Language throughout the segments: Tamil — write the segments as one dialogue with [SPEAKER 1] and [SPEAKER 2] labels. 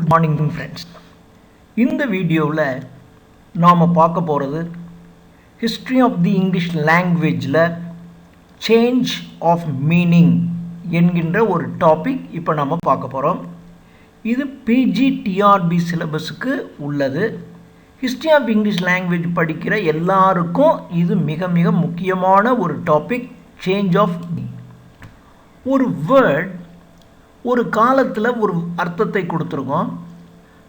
[SPEAKER 1] Good morning friends. இந்த வீடியோவில் நாம் பார்க்க போகிறது ஹிஸ்ட்ரி ஆஃப் தி இங்கிலீஷ் லாங்குவேஜில் சேஞ்ச் ஆஃப் மீனிங் என்கின்ற ஒரு டாபிக் இப்போ நம்ம பார்க்க போகிறோம். இது பிஜிடிஆர்பி சிலபஸுக்கு உள்ளது. ஹிஸ்ட்ரி ஆஃப் இங்கிலீஷ் லாங்குவேஜ் படிக்கிற எல்லாருக்கும் இது மிக மிக முக்கியமான ஒரு டாபிக். சேஞ்ச் ஆஃப் ஒரு வேர்ட் ஒரு காலத்தில் ஒரு அர்த்தத்தை கொடுத்துருக்கோம்,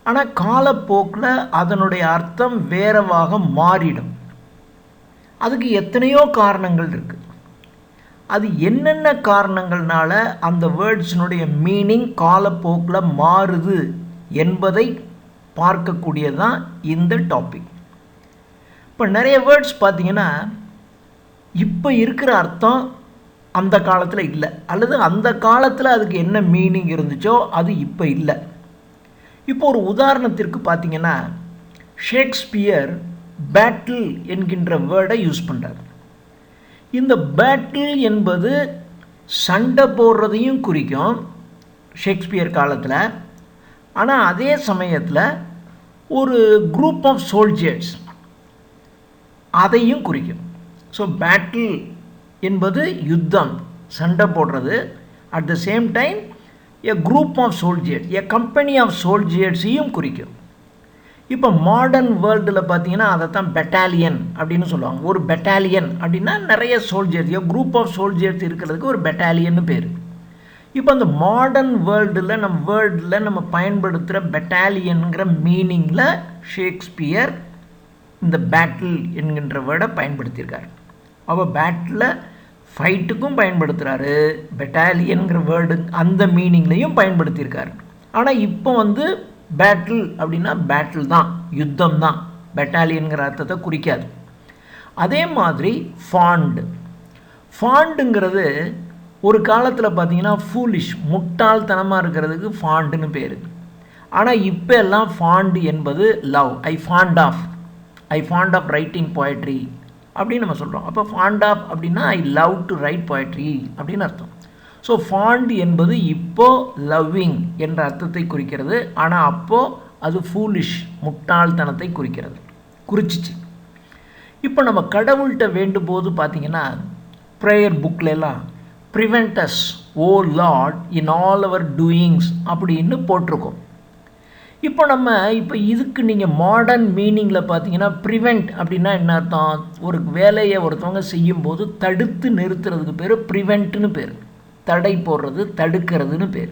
[SPEAKER 1] ஆனால் காலப்போக்கில் அதனுடைய அர்த்தம் வேறவாக மாறிடும். அதுக்கு எத்தனையோ காரணங்கள் இருக்குது. அது என்னென்ன காரணங்கள்னால அந்த வேர்ட்ஸினுடைய மீனிங் காலப்போக்கில் மாறுது என்பதை பார்க்கக்கூடியதான் இந்த டாபிக். இப்போ நிறைய வேர்ட்ஸ் பார்த்திங்கன்னா இப்போ இருக்கிற அர்த்தம் அந்த காலத்தில் இல்லை, அல்லது அந்த காலத்தில் அதுக்கு என்ன மீனிங் இருந்துச்சோ அது இப்போ இல்லை. இப்போ ஒரு உதாரணத்திற்கு பார்த்திங்கன்னா ஷேக்ஸ்பியர் பேட்டில் என்கின்ற வேர்டை யூஸ் பண்ணுறார். இந்த பேட்டில் என்பது சண்டை போடுறதையும் குறிக்கும் ஷேக்ஸ்பியர் காலத்தில், ஆனால் அதே சமயத்தில் ஒரு குரூப் ஆஃப் சோல்ஜர்ஸ் அதையும் குறிக்கும். ஸோ பேட்டில் என்பது யுத்தம், சண்டை போடுறது. At the same time a group of soldiers, a company of சோல்ஜர்ஸையும் குறிக்கும். இப்போ மாடர்ன் வேர்ல்டில் பார்த்தீங்கன்னா அதை தான் பெட்டாலியன் அப்படின்னு சொல்லுவாங்க. ஒரு பெட்டாலியன் அப்படின்னா நிறைய soldiers, a group of soldiers இருக்கிறதுக்கு ஒரு பெட்டாலியன்னு பேர். இப்போ அந்த மாடர்ன் வேர்ல்டில் நம்ம பயன்படுத்துகிற பெட்டாலியனுங்கிற மீனிங்கில் ஷேக்ஸ்பியர் இந்த பேட்டில் என்கின்ற வேர்டை பயன்படுத்தியிருக்கார். அவள் பேட்டில் ஃபைட்டுக்கும் பயன்படுத்துகிறாரு, பெட்டாலியனுங்கிற வேர்டு அந்த மீனிங்லையும் பயன்படுத்தியிருக்காரு. ஆனால் இப்போ பேட்டில் அப்படின்னா பேட்டில் தான், யுத்தம் தான், பெட்டாலியனுங்கிற அர்த்தத்தை குறிக்காது. அதே மாதிரி ஃபாண்டுங்கிறது ஒரு காலத்தில் பார்த்தீங்கன்னா ஃபூலிஷ், முட்டாள்தனமாக இருக்கிறதுக்கு ஃபாண்டுன்னு பேர். ஆனால் இப்போ எல்லாம் ஃபாண்டு என்பது love, I fond of writing poetry அப்படின்னு நம்ம சொல்கிறோம். அப்போ ஃபாண்ட் ஆஃப் அப்படின்னா I love to write poetry அப்படின்னு அர்த்தம். ஸோ ஃபாண்ட் என்பது இப்போது லவ்விங் என்ற அர்த்தத்தை குறிக்கிறது, ஆனால் அப்போது அது ஃபூலிஷ், முட்டாள்தனத்தை குறிச்சிச்சு. இப்போ நம்ம கடவுள்கிட்ட வேண்டும் போது பார்த்திங்கன்னா ப்ரேயர் புக்கிலெல்லாம் prevent us O Lord in all our doings அப்படின்னு போட்டிருக்கோம். இப்போ இதுக்கு நீங்கள் மாடர்ன் மீனிங்கில் பார்த்தீங்கன்னா ப்ரிவெண்ட் அப்படின்னா என்ன அர்த்தம்? ஒரு வேலையை ஒருத்தவங்க செய்யும்போது தடுத்து நிறுத்துறதுக்கு பேர் ப்ரிவெண்ட்னு பேர், தடை போடுறது, தடுக்கிறதுன்னு பேர்.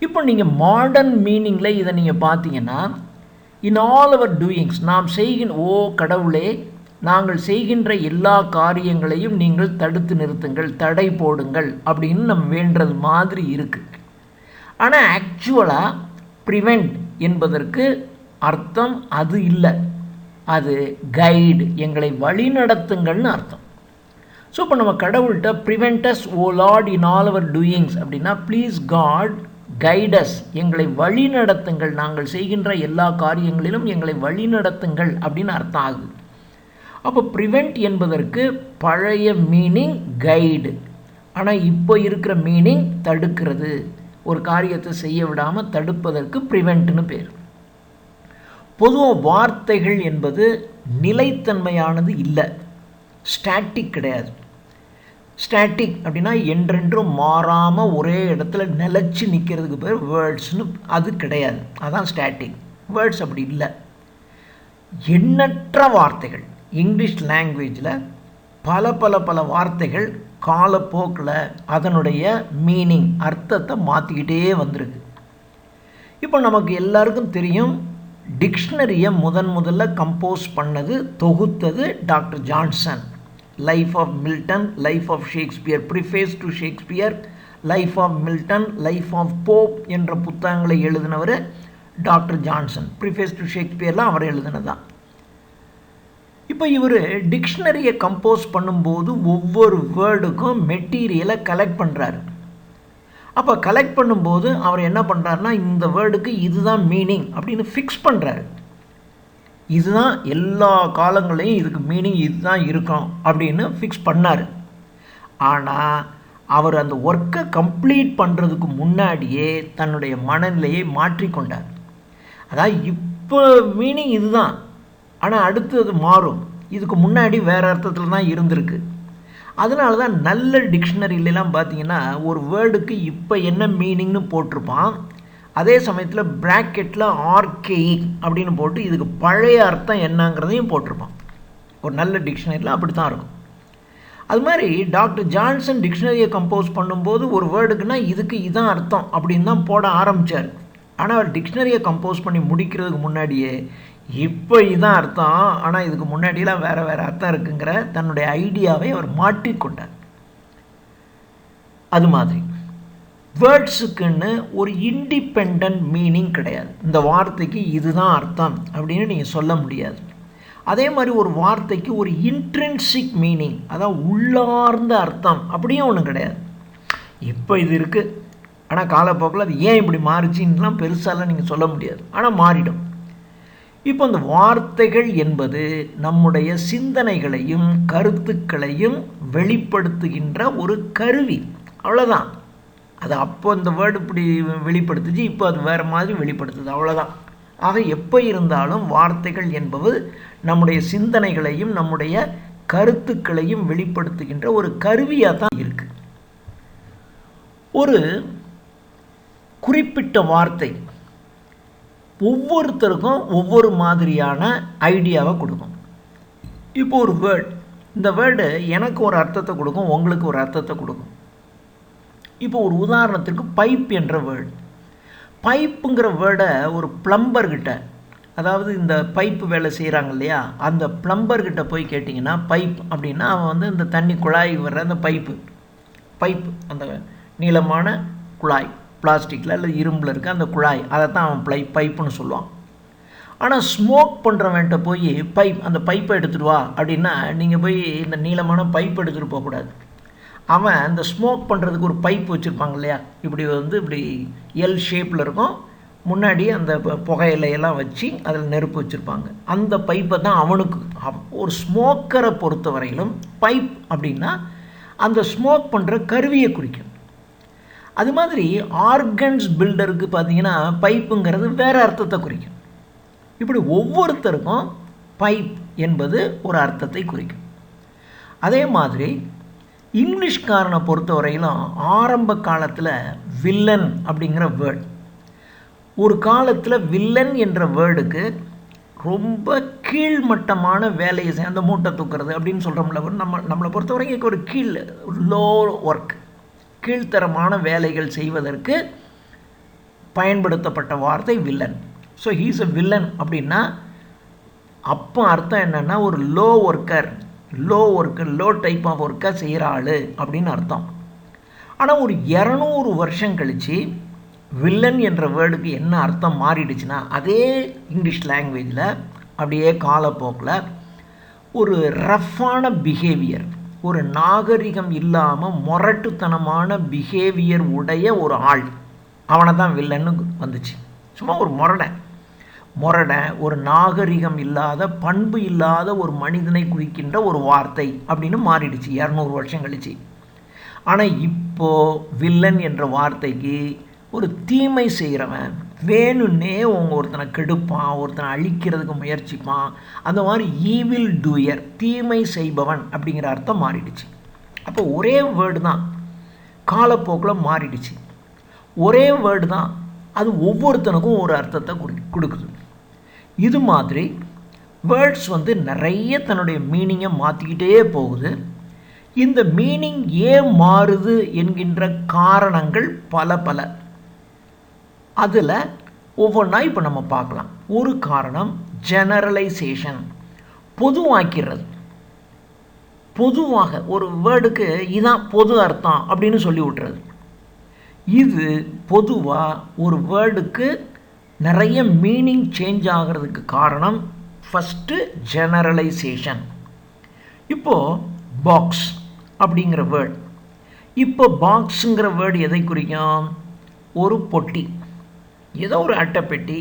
[SPEAKER 1] இப்போ நீங்கள் மாடர்ன் மீனிங்கில் இதை நீங்கள் பார்த்தீங்கன்னா இன் ஆல் அவர் டூயிங்ஸ், நாம் ஓ கடவுளே, நாங்கள் செய்கின்ற எல்லா காரியங்களையும் நீங்கள் தடுத்து நிறுத்துங்கள், தடை போடுங்கள் அப்படின்னு நம்ம வேண்டுறது மாதிரி இருக்குது. ஆனால் ஆக்சுவலாக ப்ரிவெண்ட் என்பதற்கு அர்த்தம் அது இல்லை, அது கைடு, எங்களை வழி நடத்துங்கள்னு அர்த்தம். ஸோ இப்போ நம்ம கடவுள்கிட்ட prevent us O Lord in all our doings அப்படின்னா ப்ளீஸ் காட் கைட் அஸ், எங்களை வழி நடத்துங்கள், நாங்கள் செய்கின்ற எல்லா காரியங்களிலும் எங்களை வழி நடத்துங்கள் அப்படின்னு அர்த்தம் ஆகுது. அப்போ ப்ரிவெண்ட் என்பதற்கு பழைய மீனிங் கைடு, ஆனால் இப்போ இருக்கிற மீனிங் தடுக்கிறது, ஒரு காரியத்தை செய்ய விடாமல் தடுப்பதற்கு ப்ரிவெண்ட்னு பேர். பொதுவாக வார்த்தைகள் என்பது நிலைத்தன்மையானது இல்லை, ஸ்டாட்டிக் கிடையாது. ஸ்டாட்டிக் அப்படின்னா என்றென்றும் மாறாமல் ஒரே இடத்துல நிலச்சி நிற்கிறதுக்கு பேர் வேர்ட்ஸ்னு அது கிடையாது, அதான் ஸ்டாட்டிக். வேர்ட்ஸ் அப்படி இல்லை. எண்ணற்ற வார்த்தைகள் இங்கிலீஷ் லாங்குவேஜில் பல வார்த்தைகள் காலப்போக்கில் அதனுடைய மீனிங், அர்த்தத்தை மாற்றிக்கிட்டே வந்திருக்கு. இப்போ நமக்கு எல்லாருக்கும் தெரியும், டிக்ஷனரியை முதல்ல கம்போஸ் பண்ணது, தொகுத்தது doctor Johnson. Life of Milton, life of Shakespeare, preface to Shakespeare, life of Milton, life of Pope என்ற புத்தகங்களை எழுதினவர் டாக்டர் ஜான்சன். ப்ரிஃபேஸ் டு ஷேக்ஸ்பியர்லாம் அவர் எழுதினதான். இப்போ இவர் டிக்ஷனரியை கம்போஸ் பண்ணும்போது ஒவ்வொரு வேர்டுக்கும் மெட்டீரியலை கலெக்ட் பண்ணுறாரு. அப்போ கலெக்ட் பண்ணும்போது அவர் என்ன பண்ணுறாருனா இந்த வேர்டுக்கு இதுதான் மீனிங் அப்படின்னு ஃபிக்ஸ் பண்ணுறாரு. இதுதான் எல்லா காலங்களையும் இதுக்கு மீனிங் இதுதான் இருக்கும் அப்படின்னு ஃபிக்ஸ் பண்ணார். ஆனால் அவர் அந்த ஒர்க்கை கம்ப்ளீட் பண்ணுறதுக்கு முன்னாடியே தன்னுடைய மனநிலையை மாற்றிக்கொண்டார். அதாவது இப்போ மீனிங் இதுதான், ஆனால் அடுத்து அது மாறும். இதுக்கு முன்னாடி வேறு அர்த்தத்தில் தான் இருந்திருக்கு. அதனால தான் நல்ல டிக்ஷனரியிலலாம் பார்த்தீங்கன்னா ஒரு வேர்டுக்கு இப்போ என்ன மீனிங்னு போட்டிருப்பான், அதே சமயத்தில் ப்ராக்கெட்டில் ஆர்கெயிக் அப்படின்னு போட்டு இதுக்கு பழைய அர்த்தம் என்னங்கிறதையும் போட்டிருப்பான். ஒரு நல்ல டிக்ஷனரியில் அப்படி தான் இருக்கும். அது மாதிரி டாக்டர் ஜான்சன் டிக்ஷனரியை கம்போஸ் பண்ணும்போது ஒரு வேர்டுக்குன்னா இதுக்கு இதான் அர்த்தம் அப்படின்னு தான் போட ஆரம்பித்தார். ஆனால் அவர் டிக்ஷனரியை கம்போஸ் பண்ணி முடிக்கிறதுக்கு முன்னாடியே இப்போ இதுதான் அர்த்தம், ஆனால் இதுக்கு முன்னாடியெல்லாம் வேறு வேறு அர்த்தம் இருக்குங்கிற தன்னுடைய ஐடியாவை அவர் மாற்றிக்கொண்டார். அது மாதிரி வேர்ட்ஸுக்குன்னு ஒரு இண்டிபெண்ட் மீனிங் கிடையாது. இந்த வார்த்தைக்கு இதுதான் அர்த்தம் அப்படின்னு நீங்கள் சொல்ல முடியாது. அதே மாதிரி ஒரு வார்த்தைக்கு ஒரு இன்ட்ரின்சிக் மீனிங், அதாவது உள்ளார்ந்த அர்த்தம் அப்படியும் ஒன்றும் கிடையாது. இப்போ இது இருக்குது, ஆனால் காலப்போக்கில் அது ஏன் இப்படி மாறிச்சின்லாம் பெருசாலாம் நீங்கள் சொல்ல முடியாது, ஆனால் மாறிடும். இப்போ இந்த வார்த்தைகள் என்பது நம்முடைய சிந்தனைகளையும் கருத்துக்களையும் வெளிப்படுத்துகின்ற ஒரு கருவி, அவ்வளோதான். அது அப்போ இந்த வேர்டு இப்படி வெளிப்படுத்துச்சு, இப்போ அது வேறு மாதிரி வெளிப்படுத்துது, அவ்வளோதான். ஆக எப்போ இருந்தாலும் வார்த்தைகள் என்பது நம்முடைய சிந்தனைகளையும் நம்முடைய கருத்துக்களையும் வெளிப்படுத்துகின்ற ஒரு கருவியாக தான் இருக்குது. ஒரு குறிப்பிட்ட வார்த்தை ஒவ்வொருத்தருக்கும் ஒவ்வொரு மாதிரியான ஐடியாவை கொடுக்கும். இப்போ ஒரு வேர்டு, இந்த வேர்டு எனக்கு ஒரு அர்த்தத்தை கொடுக்கும், உங்களுக்கு ஒரு அர்த்தத்தை கொடுக்கும். இப்போ ஒரு உதாரணத்துக்கு பைப் என்ற வேர்டு, பைப்புங்கிற வேர்டை ஒரு பிளம்பர்கிட்ட, அதாவது இந்த பைப்பு வேலை செய்கிறாங்க இல்லையா, அந்த பிளம்பர்கிட்ட போய் கேட்டிங்கன்னா பைப் அப்படின்னா அவன் வந்து இந்த தண்ணி குழாய் வர்ற அந்த பைப்பு அந்த நீளமான குழாய், பிளாஸ்டிக்கில் அல்லது இரும்பில் இருக்க அந்த குழாய், அதை தான் அவன் பைப்புன்னு சொல்லுவான். ஆனால் ஸ்மோக் பண்ணுறவன்ட்ட போய் அந்த பைப்பை எடுத்துகிட்டு வா அப்படின்னா நீங்கள் போய் இந்த நீளமான பைப் எடுத்துகிட்டு போகக்கூடாது. அவன் அந்த ஸ்மோக் பண்ணுறதுக்கு ஒரு பைப் வச்சுருப்பாங்க இல்லையா, இப்படி எல் ஷேப்பில் இருக்கும், முன்னாடி அந்த புகையிலையெல்லாம் வச்சு அதில் நெருப்பு வச்சுருப்பாங்க. அந்த பைப்பை தான் அவனுக்கு, ஒரு ஸ்மோக்கரை பொறுத்த வரையிலும் பைப் அப்படின்னா அந்த ஸ்மோக் பண்ணுற கருவியை குறிக்கும். அது மாதிரி ஆர்கன்ஸ் பில்டருக்கு பார்த்தீங்கன்னா பைப்புங்கிறது வேறு அர்த்தத்தை குறிக்கும். இப்படி ஒவ்வொருத்தருக்கும் பைப் என்பது ஒரு அர்த்தத்தை குறிக்கும். அதே மாதிரி இங்கிலீஷ்காரனை பொறுத்த வரையிலும் ஆரம்ப காலத்தில் வில்லன் அப்படிங்கிற வேர்டு, ஒரு காலத்தில் வில்லன் என்ற வேர்டுக்கு ரொம்ப கீழ்மட்டமான வேலையை செய்ய, அந்த மூட்டை தூக்குறது அப்படின்னு சொல்கிறோம்ல, நம்மளை பொறுத்த வரைக்கும் ஒரு லோ ஒர்க், கீழ்த்தரமான வேலைகள் செய்வதற்கு பயன்படுத்தப்பட்ட வார்த்தை villain. So he's a villain அப்படின்னா அப்போ அர்த்தம் என்னென்னா ஒரு லோ டைப் ஆஃப் ஒர்க்கை செய்கிற ஆள் அப்படின்னு அர்த்தம். ஆனால் ஒரு 200 வருஷம் கழித்து வில்லன் என்ற வேர்டுக்கு என்ன அர்த்தம் மாறிடுச்சுன்னா, அதே இங்கிலீஷ் லாங்குவேஜில் அப்படியே காலப்போக்கில் ஒரு ரஃப்பான பிஹேவியர், ஒரு நாகரிகம் இல்லாமல் முரட்டுத்தனமான பிஹேவியர் உடைய ஒரு ஆள், அவனை தான் வில்லன்னு வந்துச்சு. சும்மா ஒரு முரடன் ஒரு நாகரிகம் இல்லாத, பண்பு இல்லாத ஒரு மனிதனை குறிக்கின்ற ஒரு வார்த்தை அப்படின்னு மாறிடுச்சு 200 வருஷம் கழிச்சு. ஆனால் இப்போது வில்லன் என்ற வார்த்தைக்கு ஒரு தீமை செய்கிறவன், வேணுன்னே ஒருத்தனை கெடுப்பான், ஒருத்தனை அழிக்கிறதுக்கு முயற்சிப்பான், அந்த மாதிரி ஈவில் டூயர், தீமை செய்பவன் அப்படிங்கிற அர்த்தம் மாறிடுச்சு. அப்போ ஒரே வேர்டு தான் காலப்போக்கில் மாறிடுச்சு. ஒரே வேர்டு தான், அது ஒவ்வொருத்தனுக்கும் ஒரு அர்த்தத்தை கொடுக்குது. இது மாதிரி வேர்ட்ஸ் வந்து நிறைய தன்னுடைய மீனிங்கை மாற்றிக்கிட்டே போகுது. இந்த மீனிங் ஏன் மாறுது என்கின்ற காரணங்கள் பல. அதில் ஒவ்வொன்றா இப்போ நம்ம பார்க்கலாம். ஒரு காரணம் ஜெனரலைசேஷன், பொதுவாக்கிறது. பொதுவாக ஒரு வேர்டுக்கு இதான் பொது அர்த்தம் அப்படின்னு சொல்லி விட்டுறது. இது பொதுவாக ஒரு வேர்டுக்கு நிறைய மீனிங் சேஞ்ச் ஆகிறதுக்கு காரணம் ஃபஸ்ட்டு ஜெனரலைசேஷன். இப்போது பாக்ஸ் அப்படிங்கிற வேர்டு, இப்போ பாக்ஸுங்கிற வேர்டு எதை குறிக்கும்? ஒரு பொட்டி, ஏதோ ஒரு அட்டைப்பெட்டி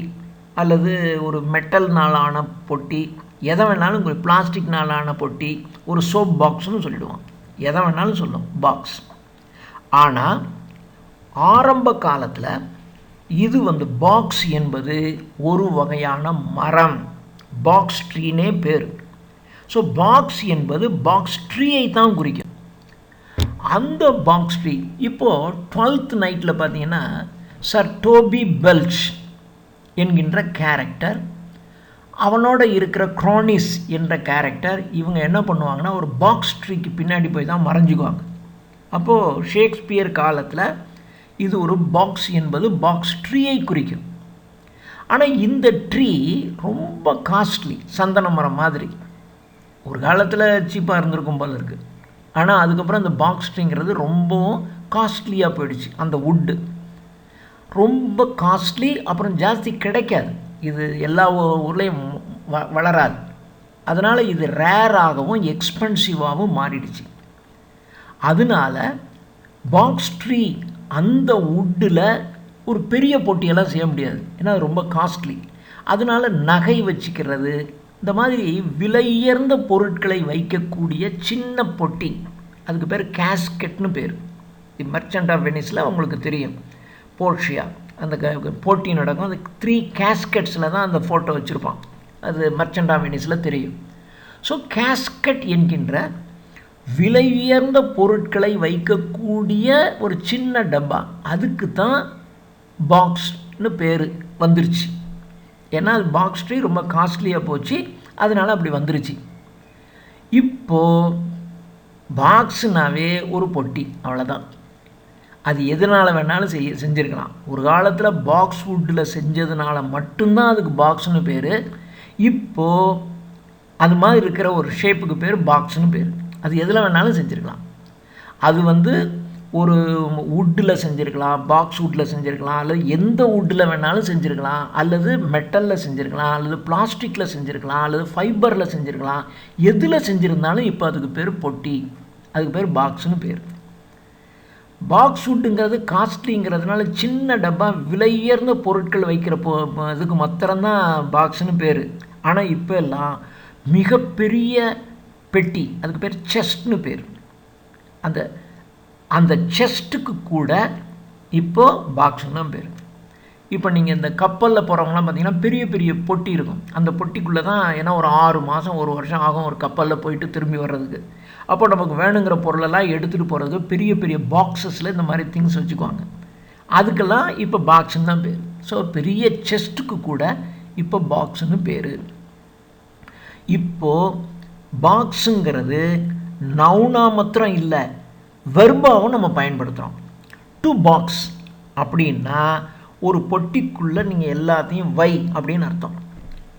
[SPEAKER 1] அல்லது ஒரு மெட்டல்னாலான பொட்டி, எதை வேணாலும், ஒரு பிளாஸ்டிக்னாலான பொட்டி, ஒரு சோப் பாக்ஸ்னு சொல்லிடுவோம், எதை வேணாலும் சொல்லும் பாக்ஸ். ஆனால் ஆரம்ப காலத்தில் இது பாக்ஸ் என்பது ஒரு வகையான மரம், பாக்ஸ் ட்ரீனே பேர். ஸோ பாக்ஸ் என்பது பாக்ஸ் ட்ரீயை தான் குறிக்கும். அந்த பாக்ஸ் ட்ரீ இப்போது 12th நைட்டில் பார்த்தீங்கன்னா சர் டோபி பெல்ச் என்கின்ற கேரக்டர், அவனோட இருக்கிற க்ரோனிஸ் என்ற கேரக்டர், இவங்க என்ன பண்ணுவாங்கன்னா ஒரு பாக்ஸ் ட்ரீக்கு பின்னாடி போய் தான் மறைஞ்சிக்குவாங்க. அப்போது ஷேக்ஸ்பியர் காலத்தில் இது ஒரு பாக்ஸ் என்பது பாக்ஸ் ட்ரீயை குறிக்கும். ஆனால் இந்த ட்ரீ ரொம்ப காஸ்ட்லி, சந்தன மரம் மாதிரி. ஒரு காலத்தில் சீப்பாக இருந்திருக்கும் போல இருக்குது. ஆனால் அதுக்கப்புறம் அந்த பாக்ஸ் ட்ரீங்கிறது ரொம்பவும் காஸ்ட்லியாக போயிடுச்சு. அந்த வுட்டு ரொம்ப காஸ்ட்லி, அப்புறம் ஜாஸ்தி கிடைக்காது. இது எல்லா ஊர்லேயும் வளராது. அதனால் இது ரேராகவும் எக்ஸ்பென்சிவாகவும் மாறிடுச்சு. அதனால பாக்ஸ் ட்ரீ அந்த வுட்டில் ஒரு பெரிய பொட்டியெல்லாம் செய்ய முடியாது, ஏன்னா அது ரொம்ப காஸ்ட்லி. அதனால் நகை வச்சுக்கிறது, இந்த மாதிரி விலையுயர்ந்த பொருட்களை வைக்கக்கூடிய சின்ன பொட்டி, அதுக்கு பேர் கேஸ்கெட்னு பேர். தி மெர்ச்சன்ட் ஆஃப் வெனிஸில் உங்களுக்கு தெரியும், போர்ஷியா அந்த போட்டி நடக்கும். அந்த 3 கேஸ்கெட்ஸில் தான் அந்த ஃபோட்டோ வச்சுருப்பான். அது மெர்ச்சன்ட் ஆஃப் வெனிஸில் தெரியும். ஸோ கேஸ்கெட் என்கின்ற விலை உயர்ந்த பொருட்களை வைக்கக்கூடிய ஒரு சின்ன டப்பா, அதுக்கு தான் பாக்ஸ்னு பேர் வந்துருச்சு. ஏன்னா அது பாக்ஸ் ட்ரீ ரொம்ப காஸ்ட்லியாக போச்சு, அதனால் அப்படி வந்துருச்சு. இப்போது பாக்ஸுனாவே ஒரு பொட்டி, அவ்வளோதான். அது எதனால் வேணாலும் செஞ்சுருக்கலாம். ஒரு காலத்தில் பாக்ஸ் வுட்டில் செஞ்சதுனால மட்டும்தான் அதுக்கு பாக்ஸ்னு பேர். இப்போது அது மாதிரி இருக்கிற ஒரு ஷேப்புக்கு பேர் பாக்ஸ்னு பேர். அது எதில் வேணாலும் செஞ்சுருக்கலாம். அது ஒரு வுட்டில் செஞ்சுருக்கலாம், பாக்ஸ் வுட்டில் செஞ்சுருக்கலாம், அல்லது எந்த வுட்டில் வேணாலும் செஞ்சுருக்கலாம், அல்லது மெட்டலில் செஞ்சுருக்கலாம், அல்லது பிளாஸ்டிக்கில் செஞ்சுருக்கலாம், அல்லது ஃபைபரில் செஞ்சுருக்கலாம். எதில் செஞ்சுருந்தாலும் இப்போ அதுக்கு பேர் பொட்டி, அதுக்கு பேர் பாக்ஸ்னு பேர். பாக்ஸ் வுட்டுங்கிறது காஸ்ட்லிங்கிறதுனால சின்ன டப்பா விலையுயர்ந்த பொருட்கள் வைக்கிற இதுக்கு மாத்திரம்தான் பாக்ஸ்னு பேர். ஆனால் இப்போ எல்லாம் மிகப்பெரிய பெட்டி, அதுக்கு பேர் செஸ்ட்னு பேர். அந்த செஸ்ட்டுக்கு கூட இப்போது பாக்ஸுன்னு தான் பேர். இப்போ நீங்கள் இந்த கப்பலில் போகிறவங்களாம் பார்த்தீங்கன்னா பெரிய பெரிய பொட்டி இருக்கும். அந்த பொட்டிக்குள்ளே தான், ஏன்னா ஒரு 6 மாதம் 1 வருஷம் ஆகும் ஒரு கப்பலில் போயிட்டு திரும்பி வர்றதுக்கு. அப்போ நமக்கு வேணுங்கிற பொருளெல்லாம் எடுத்துகிட்டு போகிறதுக்கு பெரிய பெரிய பாக்ஸஸில் இந்த மாதிரி திங்ஸ் வச்சுக்குவாங்க. அதுக்கெல்லாம் இப்போ பாக்ஸுன்னு தான் பேர். ஸோ பெரிய செஸ்ட்டுக்கு கூட இப்போ பாக்ஸுன்னு பேர். இப்போது பாக்ஸுங்கிறது நவுனாக மாத்திரம் இல்லை, வெர்பாவும் நம்ம பயன்படுத்துகிறோம். டு பாக்ஸ் அப்படின்னா ஒரு பொட்டிக்குள்ளே நீங்கள் எல்லாத்தையும் வை அப்படின்னு அர்த்தம்.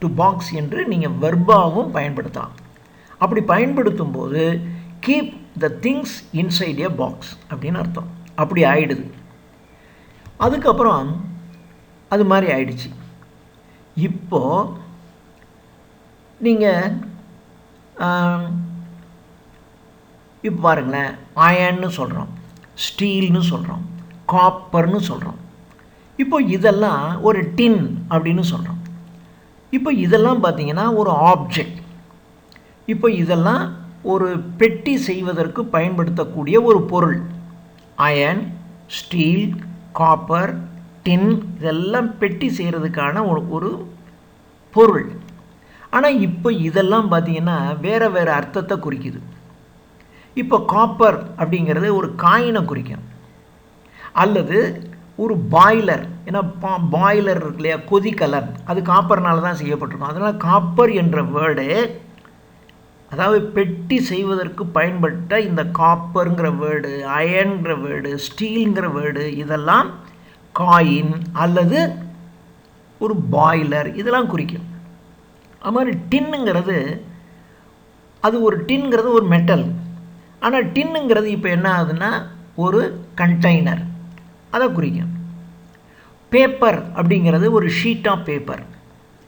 [SPEAKER 1] டு பாக்ஸ் என்று நீங்கள் வெர்பாவும் பயன்படுத்தலாம். அப்படி பயன்படுத்தும் போது keep the things inside a box அப்படின்னு அர்த்தம். அப்படி ஆயிடுது. அதுக்கப்புறம் அது மாதிரி ஆயிடுச்சு. இப்போது நீங்கள் இப்போ பாருங்களேன், அயன்னு சொல்கிறோம், ஸ்டீல்னு சொல்கிறோம், காப்பர்னு சொல்கிறோம். இப்போ இதெல்லாம் ஒரு டின் அப்படின்னு சொல்கிறோம். இப்போ இதெல்லாம் பார்த்திங்கன்னா ஒரு ஆப்ஜெக்ட். இப்போ இதெல்லாம் ஒரு பெட்டி செய்வதற்கு பயன்படுத்தக்கூடிய ஒரு பொருள். அயன், ஸ்டீல், காப்பர், டின், இதெல்லாம் பெட்டி செய்கிறதுக்கான ஒரு பொருள். ஆனால் இப்போ இதெல்லாம் பார்த்திங்கன்னா வேறு வேறு அர்த்தத்தை குறிக்குது. இப்போ காப்பர் அப்படிங்கிறது ஒரு காயினை குறிக்கும், அல்லது ஒரு பாய்லர். ஏன்னா பாய்லர் இருக்கு இல்லையா, கொதிக்கலன், அது காப்பர்னால தான் செய்யப்பட்டிருக்கும். அதனால் காப்பர் என்ற வேர்டு, அதாவது பெட்டி செய்வதற்கு பயன்பட்ட இந்த காப்பருங்கிற வேர்டு, அயன்கிற வேர்டு, ஸ்டீலுங்கிற வேர்டு, இதெல்லாம் காயின் அல்லது ஒரு பாய்லர் இதெல்லாம் குறிக்கும். அது மாதிரி டின்னுங்கிறது, அது ஒரு டின்ங்கிறது ஒரு மெட்டல். ஆனால் டின்னுங்கிறது இப்போ என்ன ஆகுதுன்னா ஒரு கண்டெய்னர், அதை குறிக்கும். பேப்பர் அப்படிங்கிறது ஒரு ஷீட் ஆஃப் பேப்பர்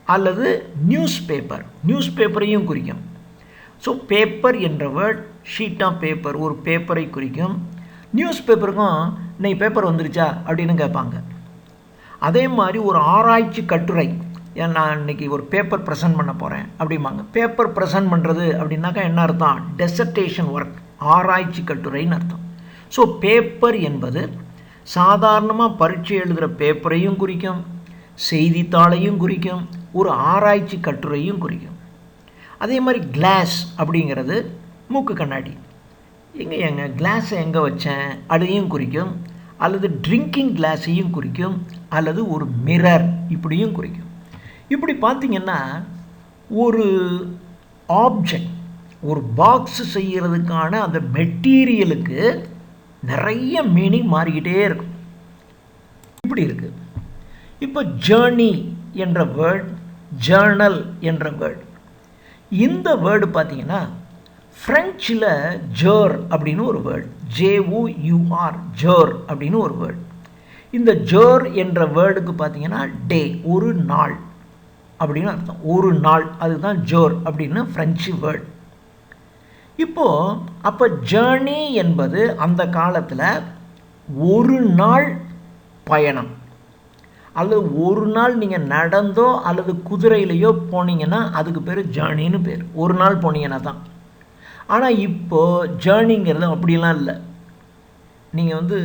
[SPEAKER 1] அல்லது நியூஸ் பேப்பர், நியூஸ் பேப்பரையும் குறிக்கும். ஸோ பேப்பர் என்ற வேர்ட் ஷீட் ஆஃப் பேப்பர், ஒரு பேப்பரை குறிக்கும். நியூஸ் பேப்பருக்கும் இன்னைக்கு பேப்பர் வந்துருச்சா அப்படின்னு கேட்பாங்க. அதே மாதிரி ஒரு ஆராய்ச்சி கட்டுரை, ஏன் நான் இன்றைக்கி ஒரு பேப்பர் ப்ரெசென்ட் பண்ண போகிறேன் அப்படிம்பாங்க. பேப்பர் ப்ரெசென்ட் பண்ணுறது அப்படின்னாக்கா என்ன அர்த்தம்? டெசர்டேஷன் ஒர்க், ஆராய்ச்சி கட்டுரைன்னு அர்த்தம். ஸோ பேப்பர் என்பது சாதாரணமாக பரீட்சை எழுதுகிற பேப்பரையும் குறிக்கும், செய்தித்தாளையும் குறிக்கும், ஒரு ஆராய்ச்சி கட்டுரையும் குறிக்கும். அதே மாதிரி கிளாஸ் அப்படிங்கிறது மூக்கு கண்ணாடி. எங்க கிளாஸை எங்கே வச்சேன் அதையும் குறிக்கும், அல்லது ட்ரிங்கிங் கிளாஸையும் குறிக்கும், அல்லது ஒரு மிரர் இப்படியும் குறிக்கும். இப்படி பார்த்திங்கன்னா ஒரு ஆப்ஜெக்ட், ஒரு பாக்ஸ் செய்கிறதுக்கான அந்த மெட்டீரியலுக்கு நிறைய மீனிங் மாறிக்கிட்டே இருக்கும். இப்படி இருக்குது. இப்போ ஜேர்னி என்ற வேர்ட், ஜேர்னல் என்ற வேர்ட், இந்த வேர்டு பார்த்தீங்கன்னா ஃப்ரெஞ்சில் ஜேர் அப்படின்னு ஒரு வேர்டு, JOUR, ஜேர் அப்படின்னு ஒரு வேர்டு. இந்த ஜேர் என்ற வேர்டுக்கு பார்த்தீங்கன்னா டே, ஒரு நாள் அப்படின்னு அர்த்தம். ஒரு நாள், அதுதான் ஜேர் அப்படின்னு ஃப்ரெஞ்சு வேர்டு. இப்போது அப்போ ஜேர்னி என்பது அந்த காலத்தில் ஒரு நாள் பயணம், அல்லது ஒரு நாள் நீங்கள் நடந்தோ அல்லது குதிரையிலையோ போனீங்கன்னா அதுக்கு பேர் ஜேர்னின்னு பேர். ஒரு நாள் போனீங்கன்னா தான். ஆனால் இப்போது ஜேர்னிங்கிறது அப்படிலாம் இல்லை. நீங்கள் வந்து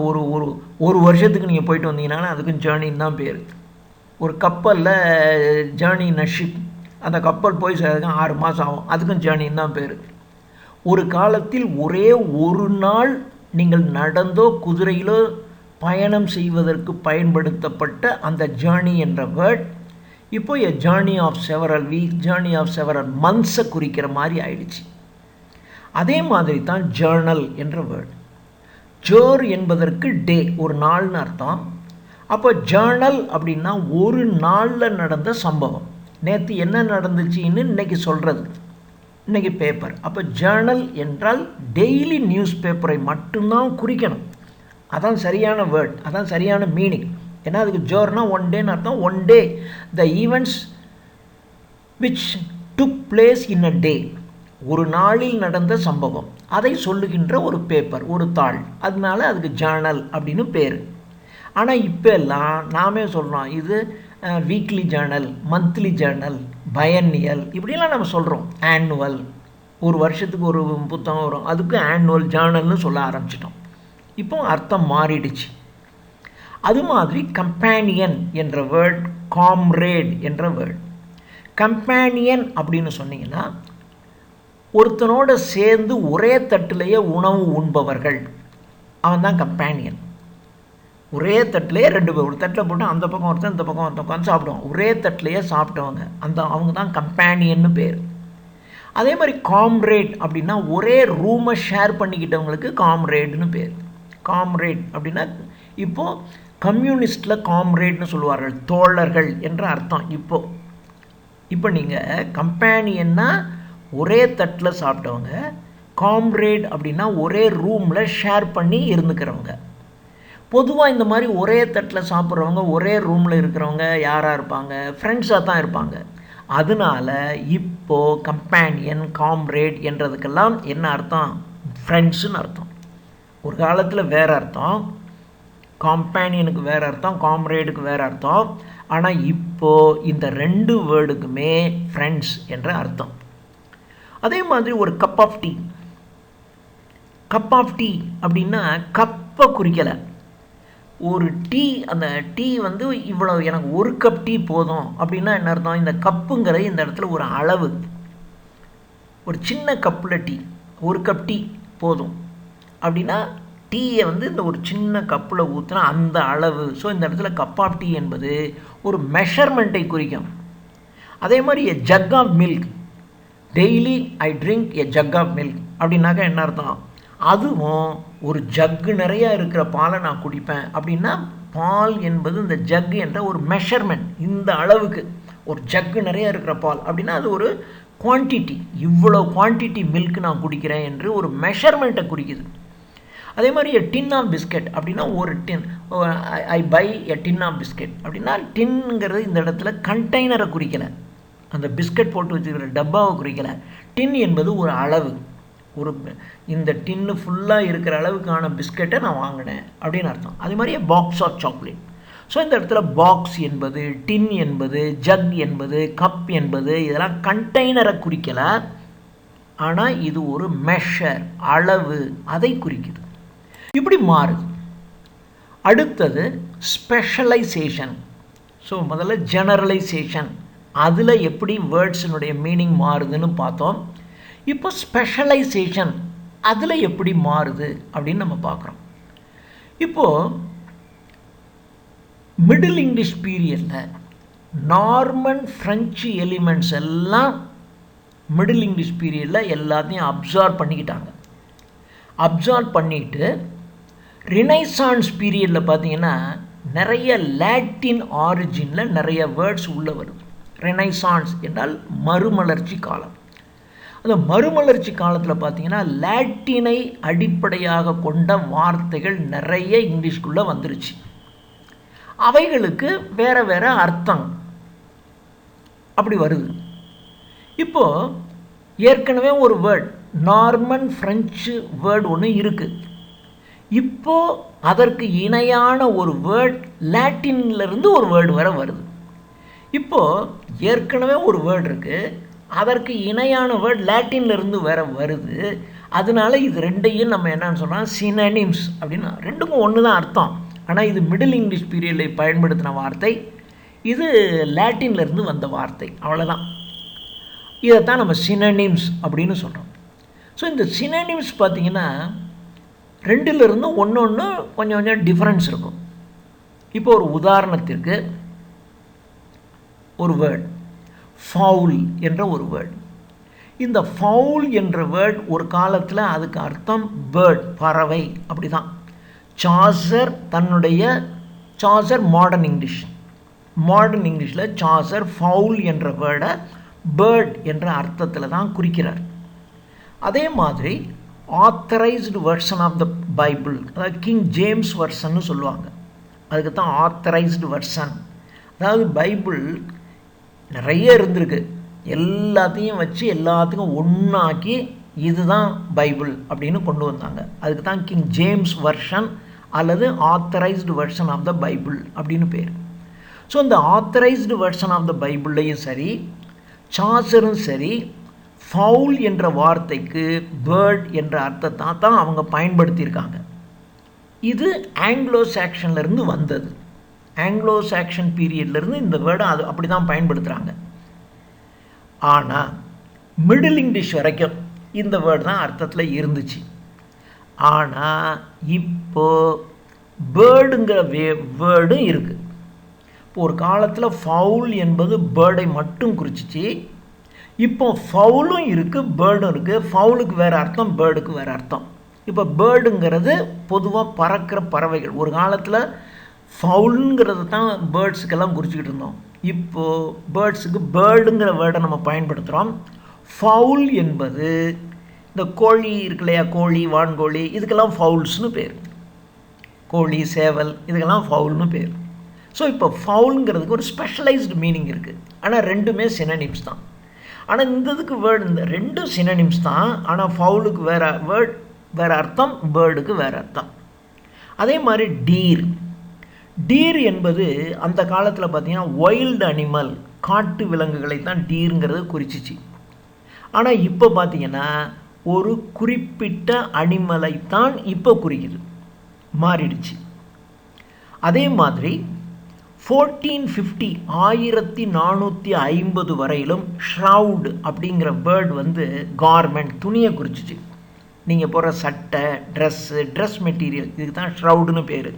[SPEAKER 1] ஒரு ஒரு ஒரு வருஷத்துக்கு நீங்கள் போயிட்டு வந்தீங்கன்னா அதுக்கும் ஜேர்னின்னு தான் பேர். ஒரு கப்பலில் ஜேர்னின்னா ஷிப், அந்த கப்பல் போய் சேர்றதுக்கு 6 மாதம் ஆகும், அதுக்கும் ஜேர்னின்னு தான் பேர். ஒரு காலத்தில் ஒரே ஒரு நாள் நீங்கள் நடந்தோ குதிரையிலோ பயணம் செய்வதற்கு பயன்படுத்தப்பட்ட அந்த ஜேர்னி என்ற வேர்ட் இப்போ a journey of several weeks, journey of several மந்த்ஸை குறிக்கிற மாதிரி ஆயிடுச்சு. அதே மாதிரி தான் ஜேர்னல் என்ற வேர்ட். ஜேர் என்பதற்கு டே, ஒரு நாள்னு அர்த்தம். அப்போ ஜேர்னல் அப்படின்னா ஒரு நாளில் நடந்த சம்பவம், நேற்று என்ன நடந்துச்சுன்னு இன்னைக்கு சொல்கிறது, இன்னைக்கு பேப்பர். அப்போ ஜேர்னல் என்றால் டெய்லி நியூஸ் பேப்பரை மட்டும்தான் குறிக்கணும். அதான் சரியான வேர்ட், அதான் சரியான மீனிங். ஏன்னா அதுக்கு ஜேர்னா ஒன் டேன்னு அர்த்தம். One day, the events which took place in a day, ஒரு நாளில் நடந்த சம்பவம், அதை சொல்லுகின்ற ஒரு பேப்பர், ஒரு தாள். அதனால அதுக்கு ஜேர்னல் அப்படின்னு பேர். ஆனால் இப்போ எல்லாம் நாமே சொல்கிறோம் இது வீக்லி ஜேர்னல், மந்த்லி ஜேர்னல், பயன்னியல் இப்படிலாம் நம்ம சொல்கிறோம். ஆனுவல், ஒரு வருஷத்துக்கு ஒரு புத்தகம் வரும், அதுக்கு ஆனுவல் ஜேர்னல்னு சொல்ல ஆரம்பிச்சிட்டோம். இப்போ அர்த்தம் மாறிடுச்சு. அது மாதிரி கம்பேனியன் என்ற வேர்ட், காம்ரேட் என்ற வேர்ட். கம்பேனியன் அப்படின்னு சொன்னீங்கன்னா ஒருத்தனோட சேர்ந்து ஒரே தட்டிலேயே உணவு உண்பவர்கள், அவன் தான் கம்பேனியன். ஒரே தட்டிலேயே 2 பேர், ஒரு தட்டில் போட்டு அந்த பக்கம் ஒருத்தன் இந்த பக்கம் ஒருத்தன் உட்காந்து சாப்பிடுவாங்க, ஒரே தட்டிலேயே சாப்பிட்டவங்க, அவங்க தான் கம்பேனியன்னு பேர். அதே மாதிரி காம்ரேட் அப்படின்னா ஒரே ரூமை ஷேர் பண்ணிக்கிட்டவங்களுக்கு காம்ரேட்னு பேர். காம்ரேட் அப்படின்னா இப்போது கம்யூனிஸ்டில் காம்ரேட்னு சொல்லுவார்கள், தோழர்கள் என்ற அர்த்தம். இப்போ நீங்கள் கம்பேனியன்னா ஒரே தட்டில் சாப்பிட்டவங்க, காம்ரேட் அப்படின்னா ஒரே ரூமில் ஷேர் பண்ணி இருந்துக்கிறவங்க. பொதுவாக இந்த மாதிரி ஒரே தட்டில் சாப்பிட்றவங்க, ஒரே ரூமில் இருக்கிறவங்க யாராக இருப்பாங்க? ஃப்ரெண்ட்ஸாக தான் இருப்பாங்க. அதனால இப்போது கம்பேனியன், காம்ரேட் என்றதுக்கெல்லாம் என்ன அர்த்தம்? ஃப்ரெண்ட்ஸுன்னு அர்த்தம். ஒரு காலத்தில் வேறு அர்த்தம், காம்பேனியனுக்கு வேறு அர்த்தம், காம்ரேடுக்கு வேறு அர்த்தம். ஆனால் இப்போது இந்த 2 வேர்டுக்குமே ஃப்ரெண்ட்ஸ் என்ற அர்த்தம். அதே மாதிரி ஒரு cup of tea. Cup of tea அப்படின்னா கப்பை குறிக்கலை. ஒரு டீ, அந்த டீ வந்து இவ்வளோ, எனக்கு 1 கப் டீ போதும் அப்படின்னா என்ன அர்த்தம்? இந்த கப்புங்கிறது இந்த இடத்துல ஒரு அளவு. ஒரு சின்ன கப்பில் டீ, 1 கப் டீ போதும் அப்படின்னா டீயை வந்து இந்த ஒரு சின்ன கப்பில் ஊற்றினா அந்த அளவு. ஸோ இந்த இடத்துல கப் ஆஃப் டீ என்பது ஒரு மெஷர்மெண்ட்டை குறிக்கும். அதே மாதிரி a jug of milk, daily I drink a jug of milk அப்படின்னாக்கா என்ன அர்த்தம்? அதுவும் ஒரு ஜக்கு நிறையா இருக்கிற பாலை நான் குடிப்பேன் அப்படின்னா பால் என்பது இந்த ஜக்கு என்ற ஒரு மெஷர்மெண்ட். இந்த அளவுக்கு ஒரு ஜக்கு நிறையா இருக்கிற பால் அப்படின்னா அது ஒரு குவான்டிட்டி, இவ்வளோ குவான்டிட்டி மில்க் நான் குடிக்கிறேன் என்று ஒரு மெஷர்மெண்ட்டை குறிக்குது. அதே மாதிரி எ டின் ஆஃப் பிஸ்கெட் அப்படின்னா ஒரு tin, I buy a tin of biscuit அப்படின்னா டின்ங்கிறது இந்த இடத்துல கண்டெய்னரை குறிக்கலை, அந்த பிஸ்கட் போட்டு வச்சுக்கிற டப்பாவை குறிக்கலை. டின் என்பது ஒரு அளவு, ஒரு இந்த டின்னு ஃபுல்லாக இருக்கிற அளவுக்கான பிஸ்கெட்டை நான் வாங்கினேன் அப்படின்னு அர்த்தம். அதே மாதிரி பாக்ஸ் ஆஃப் சாக்லேட். ஸோ இந்த இடத்துல பாக்ஸ் என்பது, டின் என்பது, ஜக் என்பது, கப் என்பது இதெல்லாம் கண்டெய்னரை குறிக்கலை. ஆனால் இது ஒரு மெஷர், அளவு, அதை குறிக்குது. இப்படி மாறுது. அடுத்தது ஸ்பெஷலைசேஷன். ஸோ முதல்ல ஜெனரலைசேஷன், அதில் எப்படி வேர்ட்ஸினுடைய மீனிங் மாறுதுன்னு பார்த்தோம். இப்போ ஸ்பெஷலைசேஷன் அதில் எப்படி மாறுது அப்படின்னு நம்ம பார்க்குறோம். இப்போது மிடில் இங்கிலீஷ் பீரியடில் நார்மன் ஃப்ரெஞ்சு எலிமெண்ட்ஸ் எல்லாம் மிடில் இங்கிலீஷ் பீரியடில் எல்லாத்தையும் அப்சார்ப் பண்ணிக்கிட்டாங்க. அப்சார்ப் பண்ணிவிட்டு ரினைசான்ஸ் பீரியடில் பார்த்தீங்கன்னா நிறைய லாட்டின் ஆரிஜினில் நிறைய வேர்ட்ஸ் உள்ளே வருது. ரினைசான்ஸ் என்றால் மறுமலர்ச்சி காலம். அந்த மறுமலர்ச்சி காலத்தில் பார்த்தீங்கன்னா லாட்டினை அடிப்படையாக கொண்ட வார்த்தைகள் நிறைய இங்கிலீஷ்குள்ளே வந்துருச்சு. அவைகளுக்கு வேறு வேறு அர்த்தம் அப்படி வருது. இப்போது ஏற்கனவே ஒரு வேர்ட் நார்மன் ஃப்ரெஞ்சு வேர்டு ஒன்று இருக்குது. இப்போது அதற்கு இணையான ஒரு வேர்ட் லாட்டின்லேருந்து ஒரு வேர்டு வர வருது. இப்போது ஏற்கனவே ஒரு வேர்டு இருக்குது, அதற்கு இணையான வேர்ட் லாட்டின்லேருந்து வேற வருது. அதனால இது ரெண்டையும் நம்ம என்னன்னு சொல்கிறோம், சினனிம்ஸ் அப்படின்னா. ரெண்டுக்கும் ஒன்று தான் அர்த்தம். ஆனால் இது மிடில் இங்கிலீஷ் பீரியடில் பயன்படுத்தின வார்த்தை, இது லாட்டின்லேருந்து வந்த வார்த்தை, அவ்வளோதான். இதைத்தான் நம்ம சினனிம்ஸ் அப்படின்னு சொல்கிறோம். ஸோ இந்த சினனிம்ஸ் பார்த்திங்கன்னா ரெண்டுலேருந்து ஒன்று ஒன்று கொஞ்சம் கொஞ்சம் டிஃப்ரென்ஸ் இருக்கும். இப்போ ஒரு உதாரணத்திற்கு ஒரு வேர்ட் ஃபவுல் என்ற ஒரு வேர்ட். இந்த ஃபவுல் என்ற வேர்ட் ஒரு காலத்தில் அதுக்கு அர்த்தம் பேர்ட், பறவை, அப்படி தான். சாசர் தன்னுடைய மாடர்ன் இங்கிலீஷில் சாசர் ஃபவுல் என்ற வேர்டை பேர்ட் என்ற அர்த்தத்தில் தான் குறிக்கிறார். அதே மாதிரி authorised version of the Bible, அதாவது கிங் ஜேம்ஸ் வெர்ஷன்னு சொல்லுவாங்க, அதுக்கு தான் ஆத்தரைஸ்டு வெர்ஷன். அதாவது பைபிள் நிறைய இருந்திருக்கு, எல்லாத்தையும் வச்சு எல்லாத்துக்கும் ஒன்றாக்கி இதுதான் பைபிள் அப்படின்னு கொண்டு வந்தாங்க. அதுக்கு தான் கிங் ஜேம்ஸ் வெர்ஷன் அல்லது authorised version of the Bible அப்படின்னு பேர். ஸோ இந்த ஆத்தரைஸ்டு வெர்ஷன் ஆஃப் த பைபிள்லையும் சரி, சாசரும் சரி, ஃபவுல் என்ற வார்த்தைக்கு பேர்ட் என்ற அர்த்தத்தை தான் அவங்க பயன்படுத்தியிருக்காங்க. இது ஆங்கிலோ சாக்ஷன்லேருந்து வந்தது. ஆங்கிலோ சாக்ஷன் பீரியட்லேருந்து இந்த வேர்டை அது அப்படி தான் பயன்படுத்துகிறாங்க. ஆனால் மிடில் இங்கிலீஷ் வரைக்கும் இந்த வேர்டு தான் அர்த்தத்தில் இருந்துச்சு. ஆனால் இப்போது பேர்டுங்கிற வேர்டும் இருக்குது. இப்போ ஒரு காலத்தில் ஃபவுல் என்பது பேர்டை மட்டும் குறிச்சிச்சு. இப்போ ஃபவுலும் இருக்குது, பேர்டும் இருக்குது. ஃபவுலுக்கு வேறு அர்த்தம், பேர்டுக்கு வேறு அர்த்தம். இப்போ பேர்டுங்கிறது பொதுவாக பறக்கிற பறவைகள். ஒரு காலத்தில் ஃபவுலுங்கிறது தான் பேர்ட்ஸுக்கெல்லாம் குறிச்சிக்கிட்டு இருந்தோம். இப்போது பேர்ட்ஸுக்கு பேர்டுங்கிற வேர்டை நம்ம பயன்படுத்துகிறோம். ஃபவுல் என்பது இந்த கோழி இருக்கு இல்லையா, கோழி, வான்கோழி, இதுக்கெல்லாம் ஃபவுல்ஸ்னு பேர். கோழி, சேவல், இதுக்கெல்லாம் ஃபவுல்னு பேர். ஸோ இப்போ ஃபவுலுங்கிறதுக்கு ஒரு ஸ்பெஷலைஸ்டு மீனிங் இருக்குது. ஆனால் ரெண்டுமே சினனிம்ஸ் தான். ஆனால் இந்த இதுக்கு வேர்டு, இந்த ரெண்டும் சினனிம்ஸ் தான். ஆனால் ஃபவுலுக்கு வேறு வேர்ட், வேறு அர்த்தம், பேர்டுக்கு வேறு அர்த்தம். அதே மாதிரி டீர் என்பது அந்த காலத்தில் பார்த்திங்கன்னா வைல்டு அனிமல், காட்டு விலங்குகளை தான் டீருங்கிறது குறிச்சிச்சு. ஆனால் இப்போ பார்த்திங்கன்னா ஒரு குறிப்பிட்ட அனிமலை தான் இப்போ குறிக்குது, மாறிடுச்சு. அதே மாதிரி 1450 1450 வரையிலும் ஷ்ரவுட் அப்படிங்கிற வேர்டு வந்து கார்மெண்ட், துணியை குறிச்சிச்சு. நீங்கள் போகிற சட்டை, ட்ரெஸ் மெட்டீரியல், இதுக்கு தான் ஷ்ரவுடுன்னு பேர்.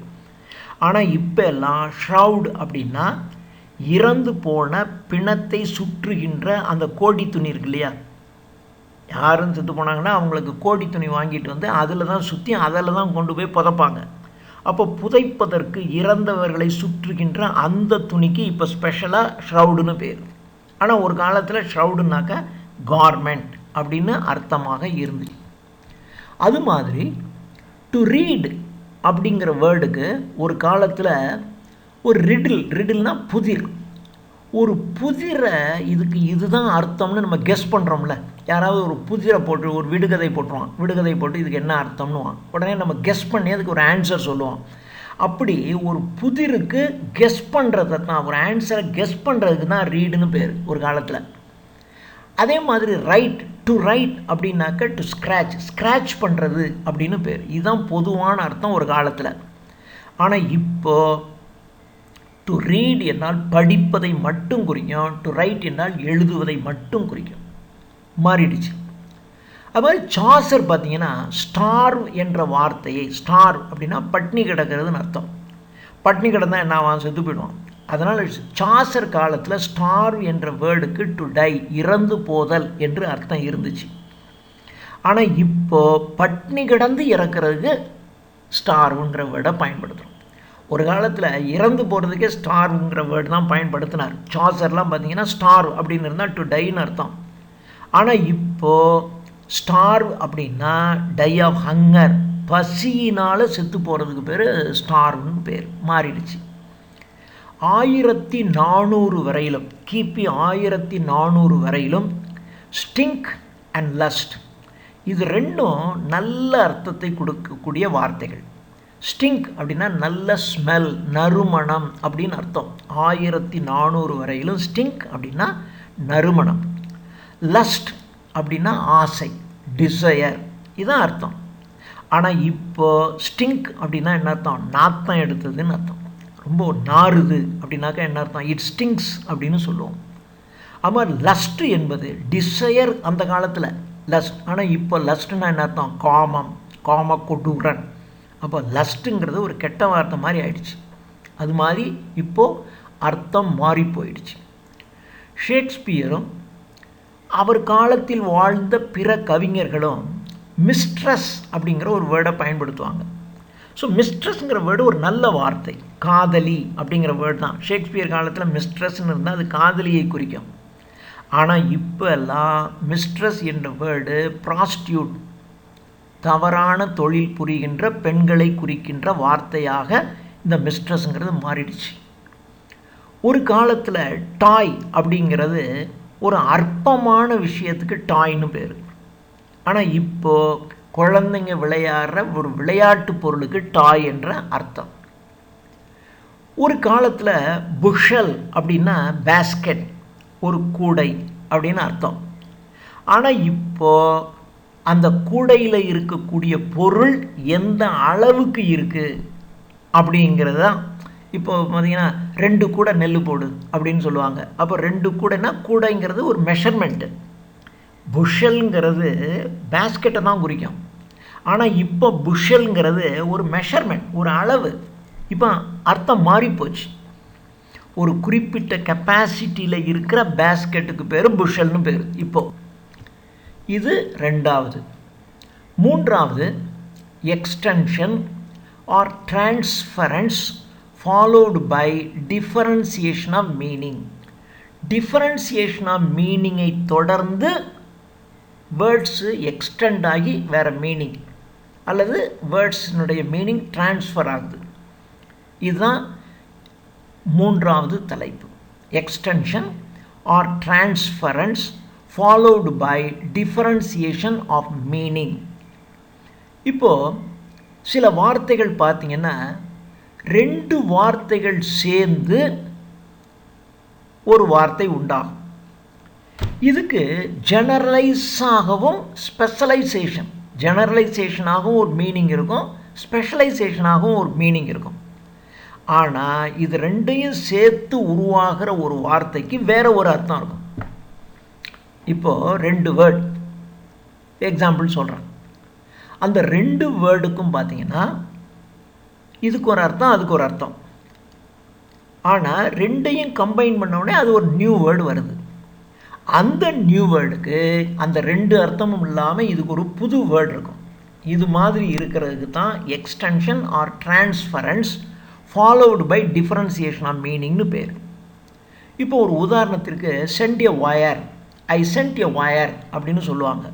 [SPEAKER 1] ஆனால் இப்போ எல்லாம் ஷ்ரவுட் அப்படின்னா இறந்து போன பிணத்தை சுற்றுகின்ற அந்த கோடி துணி இருக்கு இல்லையா, யாரும் செத்து போனாங்கன்னா அவங்களுக்கு கோடி துணி வாங்கிட்டு வந்து அதில் தான் சுற்றி அதில் தான் கொண்டு போய் புதைப்பாங்க. அப்போ புதைப்பதற்கு இறந்தவர்களை சுற்றுகின்ற அந்த துணிக்கு இப்போ ஸ்பெஷலாக ஷ்ரவுடுன்னு பேர். ஆனால் ஒரு காலத்தில் ஷ்ரவுடுனாக்கா கார்மெண்ட் அப்படின்னு அர்த்தமாக இருந்துச்சு. அது மாதிரி டு ரீட் அப்படிங்கிற வேர்டுக்கு ஒரு காலத்தில் ஒரு ரிடில்னால் புதிர், ஒரு புதிரை இதுக்கு இதுதான் அர்த்தம்னு நம்ம கெஸ் பண்ணுறோம்ல. யாராவது ஒரு புதிரை போட்டு ஒரு விடுகதை போட்டு இதுக்கு என்ன அர்த்தம்னுவான், உடனே நம்ம கெஸ் பண்ணி அதுக்கு ஒரு ஆன்சர் சொல்லுவோம். அப்படி ஒரு புதிருக்கு கெஸ் பண்ணுறது தான், ஒரு ஆன்சரை கெஸ் பண்ணுறதுக்கு தான் ரீடுன்னு பேர் ஒரு காலத்தில். அதே மாதிரி டு ரைட் அப்படின்னாக்க டு ஸ்க்ராட்ச் பண்ணுறது அப்படின்னு பேர். இதுதான் பொதுவான அர்த்தம் ஒரு காலத்தில். ஆனால் இப்போ டு ரீட் என்றால் படிப்பதை மட்டும் குறிக்கும், டு ரைட் என்றால் எழுதுவதை மட்டும் குறிக்கும், மாறிடுச்சு. அது மாதிரி சாசர் பார்த்தீங்கன்னா ஸ்டார்வ் என்ற வார்த்தையை, ஸ்டார்வ் அப்படின்னா பட்னி கிடக்கிறதுன்னு அர்த்தம். பட்னி கிடந்தால் என்ன ஆவான், செத்து போயிடுவான். அதனால் சாசர் காலத்தில் ஸ்டார்வ் என்ற வேர்டுக்கு டு டை, இறந்து போதல் என்று அர்த்தம் இருந்துச்சு. ஆனால் இப்போது பட்னி கிடந்து இறக்கிறதுக்கு ஸ்டார்வுங்கிற வேர்டை பயன்படுத்துகிறோம். ஒரு காலத்தில் இறந்து போகிறதுக்கே ஸ்டார்வுங்கிற வேர்டு தான் பயன்படுத்தினார். சாசர்லாம் பார்த்தீங்கன்னா ஸ்டார்வ் அப்படின்னு இருந்தால் டு டைன்னு அர்த்தம். ஆனால் இப்போது ஸ்டார்வ் அப்படின்னா டை ஆஃப் ஹங்கர், பசியினால் செத்து போகிறதுக்கு பேர் ஸ்டார்வ்னு பேர் மாறிடுச்சு. 1400 வரையிலும், கிபி 1400 வரையிலும் ஸ்டிங்க் அண்ட் லஸ்ட் இது ரெண்டும் நல்ல அர்த்தத்தை கொடுக்கக்கூடிய வார்த்தைகள். ஸ்டிங்க் அப்படின்னா நல்ல ஸ்மெல், நறுமணம் அப்படின்னு அர்த்தம். 1400 வரையிலும் ஸ்டிங்க் அப்படின்னா நறுமணம். லஸ்ட் அப்படின்னா ஆசை, டிசையர், இதுதான் அர்த்தம். ஆனால் இப்போ ஸ்டிங்க் அப்படின்னா என்ன அர்த்தம், நாத்தம் எடுத்ததுன்னு அர்த்தம். ரொம்ப நாறுது அப்படின்னாக்கா என்ன அர்த்தம், இட் ஸ்டிங்ஸ் அப்படின்னு சொல்லுவோம். ஆமாம், லஸ்ட் என்பது டிசையர் அந்த காலத்தில் லஸ்ட். ஆனால் இப்போ லஸ்ட்னா என்ன அர்த்தம், காமம், காம கொடூரன். அப்போ லஸ்ட்டுங்கிறது ஒரு கெட்ட வார்த்தை மாதிரி ஆயிடுச்சு. அது மாதிரி இப்போது அர்த்தம் மாறி போயிடுச்சு. ஷேக்ஸ்பியரும் அவர் காலத்தில் வாழ்ந்த பிற கவிஞர்களும் மிஸ்ட்ரஸ் அப்படிங்கிற ஒரு வேர்டை பயன்படுத்துவாங்க. ஸோ மிஸ்ட்ரஸ்ங்கிற வேர்டு ஒரு நல்ல வார்த்தை, காதலி அப்படிங்கிற வேர்டு தான். ஷேக்ஸ்பியர் காலத்தில் மிஸ்ட்ரஸ்ன்னு இருந்தால் அது காதலியை குறிக்கும். ஆனால் இப்போ எல்லாம் மிஸ்ட்ரஸ் என்ற வேர்டு ப்ராஸ்டியூட், தவறான தொழில் புரிகின்ற பெண்களை குறிக்கின்ற வார்த்தையாக இந்த மிஸ்ட்ரஸ்ங்கிறது மாறிடுச்சு. ஒரு காலத்தில் டாய் அப்படிங்கிறது ஒரு அற்பமான விஷயத்துக்கு டாய்னு பேர். ஆனால் இப்போது குழந்தைங்க விளையாடுற ஒரு விளையாட்டு பொருளுக்கு டாய் என்ற அர்த்தம். ஒரு காலத்தில் புஷல் அப்படின்னா பேஸ்கெட், ஒரு கூடை அப்படின்னு அர்த்தம். ஆனால் இப்போது அந்த கூடையில் இருக்கக்கூடிய பொருள் எந்த அளவுக்கு இருக்குது அப்படிங்கிறது தான். இப்போ பார்த்தீங்கன்னா 2 கூடை நெல் போடு அப்படின்னு சொல்லுவாங்க. அப்போ 2 கூடைனா கூடைங்கிறது ஒரு மெஷர்மெண்ட்டு. புஷல்ங்கிறது பேஸ்கெட்டை தான் குறிக்கும். ஆனால் இப்போ புஷல்ங்கிறது ஒரு மெஷர்மெண்ட், ஒரு அளவு. இப்போ அர்த்தம் மாறிப்போச்சு. ஒரு குறிப்பிட்ட கெப்பாசிட்டியில் இருக்கிற பேஸ்கெட்டுக்கு பேர் புஷல்னு பேர் இப்போது. இது 2வது. 3வது extension or transference followed by differentiation of meaning. Differentiation of மீனிங்கை தொடர்ந்து வேர்ட்ஸு எக்ஸ்டெண்ட் ஆகி வேறு மீனிங் அல்லது வேர்ட்ஸினுடைய மீனிங் டிரான்ஸ்ஃபர் ஆகுது. இதுதான் 3வது தலைப்பு, extension or transference followed by differentiation of meaning. இப்போது சில வார்த்தைகள் பார்த்திங்கன்னா 2 வார்த்தைகள் சேர்ந்து ஒரு வார்த்தை உண்டாகும். இதுக்கு ஜெனரலைஸாகவும் ஸ்பெஷலைசேஷன், ஜெனரலைசேஷனாகவும் ஒரு மீனிங் இருக்கும், ஸ்பெஷலைசேஷனாகவும் ஒரு மீனிங் இருக்கும். ஆனால் இது 2யும் சேர்த்து உருவாகிற ஒரு வார்த்தைக்கு வேறு ஒரு அர்த்தம் இருக்கும். இப்போது 2 வேர்டு எக்ஸாம்பிள் சொல்கிறேன். அந்த 2 வேர்டுக்கும் பார்த்தீங்கன்னா இதுக்கு ஒரு அர்த்தம், அதுக்கு ஒரு அர்த்தம். ஆனால் 2யும் கம்பைன் பண்ண உடனே அது ஒரு நியூ வேர்டு வருது. அந்த நியூ வேர்டுக்கு அந்த 2 அர்த்தமும் இல்லாமல் இதுக்கு ஒரு புது வேர்டு இருக்கும். இது மாதிரி இருக்கிறதுக்கு தான் extension or transference followed by differentiation of மீனிங்னு பேர். இப்போ ஒரு உதாரணத்திற்கு sent a wire, I sent a wire அப்படின்னு சொல்லுவாங்க.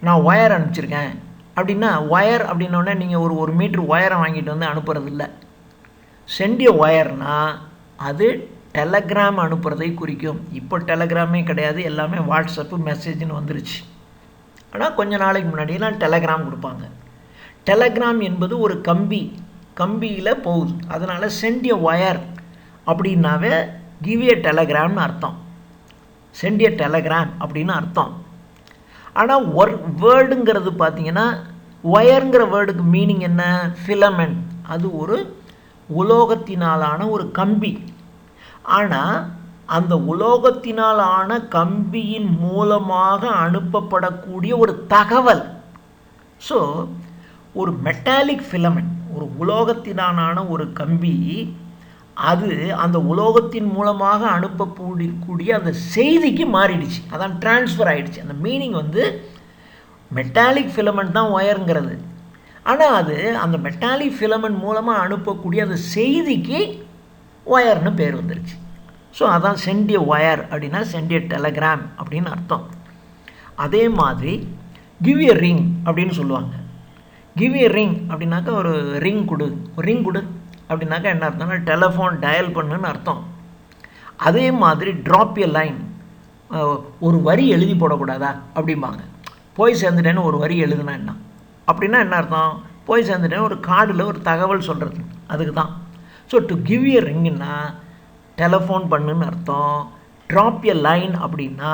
[SPEAKER 1] நான் ஒயர் அனுப்பிச்சிருக்கேன் அப்படின்னா, ஒயர் அப்படின்னோடனே நீங்கள் ஒரு மீட்டர் ஒயரை வாங்கிட்டு வந்து அனுப்புறது இல்லை. சென்ட் எ ஒயர்னால் அது டெலகிராம் அனுப்புறதை குறிக்கும். இப்போ டெலகிராமே கிடையாது, எல்லாமே வாட்ஸ்அப்பு மெசேஜ்னு வந்துருச்சு. ஆனால் கொஞ்ச நாளைக்கு முன்னாடியெல்லாம் டெலகிராம் கொடுப்பாங்க. டெலகிராம் என்பது ஒரு கம்பியில் போகுது. அதனால் சென்ட் எ ஒயர் அப்படின்னாவே கிவ் எ டெலகிராம்னு அர்த்தம், சென்ட் எ டெலகிராம் அப்படின்னு அர்த்தம். ஆனால் வேர்டுங்கிறது பார்த்திங்கன்னா, ஒயருங்கிற வேர்டுக்கு மீனிங் என்ன, ஃபிலமெண்ட். அது ஒரு உலோகத்தினாலான ஒரு கம்பி. ஆனால் அந்த உலோகத்தினாலான கம்பியின் மூலமாக அனுப்பப்படக்கூடிய ஒரு தகவல். ஸோ ஒரு மெட்டாலிக் ஃபிலமெண்ட், ஒரு உலோகத்தினாலான ஒரு கம்பி, அது அந்த உலோகத்தின் மூலமாக அனுப்பக்கூடிய அந்த செய்திக்கு மாறிடுச்சு. அதான் டிரான்ஸ்ஃபர் ஆகிடுச்சு. அந்த மீனிங் வந்து மெட்டாலிக் ஃபிலமெண்ட் தான் ஒயருங்கிறது. ஆனால் அது அந்த மெட்டாலிக் ஃபிலமெண்ட் மூலமாக அனுப்பக்கூடிய அந்த செய்திக்கு ஒயர்னு பேர் வந்துருச்சு. ஸோ அதான் சென்ட் எ ஒயர் அப்படின்னா சென்ட் எ டெலகிராம் அப்படின்னு அர்த்தம். அதே மாதிரி கிவ் எ ரிங் அப்படின்னு சொல்லுவாங்க. கிவ் எ ரிங் அப்படின்னாக்கா ஒரு ரிங் கொடு, ஒரு ரிங் கொடு அப்படின்னாக்கா என்ன அர்த்தம்னா டெலிஃபோன் டயல் பண்ணுன்னு அர்த்தம். அதே மாதிரி ட்ராப் எ லைன், ஒரு வரி எழுதி போடக்கூடாதா அப்படிம்பாங்க. போய் சேர்ந்துட்டேன்னு ஒரு வரி எழுதுனா என்ன அப்படின்னா என்ன அர்த்தம்? போய் சேர்ந்துட்டேன்னு ஒரு கார்டில் ஒரு தகவல் சொல்கிறது, அதுக்கு தான். ஸோ டு கிவ் எ ரிங்குன்னா டெலிஃபோன் பண்ணுன்னு அர்த்தம். ட்ராப் எ லைன் அப்படின்னா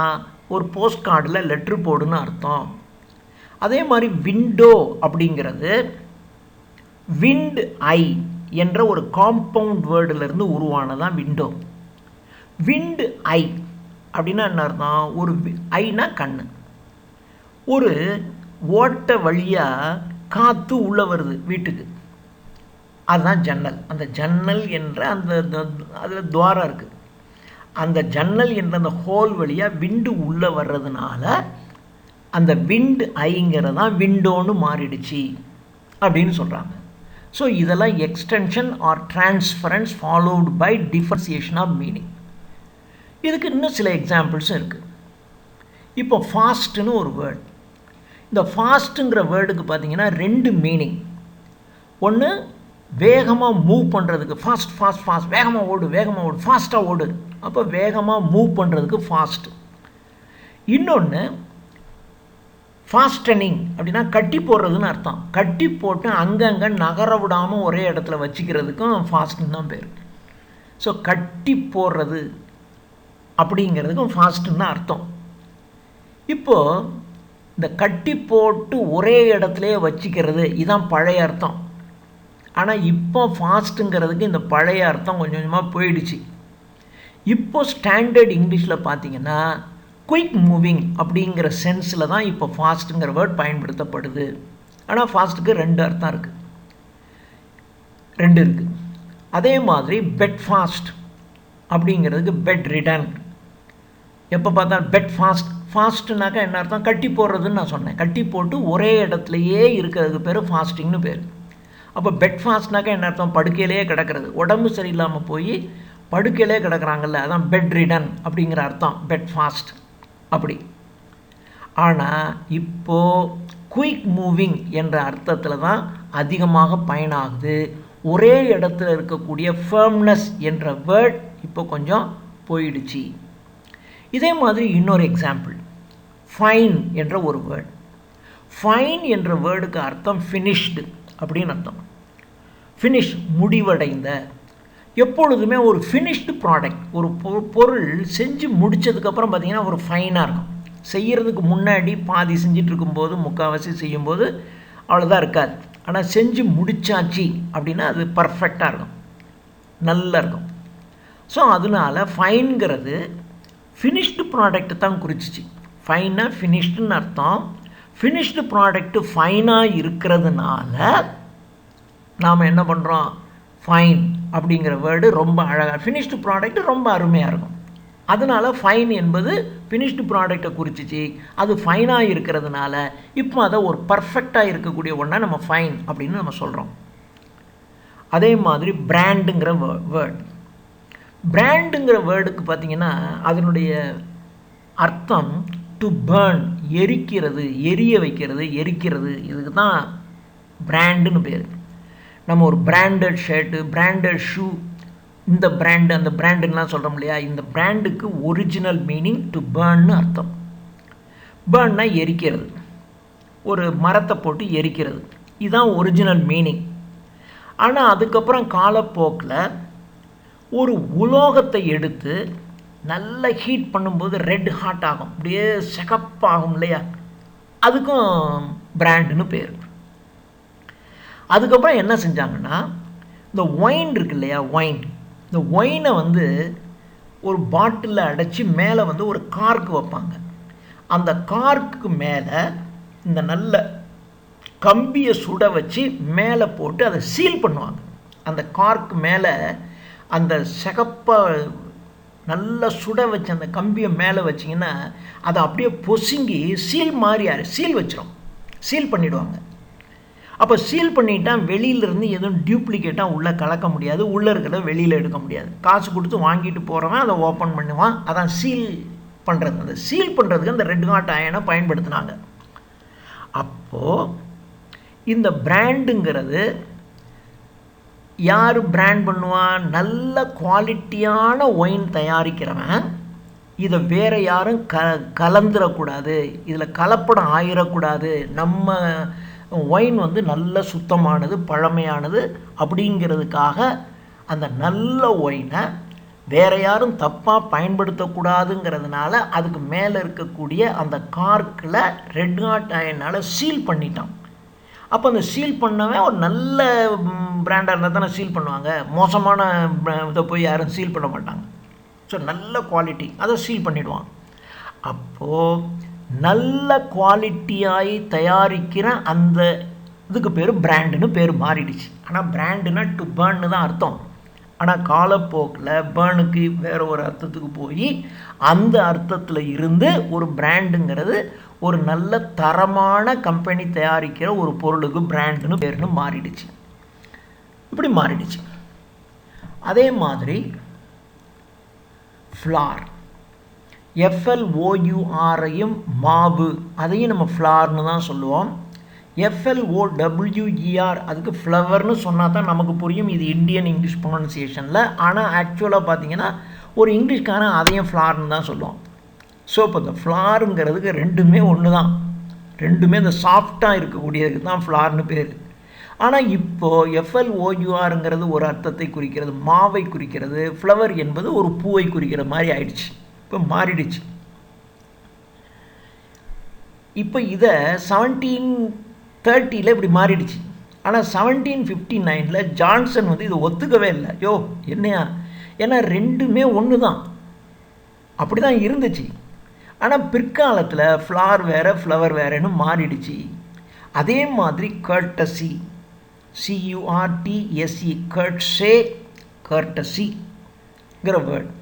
[SPEAKER 1] ஒரு போஸ்ட் கார்டில் லெட்ரு போடுன்னு அர்த்தம். அதே மாதிரி விண்டோ அப்படிங்கிறது விண்ட் ஐ என்ற ஒரு காம்பவுண்ட் வேர்டிலிருந்து உருவானதான் விண்டோ. விண்ட் ஐ அப்படின்னா என்ன அர்த்தம்? ஒரு ஐனா கண்ணு, ஒரு ஓட்டை வழியாக காற்று உள்ளே வருது வீட்டுக்கு, அதுதான் ஜன்னல். அந்த ஜன்னல் என்ற அந்த அதில் துவாரம் இருக்குது. அந்த ஜன்னல் என்ற அந்த ஹோல் வழியாக விண்டு உள்ளே வர்றதுனால அந்த விண்ட் ஐங்கிறதான் விண்டோன்னு மாறிடுச்சு அப்படின்னு சொல்கிறாங்க. ஸோ இதெல்லாம் extension or transference followed by differentiation of meaning. இதுக்கு இன்னும் சில எக்ஸாம்பிள்ஸும் இருக்குது. இப்போ ஃபாஸ்ட்டுன்னு ஒரு வேர்டு. இந்த ஃபாஸ்ட்டுங்கிற வேர்டுக்கு பார்த்தீங்கன்னா ரெண்டு மீனிங். ஒன்று வேகமாக மூவ் பண்ணுறதுக்கு, ஃபாஸ்ட் ஃபாஸ்ட் ஃபாஸ்ட், வேகமாக ஓடு வேகமாக ஓடு, ஃபாஸ்ட்டாக ஓடு, அப்போ வேகமாக மூவ் பண்ணுறதுக்கு ஃபாஸ்ட்டு. இன்னொன்று ஃபாஸ்டனிங் அப்படின்னா கட்டி போடுறதுன்னு அர்த்தம். கட்டி போட்டு அங்கங்கே நகர விடாமல் ஒரே இடத்துல வச்சுக்கிறதுக்கும் ஃபாஸ்ட்டுன்னு தான் பேர். ஸோ கட்டி போடுறது அப்படிங்கிறதுக்கும் ஃபாஸ்ட்டுன்னு தான் அர்த்தம். இப்போது இந்த கட்டி போட்டு ஒரே இடத்துலையே வச்சுக்கிறது இதுதான் பழைய அர்த்தம். ஆனால் இப்போ ஃபாஸ்ட்டுங்கிறதுக்கு இந்த பழைய அர்த்தம் கொஞ்சம் கொஞ்சமாக போயிடுச்சு. இப்போ ஸ்டாண்டர்ட் இங்கிலீஷில் பார்த்தீங்கன்னா குயிக் மூவிங் அப்படிங்கிற சென்ஸில் தான் இப்போ ஃபாஸ்ட்டுங்கிற வேர்ட் பயன்படுத்தப்படுது. ஆனால் ஃபாஸ்ட்டுக்கு ரெண்டு அர்த்தம் இருக்குது, ரெண்டு இருக்குது. அதே மாதிரி பெட் ஃபாஸ்ட் அப்படிங்கிறதுக்கு பெட் ரிட்டன். எப்போ பார்த்தா பெட் ஃபாஸ்ட், ஃபாஸ்ட்டுனாக்கா என்ன அர்த்தம்? கட்டி போடுறதுன்னு நான் சொன்னேன். கட்டி போட்டு ஒரே இடத்துலையே இருக்கிறதுக்கு பேர் ஃபாஸ்டிங்னு பேர். அப்போ பெட் ஃபாஸ்ட்னாக்கா என்ன அர்த்தம்? படுக்கையிலே கிடக்கிறது, உடம்பு சரியில்லாமல் போய் படுக்கையிலே கிடக்கிறாங்கல்ல, அதான் பெட் ரிடன் அப்படிங்கிற அர்த்தம் பெட் ஃபாஸ்ட் அப்படி. ஆனால் இப்போது குயிக் மூவிங் என்ற அர்த்தத்தில் தான் அதிகமாக பயனாகுது. ஒரே இடத்துல இருக்கக்கூடிய ஃபர்ம்னஸ் என்ற வேர்ட் இப்போ கொஞ்சம் போயிடுச்சு. இதே மாதிரி இன்னொரு எக்ஸாம்பிள், ஃபைன் என்ற ஒரு வேர்ட். ஃபைன் என்ற வேர்டுக்கு அர்த்தம் ஃபினிஷ்டு அப்படின்னு அர்த்தம். ஃபினிஷ் முடிவடைந்த. எப்பொழுதுமே ஒரு ஃபினிஷ்டு ப்ராடக்ட், ஒரு பொருள் செஞ்சு முடித்ததுக்கப்புறம் பார்த்திங்கன்னா ஒரு ஃபைனாக இருக்கும். செய்கிறதுக்கு முன்னாடி பாதி செஞ்சிட்டு இருக்கும்போது, முக்கால்வாசி செய்யும்போது அவ்வளோதான் இருக்காது. ஆனால் செஞ்சு முடிச்சாச்சு அப்படின்னா அது பர்ஃபெக்டாக இருக்கும், நல்லா இருக்கும். ஸோ அதனால் ஃபைன்கிறது ஃபினிஷ்டு ப்ராடக்ட் தான் குறிச்சிச்சு. ஃபைனாக ஃபினிஷ்டுன்னு அர்த்தம். ஃபினிஷ்டு ப்ராடக்ட்டு ஃபைனாக இருக்கிறதுனால நாம் என்ன பண்ணுறோம்? ஃபைன் அப்படிங்கிற வேர்டு ரொம்ப அழகாக, ஃபினிஷ்டு ப்ராடக்ட் ரொம்ப அருமையாக இருக்கும். அதனால் ஃபைன் என்பது ஃபினிஷ்டு ப்ராடக்டை குறிச்சிச்சு. அது ஃபைனாக இருக்கிறதுனால இப்போ அதை ஒரு பர்ஃபெக்டாக இருக்கக்கூடிய ஒன்றா நம்ம ஃபைன் அப்படின்னு நம்ம சொல்கிறோம். அதே மாதிரி பிராண்டுங்கிற வேர்டு. பிராண்டுங்கிற வேர்டுக்கு பார்த்திங்கன்னா அதனுடைய அர்த்தம் டு பர்ன், எரிக்கிறது, எரிய வைக்கிறது, எரிக்கிறது. இதுக்கு தான் பிராண்டுன்னு பேர். நம்ம ஒரு பிராண்டட் ஷர்ட்டு, பிராண்டட் ஷூ, இந்த பிராண்டு அந்த பிராண்டுலாம் சொல்கிறோம் இல்லையா, இந்த பிராண்டுக்கு ஒரிஜினல் மீனிங் டு பர்ன்னு அர்த்தம். பர்ன்னா எரிக்கிறது, ஒரு மரத்தை போட்டு எரிக்கிறது, இதுதான் ஒரிஜினல் மீனிங். ஆனால் அதுக்கப்புறம் காலப்போக்கில் ஒரு உலோகத்தை எடுத்து நல்லா ஹீட் பண்ணும்போது ரெட் ஹாட் ஆகும், அப்படியே செகப்பாகும் இல்லையா, அதுக்கும் பிராண்டுன்னு பேர். அதுக்கப்புறம் என்ன செஞ்சாங்கன்னா இந்த ஒயின் இருக்கு இல்லையா, ஒயின், இந்த ஒயினை வந்து ஒரு பாட்டிலில் அடைச்சி மேலே வந்து ஒரு கார்க்கு வைப்பாங்க. அந்த கார்க்கு மேலே இந்த நல்ல கம்பியை சுட வச்சு மேலே போட்டு அதை சீல் பண்ணுவாங்க. அந்த கார்க்கு மேலே அந்த சிகப்பாக நல்லா சுட வச்சு அந்த கம்பியை மேலே வச்சிங்கன்னா அதை அப்படியே பொசுங்கி சீல் மாதிரி சீல் வச்சிடும், சீல் பண்ணிவிடுவாங்க. அப்போ சீல் பண்ணிட்டால் வெளியிலேருந்து எதுவும் டியூப்ளிகேட்டாக உள்ளே கலக்க முடியாது, உள்ளே இருக்கிறத வெளியில் எடுக்க முடியாது. காசு கொடுத்து வாங்கிட்டு போகிறவன் அதை ஓப்பன் பண்ணுவான். அதான் சீல் பண்ணுறது. அந்த சீல் பண்ணுறதுக்கு அந்த ரெட் ஹாட் அயனை பயன்படுத்தினாங்க. அப்போது இந்த பிராண்டுங்கிறது யார் பிராண்ட் பண்ணுவான்? நல்ல குவாலிட்டியான ஒயின் தயாரிக்கிறவன் இதை வேறு யாரும் கலந்துடக்கூடாது, இதில் கலப்படம் ஆயிடக்கூடாது, நம்ம ஒயின் வந்து நல்ல சுத்தமானது, பழமையானது அப்படிங்கிறதுக்காக அந்த நல்ல ஒயினை வேறு யாரும் தப்பாக பயன்படுத்தக்கூடாதுங்கிறதுனால அதுக்கு மேலே இருக்கக்கூடிய அந்த கார்க்கில் ரெட் ஹாட் அயனால் சீல் பண்ணிட்டான். அப்போ அந்த சீல் பண்ணவன் ஒரு நல்ல பிராண்டாக இருந்தால் தானே சீல் பண்ணுவாங்க, மோசமான இதை போய் யாரும் சீல் பண்ண மாட்டாங்க. ஸோ நல்ல குவாலிட்டி அதை சீல் பண்ணிவிடுவான். அப்போது நல்ல குவாலிட்டியாகி தயாரிக்கிற அந்த இதுக்கு பேர் பிராண்டுன்னு பேர் மாறிடுச்சு. ஆனால் பிராண்டுனா டு பேர்ன்னு தான் அர்த்தம். ஆனால் காலப்போக்கில் பேர்னுக்கு வேறு ஒரு அர்த்தத்துக்கு போய் அந்த அர்த்தத்தில் இருந்து ஒரு பிராண்டுங்கிறது ஒரு நல்ல தரமான கம்பெனி தயாரிக்கிற ஒரு பொருளுக்கு பிராண்டுன்னு பேர்னு மாறிடுச்சு. இப்படி மாறிடுச்சு. அதே மாதிரி ஃப்ளார், FLOURஐயும் மாவு அதையும் நம்ம ஃப்ளார்னு தான் சொல்லுவோம். FLOWER அதுக்கு ஃப்ளவர்னு சொன்னால் தான் நமக்கு புரியும், இது இந்தியன் இங்கிலீஷ் ப்ரொனன்சியேஷனில். ஆனால் ஆக்சுவலாக பார்த்தீங்கன்னா ஒரு இங்கிலீஷ்காரன் அதையும் ஃப்ளார்னு தான் சொல்லுவோம். ஸோ இப்போ இந்த ஃப்ளாருங்கிறதுக்கு ரெண்டுமே ஒன்று தான், ரெண்டுமே இந்த சாஃப்டாக இருக்கக்கூடியதுக்கு தான் ஃப்ளார்னு பேர். ஆனால் இப்போது FLOURங்கிறது ஒரு அர்த்தத்தை குறிக்கிறது, மாவை குறிக்கிறது. ஃப்ளவர் என்பது ஒரு பூவை குறிக்கிற மாதிரி ஆயிடுச்சு, இப்போ மாறிடுச்சு. இப்போ இதை 1730 இப்படி மாறிடுச்சு. ஆனால் 1759 ஜான்சன் வந்து இதை ஒத்துக்கவே இல்லை. யோ என்னையா, ஏன்னா ரெண்டுமே ஒன்று தான், அப்படி தான் இருந்துச்சு. ஆனால் பிற்காலத்தில் ஃப்ளார் வேறு ஃப்ளவர் வேறுன்னு மாறிடுச்சு. அதே மாதிரி கர்ட்டசி, CURTSE, கர்ட்ஸே, கர்ட்டசிங்கிற வேர்ட்.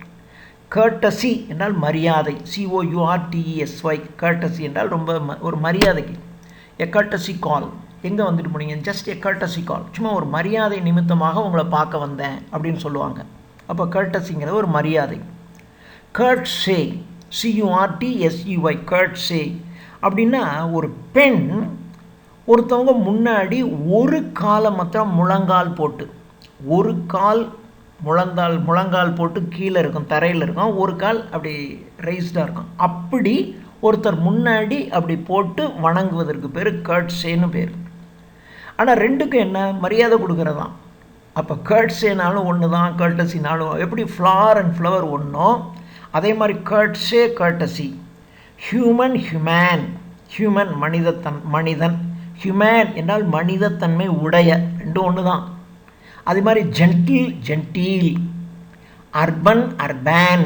[SPEAKER 1] கர்ட்டசி என்றால் மரியாதை, COURTESY, கர்ட்டசி என்றால் ரொம்ப ஒரு மரியாதைக்கு. எ கர்ட்டசி கால், எங்கே வந்துட்டு போனீங்க, ஜஸ்ட் எ கர்ட்டசி கால், சும்மா ஒரு மரியாதை நிமித்தமாக உங்களை பார்க்க வந்தேன் அப்படின்னு சொல்லுவாங்க. அப்போ கர்ட்டசிங்கிறது ஒரு மரியாதை. கர்ட்ஸே, CURTSEY, கர்ட்ஸே அப்படின்னா ஒரு பெண் ஒருத்தவங்க முன்னாடி ஒரு காலை மாத்திரம் முழங்கால் போட்டு, ஒரு கால் முழங்கால் போட்டு கீழே இருக்கும், தரையில் இருக்கும், ஒரு கால் அப்படி ரைஸ்டாக இருக்கும். அப்படி ஒருத்தர் முன்னாடி அப்படி போட்டு வணங்குவதற்கு பேர் கர்ட்ஸேன்னு பேர். ஆனால் ரெண்டுக்கும் என்ன, மரியாதை கொடுக்குறதான். அப்போ கர்ட்ஸேனாலும் ஒன்று தான், கர்ட்டசினாலும். எப்படி ஃப்ளார் அண்ட் ஃப்ளவர் ஒன்றோ அதே மாதிரி கர்ட்ஸே, கர்ட்டசி. ஹியூமன் மனிதன், ஹியூமன் என்றால் மனிதத்தன்மை உடைய, ரெண்டும் ஒன்று தான். அதே மாதிரி ஜென்டீல், அர்பன்,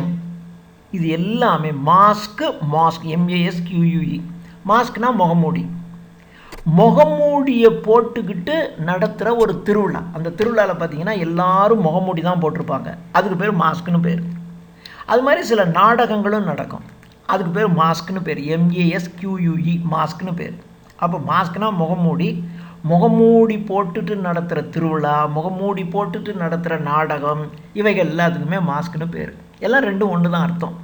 [SPEAKER 1] இது எல்லாமே. மாஸ்க், MASQUE, மாஸ்க்னா முகமூடி. முகமூடியை போட்டுக்கிட்டு நடத்துகிற ஒரு திருவிழா. அந்த திருவிழாவில் பார்த்தீங்கன்னா எல்லாரும் முகமூடி தான் போட்டிருப்பாங்க, அதுக்கு பேர் மாஸ்க்குன்னு பேர். அது மாதிரி சில நாடகங்களும் நடக்கும், அதுக்கு பேர் மாஸ்க்னு பேர், MASQUE, மாஸ்க்னு பேர். அப்போ மாஸ்க்னா முகமூடி போட்டுட்டு நடத்துகிற திருவிழா, முகமூடி போட்டுட்டு நடத்துகிற நாடகம், இவைகள் எல்லாத்துக்குமே மாஸ்க்னு பேர். எல்லாம் ரெண்டும் ஒன்று தான் அர்த்தம்.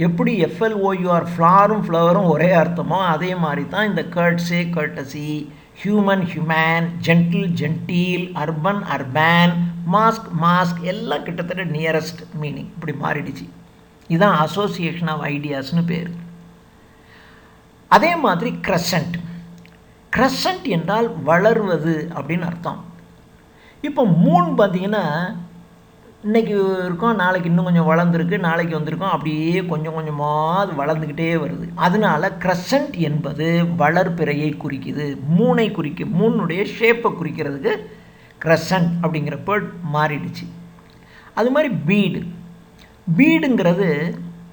[SPEAKER 1] எப்படி FLOUR ஃப்ளாரும் ஃப்ளவரும் ஒரே அர்த்தமோ அதே மாதிரி தான் இந்த கர்ட்ஸே, கர்ட்டசி, ஹியூமன், ஜென்டீல், அர்பன், மாஸ்க் எல்லாம் கிட்டத்தட்ட நியரஸ்ட் மீனிங் இப்படி மாறிடுச்சு. இதுதான் அசோசியேஷன் ஆஃப் ஐடியாஸ்னு பேர். அதே மாதிரி கிரசன்ட் என்றால் வளர்வது அப்படின்னு அர்த்தம். இப்போ மூன் பார்த்தீங்கன்னா இன்றைக்கி இருக்கும், நாளைக்கு இன்னும் கொஞ்சம் வளர்ந்துருக்கு, நாளைக்கு வந்திருக்கோம், அப்படியே கொஞ்சம் கொஞ்சமாக அது வளர்ந்துக்கிட்டே வருது. அதனால கிரசன்ட் என்பது வளர்பிறையை குறிக்குது, மூனை குறிக்கும், மூனுடைய ஷேப்பை குறிக்கிறதுக்கு கிரசன்ட் அப்படிங்கிற வேர்ட் மாறிடுச்சு. அது மாதிரி பீடுங்கிறது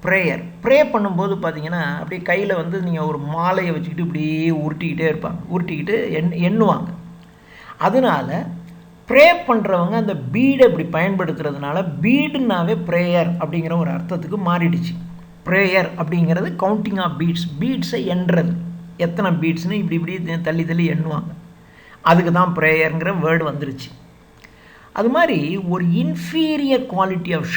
[SPEAKER 1] ப்ரே பண்ணும்போது பார்த்தீங்கன்னா அப்படியே கையில் வந்து நீங்கள் ஒரு மாலையை வச்சுக்கிட்டு இப்படியே உருட்டிக்கிட்டே இருப்பாங்க, உருட்டிக்கிட்டு எண்ணுவாங்க. அதனால ப்ரே பண்ணுறவங்க அந்த பீடை இப்படி பயன்படுத்துறதுனால பீடுனாவே ப்ரேயர் அப்படிங்கிற ஒரு அர்த்தத்துக்கு மாறிடுச்சு. ப்ரேயர் அப்படிங்கிறது கவுண்டிங் ஆஃப் பீட்ஸை எண்ணுறது, எத்தனை பீட்ஸ்னு இப்படி இப்படி தள்ளி எண்ணுவாங்க. அதுக்கு தான் ப்ரேயருங்கிற வேர்டு வந்துருச்சு. அது மாதிரி ஒரு இன்ஃபீரியர் குவாலிட்டி ஆஃப்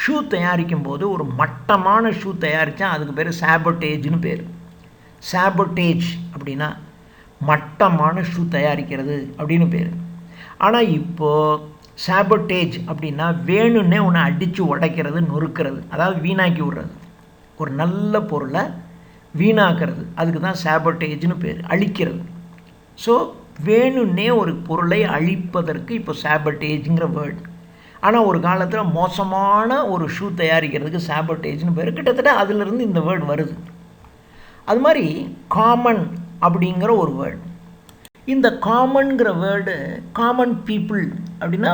[SPEAKER 1] ஷூ தயாரிக்கும் போது ஒரு மட்டமான ஷூ தயாரித்தா அதுக்கு பேர் சாபோட்டேஜ்னு பேர். சாபோட்டேஜ் அப்படின்னா மட்டமான ஷூ தயாரிக்கிறது அப்படின்னு பேர். ஆனால் இப்போது சாபோட்டேஜ் அப்படின்னா வேணும்னே ஒன்று அடித்து உடைக்கிறது, நொறுக்கிறது, அதாவது வீணாக்கி விடுறது, ஒரு நல்ல பொருளை வீணாக்கிறது, அதுக்கு தான் சாபோட்டேஜ்னு பேர், அழிக்கிறது. ஸோ வேணும்னே ஒரு பொருளை அழிப்பதற்கு இப்போ சாபோட்டேஜுங்கிற வேர்டு. ஆனால் ஒரு காலத்தில் மோசமான ஒரு ஷூ தயாரிக்கிறதுக்கு சாபோட்டேஜ்னு பேர். கிட்டத்தட்ட அதிலிருந்து இந்த வேர்டு வருது. அது மாதிரி காமன் அப்படிங்கிற ஒரு வேர்டு. இந்த காமன்கிற வேர்டு காமன் பீப்புள் அப்படின்னா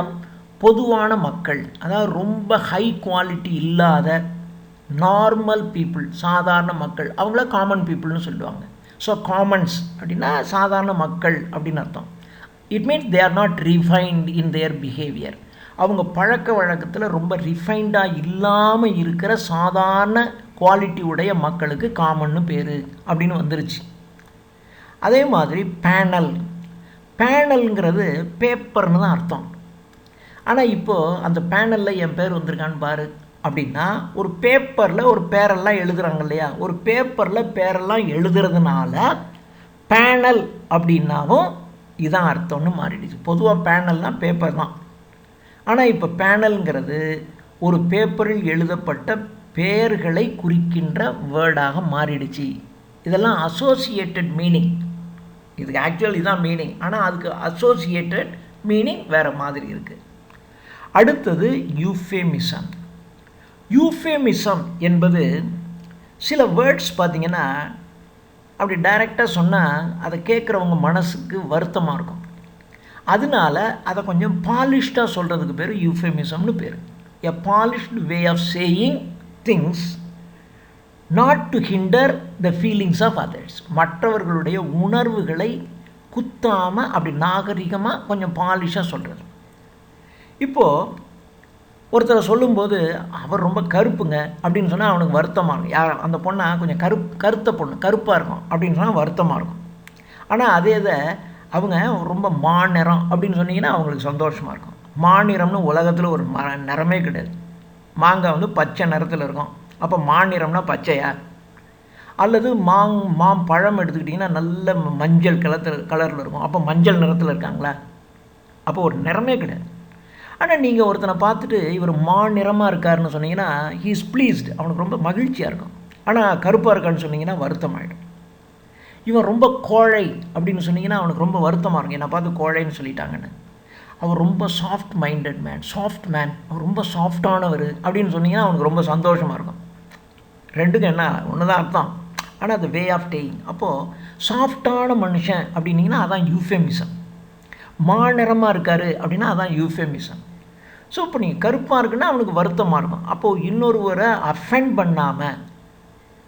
[SPEAKER 1] பொதுவான மக்கள், அதாவது ரொம்ப ஹை குவாலிட்டி இல்லாத நார்மல் பீப்புள், சாதாரண மக்கள், அவங்கள காமன் பீப்புள்னு சொல்லுவாங்க. ஸோ காமன்ஸ் அப்படின்னா சாதாரண மக்கள் அப்படின்னு அர்த்தம். It means they are not refined in there behaviour. அவங்க பழக்க வழக்கத்தில் ரொம்ப ரிஃபைண்டாக இல்லாமல் இருக்கிற சாதாரண குவாலிட்டி உடைய மக்களுக்கு காமன்னு பேர் அப்படின்னு வந்துருச்சு. அதே மாதிரி பேனல்ங்கிறது பேப்பர்னு தான் அர்த்தம். ஆனால் இப்போது அந்த பேனலில் என் பேர் வந்திருக்கான்னு பாரு அப்படின்னா ஒரு பேப்பரில் ஒரு பேரெல்லாம் எழுதுகிறாங்க இல்லையா, ஒரு பேப்பரில் பேரெல்லாம் எழுதுறதுனால பேனல் அப்படின்னாலும் இதான் அர்த்தம்னு மாறிடுச்சு. பொதுவாக பேனல்னால் பேப்பர் தான். ஆனால் இப்போ பேனல்ங்கிறது ஒரு பேப்பரில் எழுதப்பட்ட பெயர்களை குறிக்கின்ற வேர்டாக மாறிடுச்சு. இதெல்லாம் அசோசியேட்டட் மீனிங். இதுக்கு ஆக்சுவல் இதுதான் மீனிங், ஆனால் அதுக்கு அசோசியேட்டட் மீனிங் வேறு மாதிரி இருக்குது. அடுத்தது யூஃபேமிசம் என்பது சில வேர்ட்ஸ் பார்த்திங்கன்னா அப்படி டைரெக்டாக சொன்னால் அதை கேட்குறவங்க மனசுக்கு வருத்தமாக இருக்கும். அதனால அதை கொஞ்சம் பாலிஷ்டாக சொல்கிறதுக்கு பேர் யூஃபேமிசம்னு பேர். A polished way of saying things not to hinder the feelings of others. மற்றவர்களுடைய உணர்வுகளை குத்தாமல் அப்படி நாகரிகமாக கொஞ்சம் பாலிஷாக சொல்கிறது. இப்போது ஒருத்தரை சொல்லும்போது அவர் ரொம்ப கருப்புங்க அப்படின்னு சொன்னால் அவனுக்கு வருத்தமாக இருக்கும். யார் அந்த பொண்ணை கொஞ்சம் கருத்த பொண்ணு, கருப்பாக இருக்கும் அப்படின்னு சொன்னால் வருத்தமாக இருக்கும். ஆனால் அதே இதை அவங்க ரொம்ப மாநிறம் அப்படின்னு சொன்னீங்கன்னா அவங்களுக்கு சந்தோஷமாக இருக்கும். மாநிறம்னு உலகத்தில் ஒரு நிறமே கிடையாது. மாங்காய் வந்து பச்சை நிறத்தில் இருக்கும், அப்போ மாநிறம்னா பச்சையா? அல்லது பழம் எடுத்துக்கிட்டிங்கன்னா நல்ல மஞ்சள் கலரில் இருக்கும், அப்போ மஞ்சள் நிறத்தில் இருக்காங்களா? அப்போ ஒரு நிறமே கிடையாது. ஆனால் நீங்கள் ஒருத்தனை பார்த்துட்டு இவர் நிறமாக இருக்காருன்னு சொன்னீங்கன்னா ஹீ இஸ் ப்ளீஸ்டு, அவனுக்கு ரொம்ப மகிழ்ச்சியாக இருக்கும். ஆனால் கருப்பாக இருக்கான்னு சொன்னீங்கன்னா வருத்தமாயிடும். இவன் ரொம்ப கோழை அப்படின்னு சொன்னீங்கன்னா அவனுக்கு ரொம்ப வருத்தமாக இருக்கும், என்னை பார்த்து கோழைன்னு சொல்லிட்டாங்கன்னு. அவர் ரொம்ப சாஃப்ட் மேன், அவர் ரொம்ப சாஃப்டானவர் அப்படின்னு சொன்னீங்கன்னா அவனுக்கு ரொம்ப சந்தோஷமாக இருக்கும். ரெண்டுக்கும் என்ன ஒன்று தான் அர்த்தம், ஆனால் அது வே ஆஃப் டேயிங். அப்போது சாஃப்டான மனுஷன் அப்படின்னீங்கன்னா அதான் யூஃபெமிசம். மாநிறமாக இருக்கார் அப்படின்னா அதான் யூஃபெமிசம். ஸோ இப்போ நீங்கள் கருப்பாக இருக்குன்னா அவனுக்கு வருத்தமாக இருக்கும். அப்போது இன்னொருவரை அஃபெண்ட் பண்ணாமல்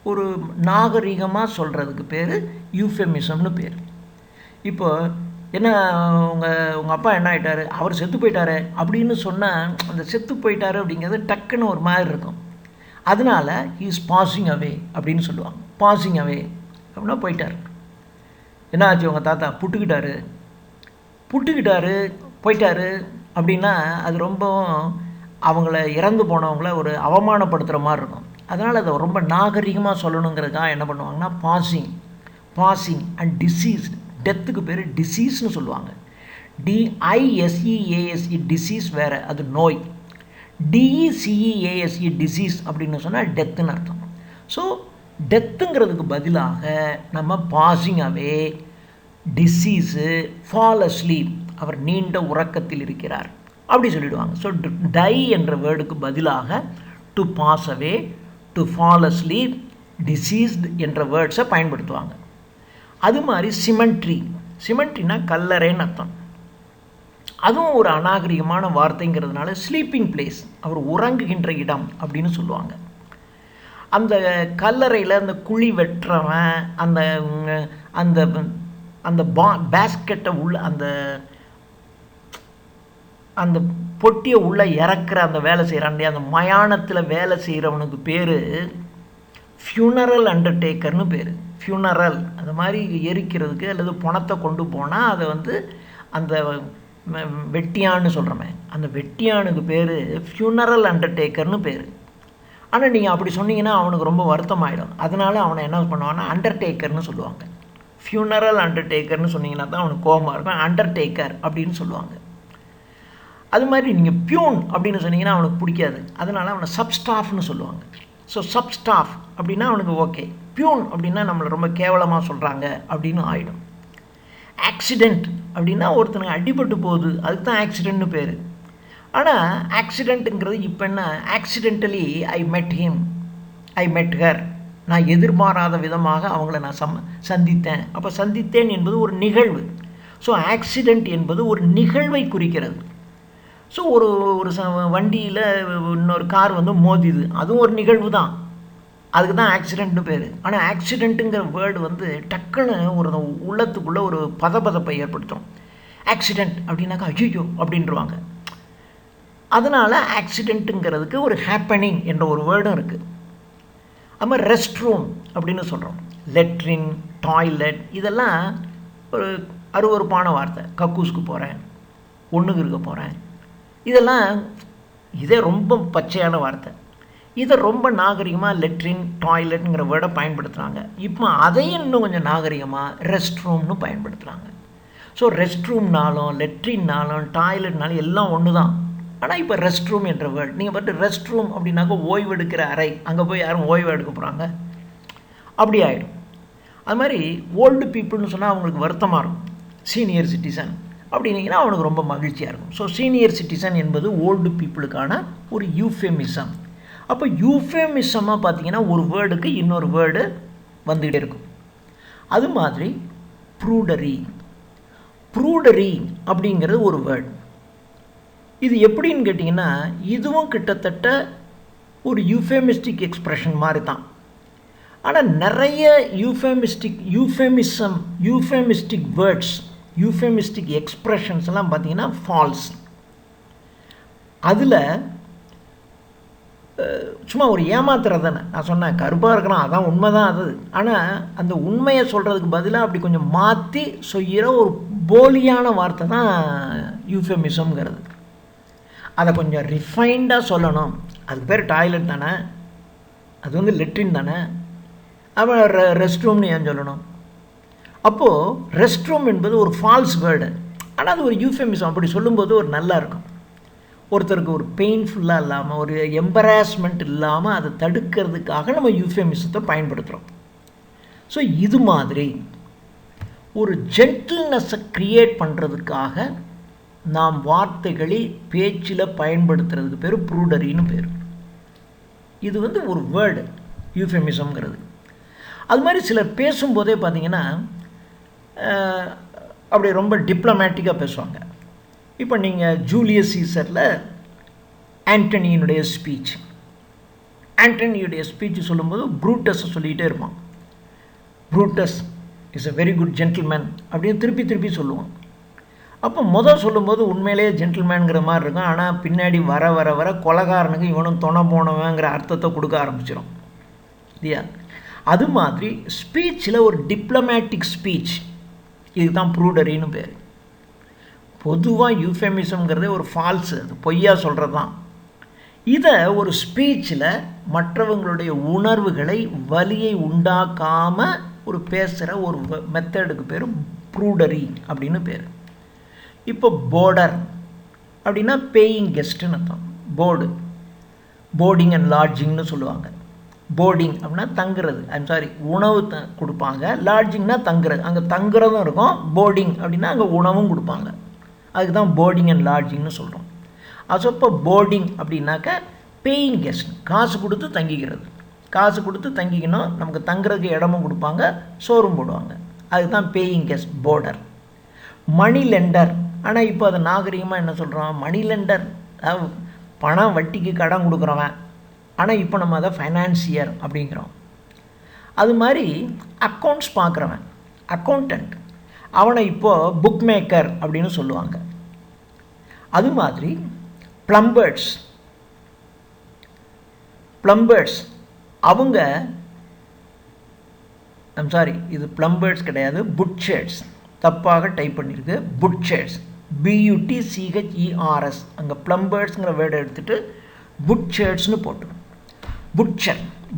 [SPEAKER 1] ஒரு நாகரிகமாக சொல்கிறதுக்கு பேர் யூஃபெமிசம்னு பேர். இப்போ என்ன உங்கள் அப்பா என்ன ஆகிட்டார், அவர் செத்து போயிட்டார் அப்படின்னு சொன்னால் அந்த செத்து போயிட்டார் அப்படிங்கிறது டக்குன்னு ஒரு மாதிரி இருக்கும். அதனால் ஹீ இஸ் பாசிங் அவே அப்படின்னு சொல்லுவாங்க. பாசிங் அவே அப்படின்னா போயிட்டார். என்ன ஆச்சு, உங்கள் தாத்தா புட்டுக்கிட்டாரு போயிட்டார் அப்படின்னா அது ரொம்ப அவங்கள இறந்து போனவங்கள ஒரு அவமானப்படுத்துகிற மாதிரி இருக்கும். அதனால் அதை ரொம்ப நாகரிகமாக சொல்லணுங்கிறதுக்காக என்ன பண்ணுவாங்கன்னா பாசிங் அண்ட் டிசீஸ்டு. டெத்துக்கு பேர் டிசீஸ்னு சொல்லுவாங்க. DISEASE டிசீஸ் வேறு, அது நோய். DECEASE டிசீஸ் அப்படின்னு சொன்னால் டெத்துன்னு அர்த்தம். ஸோ டெத்துங்கிறதுக்கு பதிலாக நம்ம பாசிங் அவே, டிசீஸு, ஃபால் அஸ்லீப், அவர் நீண்ட உறக்கத்தில் இருக்கிறார் அப்படி சொல்லிடுவாங்க. ஸோ டை என்ற வேர்டுக்கு பதிலாக to pass away, to fall asleep, deceased என்ற வேர்ட்ஸை பயன்படுத்துவாங்க. அது மாதிரி சிமெண்ட்ரினா கல்லறைன்னு அர்த்தம். அதுவும் ஒரு அநாகரிகமான வார்த்தைங்கிறதுனால ஸ்லீப்பிங் பிளேஸ், அவர் உறங்குகின்ற இடம் அப்படின்னு சொல்லுவாங்க. அந்த கல்லறையில் அந்த குழி வெட்டுறவன், அந்த அந்த அந்த பேஸ்கெட்டை உள்ள அந்த அந்த பொட்டியை உள்ளே இறக்குற அந்த வேலை செய்கிறான், அந்த மயானத்தில் வேலை செய்கிறவனுக்கு பேர் ஃபியூனரல் அண்டர்டேக்கர்னு பேர். ஃபியூனரல் அது மாதிரி எரிக்கிறதுக்கு அல்லது பணத்தை கொண்டு போனால் அதை வந்து அந்த வெட்டியான்னு சொல்கிறோமே, அந்த வெட்டியானுக்கு பேர் ஃபியூனரல் அண்டர்டேக்கர்னு பேர். ஆனால் நீங்கள் அப்படி சொன்னீங்கன்னா அவனுக்கு ரொம்ப வருத்தமாயிடும். அதனால அவனை என்ன பண்ணுவான்னா அண்டர்டேக்கர்னு சொல்லுவாங்க. ஃபியூனரல் அண்டர்டேக்கர்னு சொன்னீங்கன்னா தான் அவனுக்கு கோபமாக இருக்கும். அண்டர்டேக்கர் அப்படின்னு சொல்லுவாங்க. அது மாதிரி நீங்கள் பியூன் அப்படின்னு சொன்னீங்கன்னா அவனுக்கு பிடிக்காது. அதனால் அவனை சப்ஸ்டாஃப்னு சொல்லுவாங்க. ஸோ சப்ஸ்டாஃப் அப்படின்னா அவனுக்கு ஓகே. பியூன் அப்படின்னா நம்மளை ரொம்ப கேவலமாக சொல்கிறாங்க அப்படின்னு ஆகிடும். ஆக்சிடெண்ட் அப்படின்னா ஒருத்தனுக்கு அடிபட்டு போகுது, அதுக்கு தான் ஆக்சிடெண்ட்னு பேர். ஆனால் ஆக்சிடெண்ட்டுங்கிறது இப்போ என்ன, ஆக்சிடென்டலி ஐ மெட் ஹர், நான் எதிர்பாராத விதமாக அவங்கள நான் சந்தித்தேன். அப்போ சந்தித்தேன் என்பது ஒரு நிகழ்வு. ஸோ ஆக்சிடெண்ட் என்பது ஒரு நிகழ்வை குறிக்கிறது. ஸோ ஒரு வண்டியில் இன்னொரு கார் வந்து மோதிது, அதுவும் ஒரு நிகழ்வு தான், அதுக்கு தான் ஆக்சிடெண்ட்னு பேர். ஆனால் ஆக்சிடெண்ட்டுங்கிற வேர்டு வந்து டக்குன்னு ஒரு உள்ளத்துக்குள்ளே ஒரு பதப்பதப்பை ஏற்படுத்தும். ஆக்சிடெண்ட் அப்படின்னாக்கா ஐயோ அப்படின்றவாங்க. அதனால் ஆக்சிடெண்ட்டுங்கிறதுக்கு ஒரு ஹேப்பனிங் என்ற ஒரு வேர்டும் இருக்குது. அது மாதிரி ரெஸ்ட் ரூம் அப்படின்னு சொல்கிறோம். லெட்ரின், டாய்லெட் இதெல்லாம் ஒரு அருவருப்பான வார்த்தை. கக்கூஸ்க்கு போகிறேன், ஒன்றுக்கு இருக்க போகிறேன், இதெல்லாம் இதே ரொம்ப பச்சையான வார்த்தை. இதை ரொம்ப நாகரிகமாக லெட்ரின், டாய்லெட்டுங்கிற வேர்டை பயன்படுத்துகிறாங்க. இப்போ அதையும் இன்னும் கொஞ்சம் நாகரிகமாக ரெஸ்ட் ரூம்னு பயன்படுத்துகிறாங்க. ஸோ ரெஸ்ட் ரூம்னாலும் லெட்ரின்னாலும் டாய்லெட்னாலும் எல்லாம் ஒன்று தான். ஆனால் இப்போ ரெஸ்ட் ரூம் என்ற வேர்டு நீங்கள் பார்த்து ரெஸ்ட் ரூம் அப்படின்னாக்கா ஓய்வு எடுக்கிற அறை, அங்கே போய் யாரும் ஓய்வு எடுக்க போகிறாங்க, அப்படி ஆகிடும். அது மாதிரி ஓல்டு பீப்புள்னு சொன்னால் அவங்களுக்கு வருத்தமாக இருக்கும். சீனியர் சிட்டிசன் அப்படின்னீங்கன்னா அவனுக்கு ரொம்ப மகிழ்ச்சியாக இருக்கும். ஸோ சீனியர் சிட்டிசன் என்பது ஓல்டு பீப்புளுக்கான ஒரு யூஃபெமிசம். அப்போ யூஃபெமிசமாக பார்த்தீங்கன்னா ஒரு வேர்டுக்கு இன்னொரு வேர்டு வந்துகிட்டே இருக்கும். அது மாதிரி ப்ரூடரி அப்படிங்கிறது ஒரு வேர்டு. இது எப்படின்னு கேட்டிங்கன்னா இதுவும் கிட்டத்தட்ட ஒரு யூஃபெமிஸ்டிக் எக்ஸ்ப்ரெஷன் மாதிரி தான். ஆனால் நிறைய யூஃபெமிஸ்டிக் வேர்ட்ஸ், யூஃபெமிஸ்டிக் எக்ஸ்ப்ரெஷன்ஸ் எல்லாம் பார்த்தீங்கன்னா ஃபால்ஸ். அதில் சும்மா ஒரு ஏமாத்துறது தானே. நான் சொன்னேன் கருப்பாக இருக்கிறான், அதான் உண்மை தான் அது. ஆனால் அந்த உண்மையை சொல்கிறதுக்கு பதிலாக அப்படி கொஞ்சம் மாற்றி செய்கிற ஒரு போலியான வார்த்தை தான் யூஃபெமிசம்ங்கிறது. அதை கொஞ்சம் ரிஃபைண்டாக சொல்லணும். அதுக்கு பேர் டாய்லெட் தானே, அது வந்து லெட்ரின் தானே, அப்புறம் ரெஸ்ட் ரூம்னு ஏன் சொல்லணும்? அப்போது ரெஸ்ட் ரூம் என்பது ஒரு ஃபால்ஸ் வேர்டு, ஆனால் அது ஒரு யூஃபெமிசம். அப்படி சொல்லும்போது ஒரு நல்லா இருக்கும். ஒருத்தருக்கு ஒரு பெயின்ஃபுல்லாக இல்லாமல், ஒரு எம்பராஸ்மெண்ட் இல்லாமல் அதை தடுக்கிறதுக்காக நம்ம யூஃபெமிசத்தை பயன்படுத்துகிறோம். ஸோ இது மாதிரி ஒரு ஜென்டில்னஸை க்ரியேட் பண்ணுறதுக்காக நாம் வார்த்தைகளை பேச்சில் பயன்படுத்துறதுக்கு பேர் ப்ரூடரின்னு பேர். இது வந்து ஒரு வேர்டு யூஃபெமிசம்ங்கிறது. அது மாதிரி சிலர் பேசும்போதே பார்த்தீங்கன்னா அப்படி ரொம்ப டிப்ளமேட்டிக்காக பேசுவாங்க. இப்போ நீங்கள் ஜூலியஸ் சீசரில் ஆண்டனியினுடைய ஸ்பீச் சொல்லும்போது ப்ரூட்டஸை சொல்லிக்கிட்டே இருப்பான். Brutus is a very good gentleman அப்படின்னு திருப்பி சொல்லுவான். அப்போ சொல்லும்போது உண்மையிலேயே ஜென்டில்மேனுங்கிற மாதிரி இருக்கும். ஆனால் பின்னாடி வர கொலைகாரனுக்கு இவனும் துணை போனவங்கிற அர்த்தத்தை கொடுக்க ஆரம்பிச்சிடும் இல்லையா? அது மாதிரி ஸ்பீச்சில் ஒரு டிப்ளமேட்டிக் ஸ்பீச், இதுக்கு தான் ப்ரூடரின்னு பேர். பொதுவாக யூஃபெமிசம்ங்கிறதே ஒரு ஃபால்ஸு, அது பொய்யா சொல்கிறது தான். இதை ஒரு ஸ்பீச்சில் மற்றவங்களுடைய உணர்வுகளை வலியை உண்டாக்காமல் ஒரு பேசுகிற ஒரு மெத்தடுக்கு பேர் ப்ரூடரி அப்படின்னு பேர். இப்போ போர்டர் அப்படின்னா பேயிங் கெஸ்ட்டுன்னு அர்த்தம். போர்டிங் அண்ட் லாட்ஜிங்னு சொல்லுவாங்க. போர்டிங் அப்படின்னா தங்குறது, உணவு கொடுப்பாங்க. லாட்ஜிங்னா தங்குறது, அங்கே தங்குறதும் இருக்கும். போர்டிங் அப்படின்னா அங்கே உணவும் கொடுப்பாங்க. அதுக்கு தான் போர்டிங் அண்ட் லாட்ஜிங்னு சொல்கிறோம். இப்போ போர்டிங் அப்படின்னாக்க பேயிங் கெஸ்ட், காசு கொடுத்து தங்கிக்கணும். நமக்கு தங்குறதுக்கு இடமும் கொடுப்பாங்க, சோறும் போடுவாங்க. அதுக்கு தான் பேயிங் கெஸ்ட், போர்டர். மணி லெண்டர் ஆனால் இப்போ அதை நாகரிகமாக என்ன சொல்கிறோம், மணி லெண்டர், அதாவது பணம் வட்டிக்கு கடன் கொடுக்குறவன். ஆனால் இப்போ நம்ம அதை ஃபைனான்சியர் அப்படிங்கிறோம். அது மாதிரி அக்கௌண்ட்ஸ் பார்க்குறவன், அக்கௌண்டன்ட், அவனை இப்போது புக் மேக்கர் அப்படின்னு சொல்லுவாங்க. அது மாதிரி ப்ளம்பர்ஸ் அவங்க, இது ப்ளம்பர்ஸ் கிடையாது, புட்சர்ஸ், தப்பாக டைப் பண்ணியிருக்கு, புட்சர்ஸ், BUTCHERS. அங்கே ப்ளம்பர்ஸுங்கிற வேர்டை எடுத்துகிட்டு புட்சர்ஸ்னு போட்டுரும்.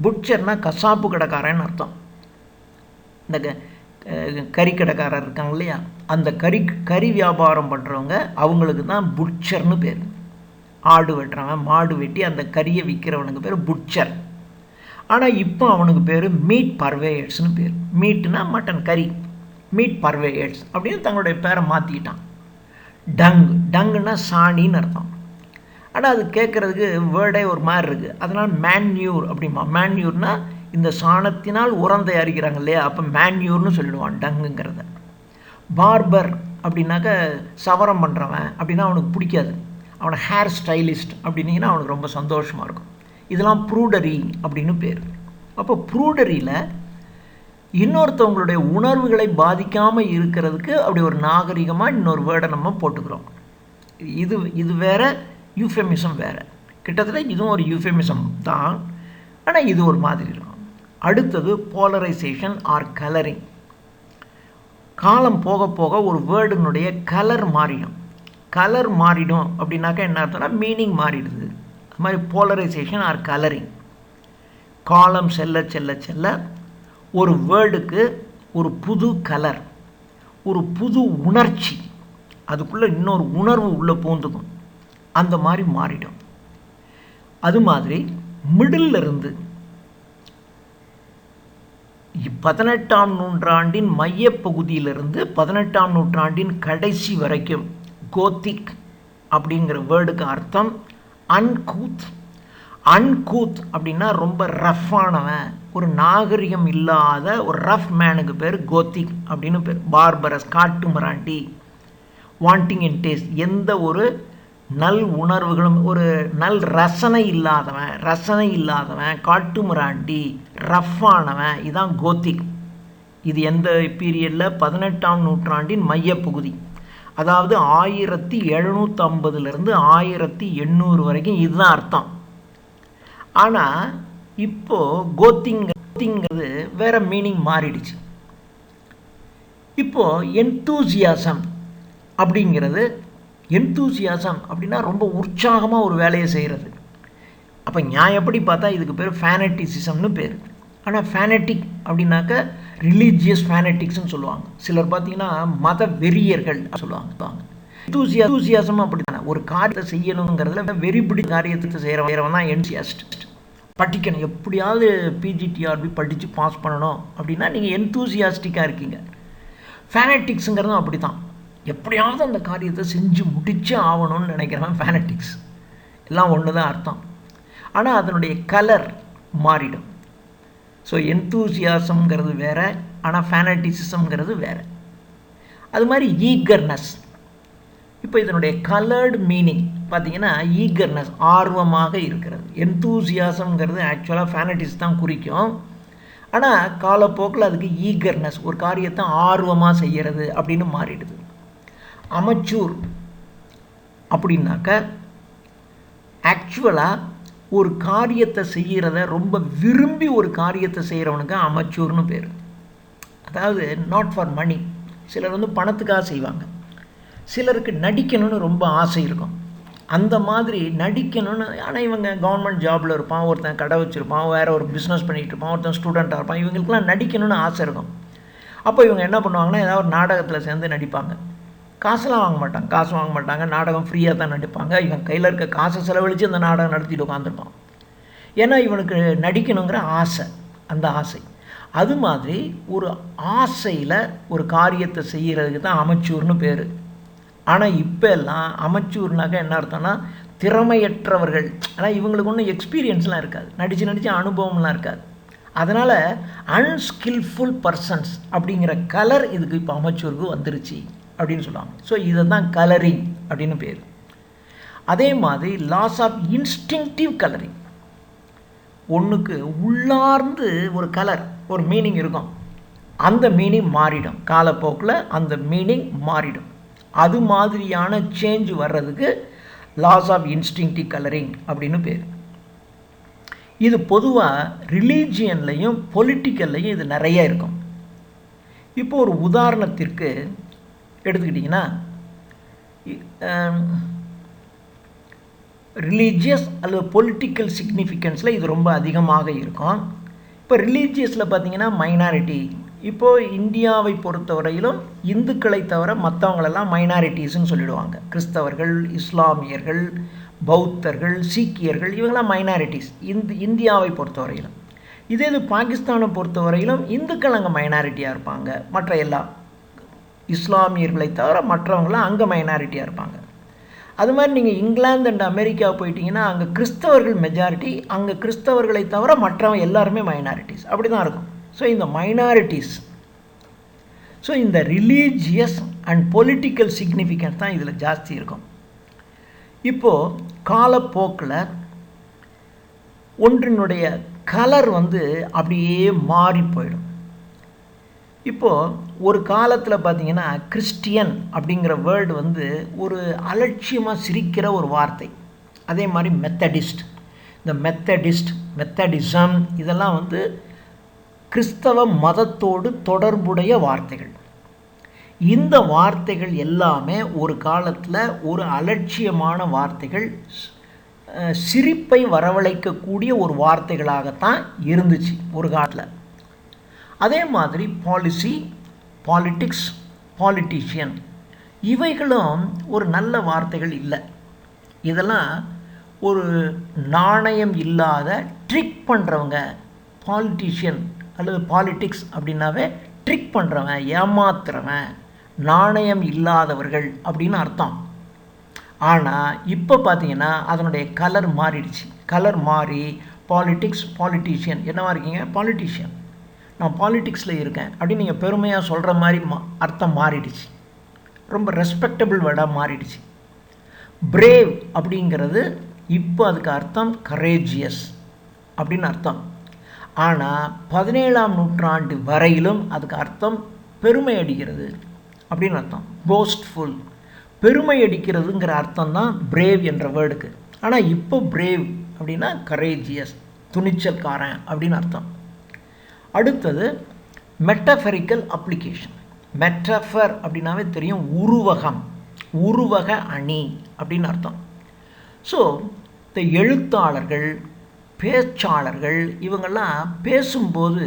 [SPEAKER 1] புட்சர்னால் கசாப்பு கடைக்காரன்னு அர்த்தம். இந்த கறி கடைக்காரர் இருக்காங்க இல்லையா, அந்த கறி வியாபாரம் பண்ணுறவங்க அவங்களுக்கு தான் புட்சர்னு பேர். ஆடு வெட்டுறவன், மாடு வெட்டி அந்த கறியை விற்கிறவனுக்கு பேர் புட்சர். ஆனால் இப்போ அவனுக்கு பேர் மீட் பர்வேயர்ஸ்னு பேர். மீட்னா மட்டன் கறி, மீட் பர்வேயர்ஸ் அப்படின்னு தங்களுடைய பேரை மாற்றிக்கிட்டான். டங்குன்னா சாணின்னு அர்த்தம். ஆனால் அது கேட்குறதுக்கு வேர்டே ஒரு மாதிரி இருக்குது. அதனால் மேன்யூர் அப்படிமா. மேன்யூர்னால் இந்த சாணத்தினால் உரம் தயாரிக்கிறாங்க இல்லையா, அப்போ மேன்யூர்னு சொல்லிடுவான் டங்குங்கிறத. பார்பர் அப்படின்னாக்க சவரம் பண்ணுறவன் அப்படின்னா அவனுக்கு பிடிக்காது. அவனை ஹேர் ஸ்டைலிஸ்ட் அப்படின்னீங்கன்னா அவனுக்கு ரொம்ப சந்தோஷமாக இருக்கும். இதெல்லாம் ப்ரூடரி அப்படின்னு பேர். அப்போ ப்ரூடரியில் இன்னொருத்தவங்களுடைய உணர்வுகளை பாதிக்காமல் இருக்கிறதுக்கு அப்படி ஒரு நாகரிகமாக இன்னொரு வேர்டை நம்ம போட்டுக்கிறோம். இது வேறு, யூஃபெமிசம் வேறு. கிட்டத்தட்ட இதுவும் ஒரு யூஃபெமிசம் தான், ஆனால் இது ஒரு மாதிரி இருக்கும். அடுத்தது போலரைசேஷன் ஆர் கலரிங். காலம் போக போக ஒரு வேர்டினுடைய கலர் மாறிடும் அப்படின்னாக்கா என்ன அர்த்தம்னா மீனிங் மாறிடுது. அது மாதிரி போலரைசேஷன் ஆர் கலரிங். காலம் செல்ல செல்ல செல்ல ஒரு வேர்டுக்கு ஒரு புது கலர், ஒரு புது உணர்ச்சி, அதுக்குள்ளே இன்னொரு உணர்வு உள்ளே பூந்துக்கும், அந்த மாதிரி மாறிடும். அது மாதிரி மிடில் இருந்து 18ஆம் நூற்றாண்டின் மையப்பகுதியிலிருந்து 18ஆம் நூற்றாண்டின் கடைசி வரைக்கும் கோத்திக் அப்படிங்கிற வேர்டுக்கு அர்த்தம் அன்கூத் அப்படின்னா ரொம்ப ரஃப்பானவன், ஒரு நாகரிகம் இல்லாத ஒரு ரஃப் மேனுக்கு பேர் கோத்திக் அப்படின்னு பேர். பார்பரஸ், காட்டு மிராண்டி, வாண்டிங் இன் டேஸ்ட், எந்த ஒரு நல் உணர்வுகளும், ஒரு நல் ரசனை இல்லாதவன், காட்டு மிராண்டி, ரஃப்பானவன், இதுதான் கோத்திக். இது எந்த பீரியடில்? 18ஆம் நூற்றாண்டின் மையப்பகுதி, அதாவது 1750 1800 வரைக்கும் இதுதான் அர்த்தம். ஆனால் இப்போது கோத்திங்கிறது வேறு மீனிங் மாறிடுச்சு. இப்போது என்தூசியாசம் அப்படின்னா ரொம்ப உற்சாகமாக ஒரு வேலையை செய்கிறது. அப்போ நியாயப்படி பார்த்தா இதுக்கு பேர் ஃபேனட்டிசிசம்னு பேர். ஆனால் ஃபேனட்டிக் அப்படின்னாக்க ரிலீஜியஸ் ஃபேனட்டிக்ஸ்னு சொல்லுவாங்க. சிலர் பார்த்தீங்கன்னா மத வெறியர்கள் சொல்லுவாங்க. என்தூசியாசம் அப்படி தானே, ஒரு காரியத்தை செய்யணுங்கிறதுல வெறிபிடி காரியத்தை செய்கிறவன் தான் என்தூசியாஸ்ட். படிக்கணும், எப்படியாவது PGTRB படித்து பாஸ் பண்ணணும் அப்படின்னா நீங்கள் என்தூசியாஸ்டிக்காக இருக்கீங்க. ஃபேனட்டிக்ஸுங்கிறதும் அப்படி தான், எப்படியாவது அந்த காரியத்தை செஞ்சு முடிச்சே ஆகணும்னு நினைக்கிறவன் ஃபேனட்டிக்ஸ். எல்லாம் ஒன்று தான் அர்த்தம், ஆனால் அதனுடைய கலர் மாறிடும். ஸோ என்தூசியாசம்ங்கிறது வேறு, ஆனால் ஃபேனட்டிசிசம்ங்கிறது வேறு. அது மாதிரி ஈகர்னஸ். இப்போ இதனுடைய கலர்டு மீனிங் பார்த்தீங்கன்னா ஈகர்னஸ், ஆர்வமாக இருக்கிறது. என்தூசியாசம்ங்கிறது ஆக்சுவலாக ஃபேனட்டிஸ் தான் குறிக்கும், ஆனால் காலப்போக்கில் அதுக்கு ஈகர்னஸ், ஒரு காரியத்தை ஆர்வமாக செய்கிறது அப்படின்னு மாறிடுது. அமச்சூர் அப்படின்னாக்க ஆக்சுவலாக ஒரு காரியத்தை செய்கிறத ரொம்ப விரும்பி ஒரு காரியத்தை செய்கிறவனுக்கு அமச்சூர்னு பேர். அதாவது நாட் ஃபார் மணி. சிலர் பணத்துக்காக செய்வாங்க, சிலருக்கு நடிக்கணும்னு ரொம்ப ஆசை இருக்கும். அந்த மாதிரி நடிக்கணும்னு, ஆனால் இவங்க கவர்மெண்ட் ஜாபில் இருப்பான், ஒருத்தன் கடை வச்சுருப்பான், வேறு ஒரு பிஸ்னஸ் பண்ணிகிட்டு இருப்பான், ஒருத்தன் ஸ்டூடெண்ட்டாக இருப்பான், இவங்களுக்குலாம் நடிக்கணும்னு ஆசை இருக்கும். அப்போ இவங்க என்ன பண்ணுவாங்கன்னா ஏதாவது ஒரு நாடகத்தில் சேர்ந்து நடிப்பாங்க. காசுலாம் வாங்க மாட்டாங்க, நாடகம் ஃப்ரீயாக தான் நடிப்பாங்க. இவன் கையில் இருக்க காசை செலவழித்து அந்த நாடகம் நடத்திட்டு உட்காந்துருப்பான். ஏன்னா இவனுக்கு நடிக்கணுங்கிற ஆசை, அந்த ஆசை. அது மாதிரி ஒரு ஆசையில் ஒரு காரியத்தை செய்கிறதுக்கு தான் அமச்சூர்னு பேர். ஆனால் இப்போ எல்லாம் அமச்சூர்னாக்க என்ன அர்த்தம்னா திறமையற்றவர்கள். ஆனால் இவங்களுக்கு ஒன்றும் எக்ஸ்பீரியன்ஸ்லாம் இருக்காது, நடித்து அனுபவம்லாம் இருக்காது. அதனால் அன்ஸ்கில்ஃபுல் பர்சன்ஸ் அப்படிங்கிற கலர் இதுக்கு இப்போ அமச்சூருக்கு வந்துருச்சு அப்படின்னு சொல்லுவாங்க. ஸோ இதை தான் கலரிங் அப்படின்னு பேர். அதே மாதிரி லாஸ் ஆஃப் இன்ஸ்டிங்டிவ் கலரிங், ஒன்றுக்கு உள்ளார்ந்து ஒரு கலர் ஒரு மீனிங் இருக்கும், அந்த மீனிங் மாறிடும் காலப்போக்கில், அந்த மீனிங் மாறிடும். அது மாதிரியான சேஞ்ச் வர்றதுக்கு லாஸ் ஆஃப் இன்ஸ்டிங்டிவ் கலரிங் அப்படின்னு பேர். இது பொதுவாக ரிலீஜியன்லையும் பொலிட்டிக்கல்லையும் இது நிறைய இருக்கும். இப்போ ஒரு உதாரணத்திற்கு எடுத்துக்கிட்டிங்கன்னா, ரிலீஜியஸ் அல்லது பொலிட்டிக்கல் சிக்னிஃபிகன்ஸில் இது ரொம்ப அதிகமாக இருக்கும். இப்போ ரிலீஜியஸில் பார்த்திங்கன்னா மைனாரிட்டி, இப்போது இந்தியாவை பொறுத்தவரையிலும் இந்துக்களை தவிர மற்றவங்களெல்லாம் மைனாரிட்டிஸ்ன்னு சொல்லிடுவாங்க. கிறிஸ்தவர்கள், இஸ்லாமியர்கள், பௌத்தர்கள், சீக்கியர்கள், இவங்களாம் மைனாரிட்டிஸ் இந்தியாவை பொறுத்தவரையிலும். இதே இது பாகிஸ்தானை பொறுத்தவரையிலும் இந்துக்கள் அங்கே மைனாரிட்டியாக இருப்பாங்க, மற்ற எல்லா இஸ்லாமியர்களை தவிர மற்றவங்களாம் அங்கே மைனாரிட்டியாக இருப்பாங்க. அது மாதிரி நீங்கள் இங்கிலாந்து அண்ட் அமெரிக்கா போயிட்டீங்கன்னா அங்கே கிறிஸ்தவர்கள் மெஜாரிட்டி, அங்கே கிறிஸ்தவர்களை தவிர மற்றவங்க எல்லாருமே மைனாரிட்டிஸ், அப்படி தான் இருக்கும். ஸோ இந்த மைனாரிட்டிஸ், ஸோ இந்த ரிலீஜியஸ் அண்ட் பொலிட்டிக்கல் சிக்னிஃபிகன்ஸ் தான் இதில் ஜாஸ்தி இருக்கும். இப்போது காலப்போக்கில் ஒன்றினுடைய கலர் அப்படியே மாறி போயிடும். இப்போது ஒரு காலத்தில் பார்த்திங்கன்னா கிறிஸ்டியன் அப்படிங்கிற வேர்டு ஒரு அலட்சியமாக சிரிக்கிற ஒரு வார்த்தை. அதே மாதிரி மெத்தடிஸ்ட், இந்த மெத்தடிசம் இதெல்லாம் கிறிஸ்தவ மதத்தோடு தொடர்புடைய வார்த்தைகள். இந்த வார்த்தைகள் எல்லாமே ஒரு காலத்தில் ஒரு அலட்சியமான வார்த்தைகள், சிரிப்பை வரவழைக்கக்கூடிய ஒரு வார்த்தைகளாகத்தான் இருந்துச்சு ஒரு காலத்தில். அதே மாதிரி பாலிசி, பாலிட்டிக்ஸ், பாலிட்டிஷியன் இவைகளும் ஒரு நல்ல வார்த்தைகள் இல்லை. இதெல்லாம் ஒரு நாணயம் இல்லாத ட்ரிக் பண்ணுறவங்க, பாலிட்டிஷியன் அல்லது பாலிட்டிக்ஸ் அப்படின்னாவே ட்ரிக் பண்ணுறவன், ஏமாத்துறவன், நாணயம் இல்லாதவர்கள் அப்படின்னு அர்த்தம். ஆனால் இப்போ பார்த்தீங்கன்னா அதனுடைய கலர் மாறிடுச்சு. கலர் மாறி பாலிட்டிக்ஸ், பாலிட்டிஷியன், என்னவா இருக்கீங்க? பாலிட்டிஷியன், நான் பாலிட்டிக்ஸில் இருக்கேன் அப்படின்னு நீங்கள் பெருமையாக சொல்கிற மாதிரி அர்த்தம் மாறிடுச்சு. ரொம்ப ரெஸ்பெக்டபிள் வேர்டாக மாறிடுச்சு. பிரேவ் அப்படிங்கிறது இப்போ அதுக்கு அர்த்தம் கரேஜியஸ் அப்படின்னு அர்த்தம். ஆனால் 17ஆம் நூற்றாண்டு வரையிலும் அதுக்கு அர்த்தம் பெருமை அடிக்கிறது அப்படின்னு அர்த்தம். போஸ்ட்ஃபுல், பெருமை அடிக்கிறதுங்கிற அர்த்தம் தான் பிரேவ் என்ற வேர்டுக்கு. ஆனால் இப்போ பிரேவ் அப்படின்னா கரேஜியஸ், துணிச்சல்காரன் அப்படின்னு அர்த்தம். அடுத்தது மெட்டஃபரிக்கல் அப்ளிகேஷன். மெட்டஃபர் அப்படின்னாவே தெரியும், உருவகம், உருவக அணி அப்படின்னு அர்த்தம். ஸோ இந்த எழுத்தாளர்கள், பேச்சாளர்கள் இவங்கெல்லாம் பேசும்போது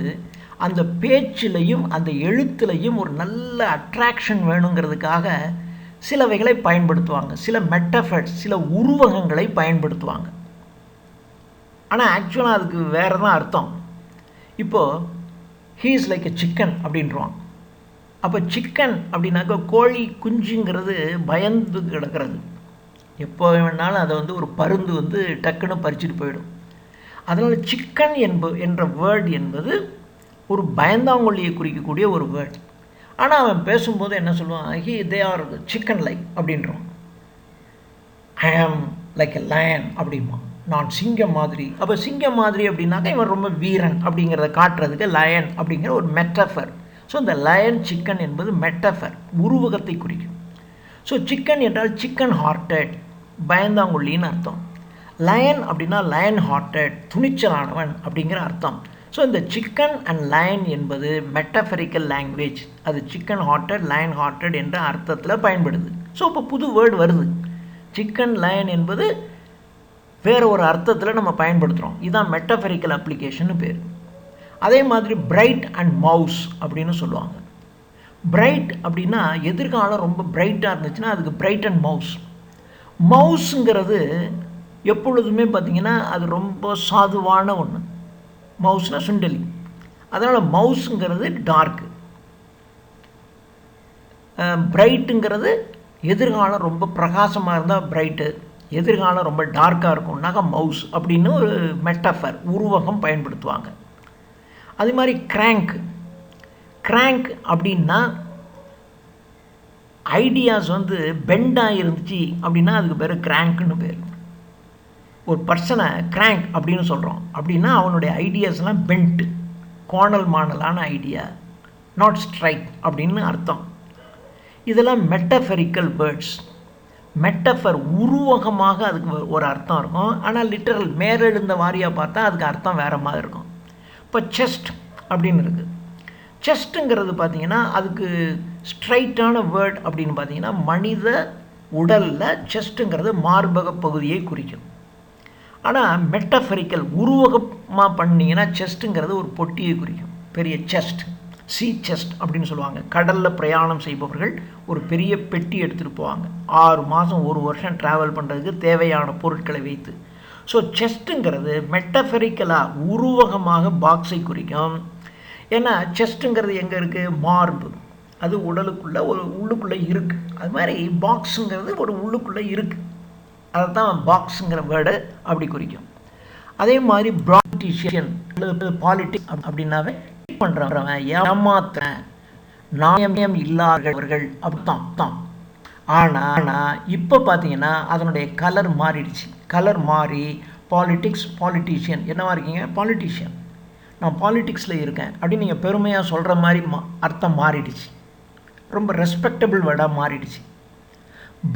[SPEAKER 1] அந்த பேச்சிலையும் அந்த எழுத்துலையும் ஒரு நல்ல அட்ராக்ஷன் வேணுங்கிறதுக்காக சிலவைகளை பயன்படுத்துவாங்க. சில மெட்டஃபர்ஸ், சில உருவகங்களை பயன்படுத்துவாங்க. ஆனால் ஆக்சுவலாக அதுக்கு வேறு தான் அர்த்தம். இப்போது he is like a chicken அப்படின்றான். அப்போ சிக்கன் அப்படின்னாக்கா கோழி குஞ்சுங்கிறது பயந்து கிடக்கிறது. எப்போ வேணாலும் அதை ஒரு பருந்து டக்குன்னு பறிச்சுட்டு போயிடும். அதனால் சிக்கன் என்ற வேர்டு என்பது ஒரு பயந்தாங்கொல்லியை குறிக்கக்கூடிய ஒரு வேர்டு. ஆனால் அவன் பேசும்போது என்ன சொல்லுவான்? தே ஆர் சிக்கன் லைக் அப்படின்றான். ஐ ஆம் லைக் எ லயன் அப்படிமா, நான் சிங்கம் மாதிரி. அப்போ சிங்கம் மாதிரி அப்படின்னாக்கா இவன் ரொம்ப வீரன் அப்படிங்கிறத காட்டுறதுக்கு லயன் அப்படிங்கிற ஒரு மெட்டஃபர். ஸோ இந்த லயன் சிக்கன் என்பது மெட்டஃபர், உருவகத்தை குறிக்கும். ஸோ சிக்கன் என்றால் சிக்கன் ஹார்ட்டட், பயந்தாங்குள்ளின்னு அர்த்தம். லயன் அப்படின்னா லயன் ஹார்ட்டட், துணிச்சலானவன் அப்படிங்கிற அர்த்தம். ஸோ இந்த சிக்கன் அண்ட் லயன் என்பது மெட்டஃபரிக்கல் லாங்குவேஜ். அது சிக்கன் ஹார்ட்டட், லயன் ஹார்ட்டட் என்ற அர்த்தத்தில் பயன்படுது. ஸோ இப்போ புது வேர்டு வருது. சிக்கன் லயன் என்பது வேறு ஒரு அர்த்தத்தில் நம்ம பயன்படுத்துகிறோம். இதுதான் மெட்டஃபரிக்கல் அப்ளிகேஷன் பேர். அதே மாதிரி பிரைட் அண்ட் மவுஸ் அப்படின்னு சொல்லுவாங்க. பிரைட் அப்படின்னா எதிர்காலம் ரொம்ப பிரைட்டாக இருந்துச்சுன்னா அதுக்கு பிரைட் அண்ட் மவுஸ். மவுஸுங்கிறது எப்பொழுதுமே பார்த்திங்கன்னா அது ரொம்ப சாதுவான ஒன்று. மவுஸ்னால் சுண்டலி. அதனால் மவுஸுங்கிறது டார்க்கு. பிரைட்டுங்கிறது எதிர்காலம் ரொம்ப பிரகாசமாக இருந்தால் பிரைட்டு, எதிர்காலம் ரொம்ப டார்க்காக இருக்கும்னாக்கா மவுஸ் அப்படின்னு ஒரு மெட்டஃபர், உருவகம் பயன்படுத்துவாங்க. அது மாதிரி கிராங்க். கிராங்க் அப்படின்னா ஐடியாஸ் வந்து பெண்டாக இருந்துச்சு அப்படின்னா அதுக்கு பேர் கிராங்க்னு பேர். ஒரு பர்சனை கிராங்க் அப்படின்னு சொல்கிறோம் அப்படின்னா அவனுடைய ஐடியாஸ்லாம் பெண்ட், கோணல் மாணலான ஐடியா, நாட் ஸ்ட்ரைட் அப்படின்னு அர்த்தம். இதெல்லாம் மெட்டஃபரிக்கல் வேர்ட்ஸ். மெட்டஃபர் உருவகமாக அதுக்கு ஒரு அர்த்தம் இருக்கும், ஆனால் லிட்டரல் மேலெழுந்த வாரியாக பார்த்தா அதுக்கு அர்த்தம் வேறு மாதிரி இருக்கும். இப்போ செஸ்ட் அப்படின்னு இருக்குது. செஸ்ட்டுங்கிறது பார்த்திங்கன்னா அதுக்கு ஸ்ட்ரைட்டான வேர்ட் அப்படின்னு பார்த்தீங்கன்னா மனித உடலில் செஸ்ட்டுங்கிறது மார்பக பகுதியை குறிக்கும். ஆனால் மெட்டஃபரிக்கல் உருவகமாக பண்ணிங்கன்னா செஸ்ட்டுங்கிறது ஒரு பொட்டியை குறிக்கும், பெரிய செஸ்ட், சீ செஸ்ட் அப்படின்னு சொல்லுவாங்க. கடலில் பிரயாணம் செய்பவர்கள் ஒரு பெரிய பெட்டி எடுத்துகிட்டு போவாங்க 6 மாதம் 1 வருஷம் ட்ராவல் பண்ணுறதுக்கு தேவையான பொருட்களை வைத்து. ஸோ செஸ்ட்டுங்கிறது மெட்டஃபரிக்கலாக உருவகமாக பாக்ஸை குறிக்கும். ஏன்னா செஸ்ட்டுங்கிறது எங்கே இருக்குது? மார்பு, அது உடலுக்குள்ளே ஒரு உள்ளுக்குள்ளே இருக்குது. அது மாதிரி பாக்ஸுங்கிறது ஒரு உள்ளுக்குள்ளே இருக்குது, அதை தான் பாக்ஸுங்கிற வேர்டு அப்படி குறிக்கும். அதே மாதிரி ப்ராக்டிஷியன் அல்லது பாலிட்டிக்ஸ் அப்படின்னாவே பண்ணுறவன், ஏமாத்துறேன், நியாயம் இல்லாதவர்கள் அப்படித்தான். ஆனால் இப்போ பார்த்தீங்கன்னா அதனுடைய கலர் மாறிடுச்சு. கலர் மாறி பாலிட்டிஷியன் என்னவா இருக்கீங்க? பாலிட்டிஷியன், நான் பாலிட்டிக்ஸில் இருக்கேன் அப்படின்னு நீங்கள் பெருமையாக சொல்கிற மாதிரி அர்த்தம் மாறிடுச்சு, ரொம்ப ரெஸ்பெக்டபிள் வேர்டாக மாறிடுச்சு.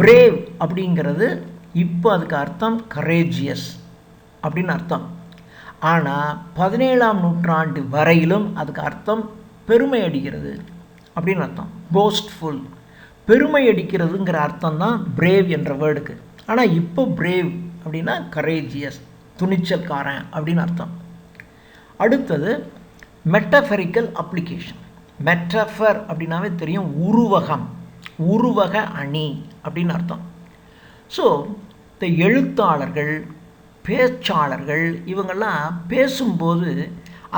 [SPEAKER 1] பிரேவ் அப்படிங்கிறது இப்போ அதுக்கு அர்த்தம் கரேஜியஸ் அப்படின்னு அர்த்தம். ஆனால் 17ஆம் நூற்றாண்டு வரையிலும் அதுக்கு அர்த்தம் பெருமை அடிக்கிறது அப்படின்னு அர்த்தம். போஸ்ட்ஃபுல், பெருமை அடிக்கிறதுங்கிற அர்த்தம் தான் பிரேவ் என்ற வேர்டுக்கு. ஆனால் இப்போ பிரேவ் அப்படின்னா கரேஜியஸ், துணிச்சல்காரன் அப்படின்னு அர்த்தம். அடுத்தது மெட்டஃபரிக்கல் அப்ளிகேஷன். மெட்டஃபர் அப்படின்னாவே தெரியும், உருவகம், உருவக அணி அப்படின்னு அர்த்தம். ஸோ இந்த எழுத்தாளர்கள், பேச்சாளர்கள் இவங்கெல்லாம் பேசும்போது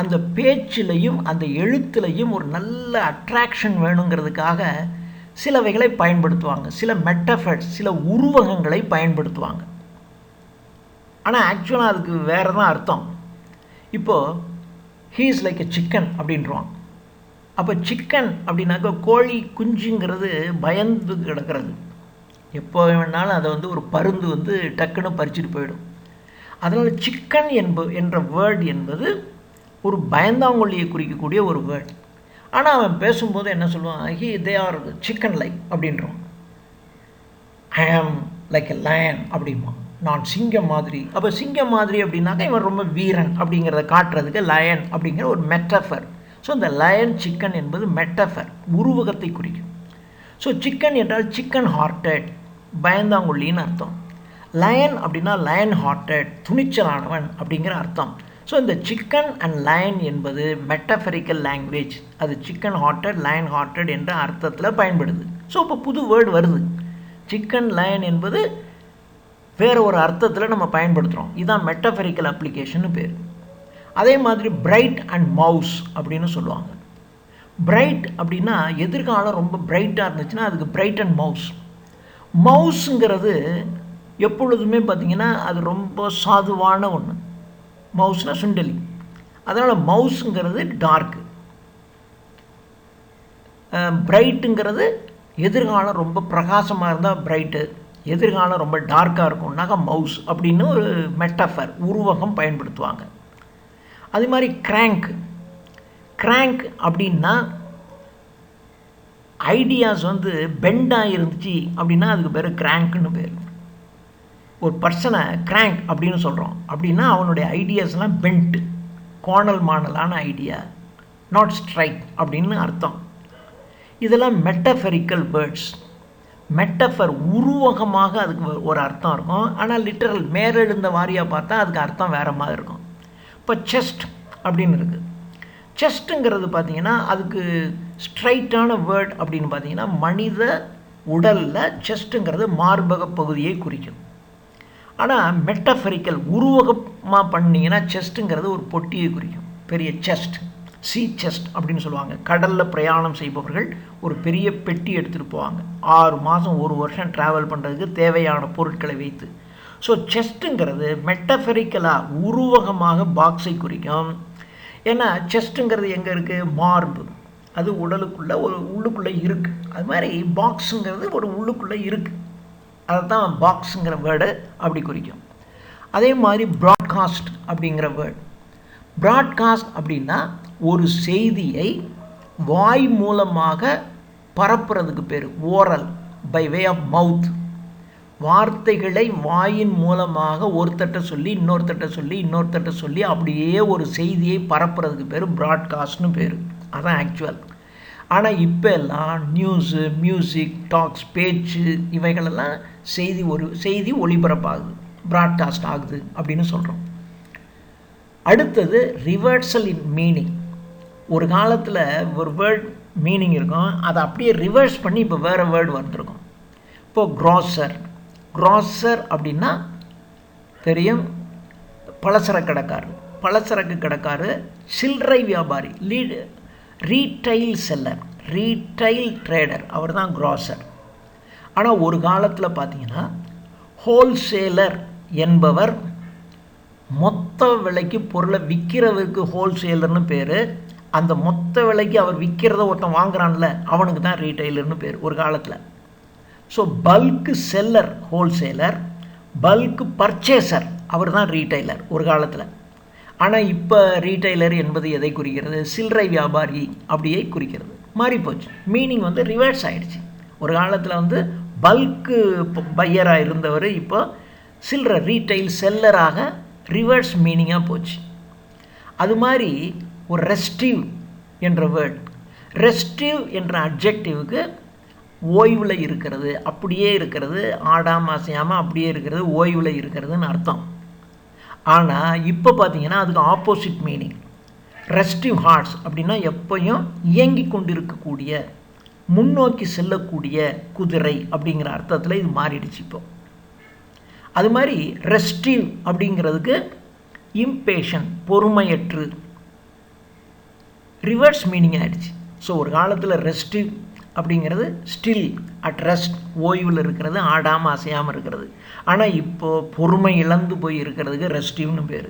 [SPEAKER 1] அந்த பேச்சிலையும் அந்த எழுத்துலையும் ஒரு நல்ல அட்ராக்ஷன் வேணுங்கிறதுக்காக சிலவைகளை பயன்படுத்துவாங்க, சில மெட்டஃபர்ஸ், சில உருவகங்களை பயன்படுத்துவாங்க. ஆனால் ஆக்சுவலாக அதுக்கு வேறு தான் அர்த்தம். இப்போது he is like a chicken அப்படின்றான். அப்போ சிக்கன் அப்படின்னாக்கா கோழி குஞ்சுங்கிறது பயந்து கிடக்கிறது, எப்போ வேணாலும் அதை வந்து ஒரு பருந்து வந்து டக்குன்னு பறிச்சுட்டு போயிடும். அதனால் சிக்கன் என்ற வேர்டு என்பது ஒரு பயந்தாங்கொல்லியை குறிக்கக்கூடிய ஒரு வேர்டு. ஆனால் அவன் பேசும்போது என்ன சொல்லுவான்? தே ஆர் சிக்கன் லைக் அப்படின்றான். ஐ ஆம் லைக் எ லயன் அப்படிமா, நான் சிங்கம் மாதிரி. அப்போ சிங்கம் மாதிரி அப்படின்னாக்கா இவன் ரொம்ப வீரன் அப்படிங்கிறத காட்டுறதுக்கு லயன் அப்படிங்கிற ஒரு மெட்டஃபர். ஸோ இந்த லயன் சிக்கன் என்பது மெட்டஃபர், உருவகத்தை குறிக்கும். ஸோ சிக்கன் என்றால் சிக்கன் ஹார்ட்டட், பயந்தாங்கொல்லின்னு அர்த்தம். லயன் அப்படின்னா லயன் ஹார்ட்டட், துணிச்சலானவன் அப்படிங்கிற அர்த்தம். ஸோ இந்த சிக்கன் அண்ட் லயன் என்பது மெட்டஃபரிக்கல் லாங்குவேஜ். அது சிக்கன் ஹார்ட்டட், லயன் ஹார்ட்டட் என்ற அர்த்தத்தில் பயன்படுது. ஸோ இப்போ புது வேர்டு வருது, சிக்கன் லயன் என்பது வேறு ஒரு அர்த்தத்தில் நம்ம பயன்படுத்துகிறோம். இதுதான் மெட்டஃபரிக்கல் அப்ளிகேஷன்னு பேர். அதே மாதிரி பிரைட் அண்ட் மவுஸ் அப்படின்னு சொல்லுவாங்க. பிரைட் அப்படின்னா எதிர்காலம் ரொம்ப பிரைட்டாக இருந்துச்சுன்னா அதுக்கு பிரைட் அண்ட் மவுஸ். மவுஸுங்கிறது எப்பொழுதுமே பார்த்திங்கன்னா அது ரொம்ப சாதுவான ஒன்று. மவுஸ்னால் சுண்டலி, அதனால் மவுஸுங்கிறது டார்க்கு. பிரைட்டுங்கிறது எதிர்காலம் ரொம்ப பிரகாசமாக இருந்தால் பிரைட்டு, எதிர்காலம் ரொம்ப டார்க்காக இருக்கும்னாக்கா மவுஸ் அப்படின்னு ஒரு மெட்டஃபர், உருவகம் பயன்படுத்துவாங்க. அது மாதிரி கிராங்க் அப்படின்னா ஐடியாஸ் வந்து பெண்டாக இருந்துச்சு அப்படின்னா அதுக்கு பேர் கிராங்க்னு பேர். ஒரு பர்சனை கிராங்க் அப்படின்னு சொல்கிறோம் அப்படின்னா அவனுடைய ஐடியாஸ்லாம் பெண்ட், கோணல் மாணலான ஐடியா, நாட் ஸ்ட்ரைட் அப்படின்னு அர்த்தம். இதெல்லாம் மெட்டஃபரிக்கல் வேர்ட்ஸ். மெட்டஃபர் உருவகமாக அதுக்கு ஒரு அர்த்தம் இருக்கும், ஆனால் லிட்டரல் மேலெழுந்த வாரியாக பார்த்தா அதுக்கு அர்த்தம் வேறு மாதிரி இருக்கும். இப்போ செஸ்ட் அப்படின்னு இருக்குது. செஸ்ட்டுங்கிறது பார்த்திங்கன்னா அதுக்கு ஸ்ட்ரைட்டான வேர்ட் அப்படின்னு பார்த்தீங்கன்னா மனித உடலில் செஸ்ட்டுங்கிறது மார்பக பகுதியை குறிக்கும். ஆனால் மெட்டஃபரிக்கல் உருவகமாக பண்ணிங்கன்னா செஸ்ட்டுங்கிறது ஒரு பொட்டியை குறிக்கும், பெரிய செஸ்ட், சீ செஸ்ட் அப்படின்னு சொல்லுவாங்க. கடலில் பிரயாணம் செய்பவர்கள் ஒரு பெரிய பெட்டி எடுத்துகிட்டு போவாங்க 6 மாதம் 1 வருஷம் ட்ராவல் பண்ணுறதுக்கு தேவையான பொருட்களை வைத்து. ஸோ செஸ்ட்டுங்கிறது மெட்டஃபரிக்கலாக உருவகமாக பாக்ஸை குறிக்கும். ஏன்னா செஸ்ட்டுங்கிறது எங்கே இருக்குது? மார்பு, அது உடலுக்குள்ளே ஒரு உள்ளுக்குள்ளே இருக்குது. அது மாதிரி பாக்ஸுங்கிறது ஒரு உள்ளுக்குள்ளே இருக்குது. அதை தான் பாக்ஸுங்கிற வேர்டு அப்படி குறிக்கும். அதே மாதிரி ப்ராட்காஸ்ட் அப்படிங்கிற வேர்டு. ப்ராட்காஸ்ட் அப்படின்னா ஒரு செய்தியை வாய் மூலமாக பரப்புறதுக்கு பேர் oral, by way of mouth. வார்த்தைகளை வாயின் மூலமாக ஒருத்தட்ட சொல்லி இன்னொருத்தட்ட சொல்லி அப்படியே ஒரு செய்தியை பரப்புறதுக்கு பேர் ப்ராட்காஸ்ட்னு பேர். அதான் ஆக்சுவல். ஆனால் இப்போ எல்லாம் நியூஸு, மியூசிக், டாக்ஸ், பேச்சு, இவைகளெல்லாம் செய்தி ஒளிபரப்பாகுது, ப்ராட்காஸ்ட் ஆகுது அப்படின்னு சொல்கிறோம். அடுத்தது ரிவர்சல் இன் மீனிங். ஒரு காலத்தில் ஒரு வேர்ட் மீனிங் இருக்கும், அதை அப்படியே ரிவர்ஸ் பண்ணி இப்போ வேறு வேர்டு வந்திருக்கும். இப்போது க்ராசர் அப்படின்னா தெரியும், பலசரக்கு கடைக்காரர், சில்லறை வியாபாரி, ரீட்டைல் செல்லர், ரீட்டைல் ட்ரேடர், அவர் தான் க்ராசர். ஆனால் ஒரு காலத்தில் பார்த்தீங்கன்னா ஹோல்சேலர் என்பவர் மொத்த விலைக்கு பொருளை விற்கிறவருக்கு ஹோல்சேலர்னு பேர். அந்த மொத்த விலைக்கு அவர் விற்கிறத ஒருத்தன் வாங்குறான்ல, அவனுக்கு தான் ரீட்டைலர்னு பேர் ஒரு காலத்தில். So bulk seller wholesaler, bulk purchaser அவர் தான் ரீட்டைலர் ஒரு காலத்தில். ஆனால் இப்போ ரீட்டைலர் என்பது எதை குறிக்கிறது? சில்லறை வியாபாரி அப்படியே குறிக்கிறது. மாறிப்போச்சு, மீனிங் ரிவர்ஸ் ஆகிடுச்சு. ஒரு காலத்தில் பல்க்கு பையராக இருந்தவர் இப்போ சில்லறை ரீட்டைல் செல்லராக ரிவர்ஸ் மீனிங்காக போச்சு. அது மாதிரி ஒரு ரெஸ்டிவ் என்ற வேர்ட். ரெஸ்டிவ் என்ற அட்ஜெக்டிவுக்கு ஓய்வில் இருக்கிறது, அப்படியே இருக்கிறது, ஆடாமல் அசையாமல் அப்படியே இருக்கிறது, ஓய்வில் இருக்கிறதுன்னு அர்த்தம். ஆனால் இப்போ பார்த்தீங்கன்னா அதுக்கு ஆப்போசிட் மீனிங். ரெஸ்டிவ் ஹார்ட்ஸ் அப்படின்னா எப்பையும் இயங்கி கொண்டு இருக்கக்கூடிய, முன்னோக்கி செல்லக்கூடிய குதிரை அப்படிங்கிற அர்த்தத்தில் இது மாறிடுச்சு இப்போ. அது மாதிரி ரெஸ்டிவ் அப்படிங்கிறதுக்கு இம்பேஷன், பொறுமையற்று, ரிவர்ஸ் மீனிங் ஆகிடுச்சு. ஸோ ஒரு காலத்தில் ரெஸ்டிவ் அப்படிங்கிறது ஸ்டில் அட் ரெஸ்ட், ஓய்வில் இருக்கிறது, ஆடாமல் அசையாமல் இருக்கிறது. ஆனால் இப்போது பொறுமை இழந்து போய் இருக்கிறதுக்கு ரெஸ்டிவ்னு பேர்.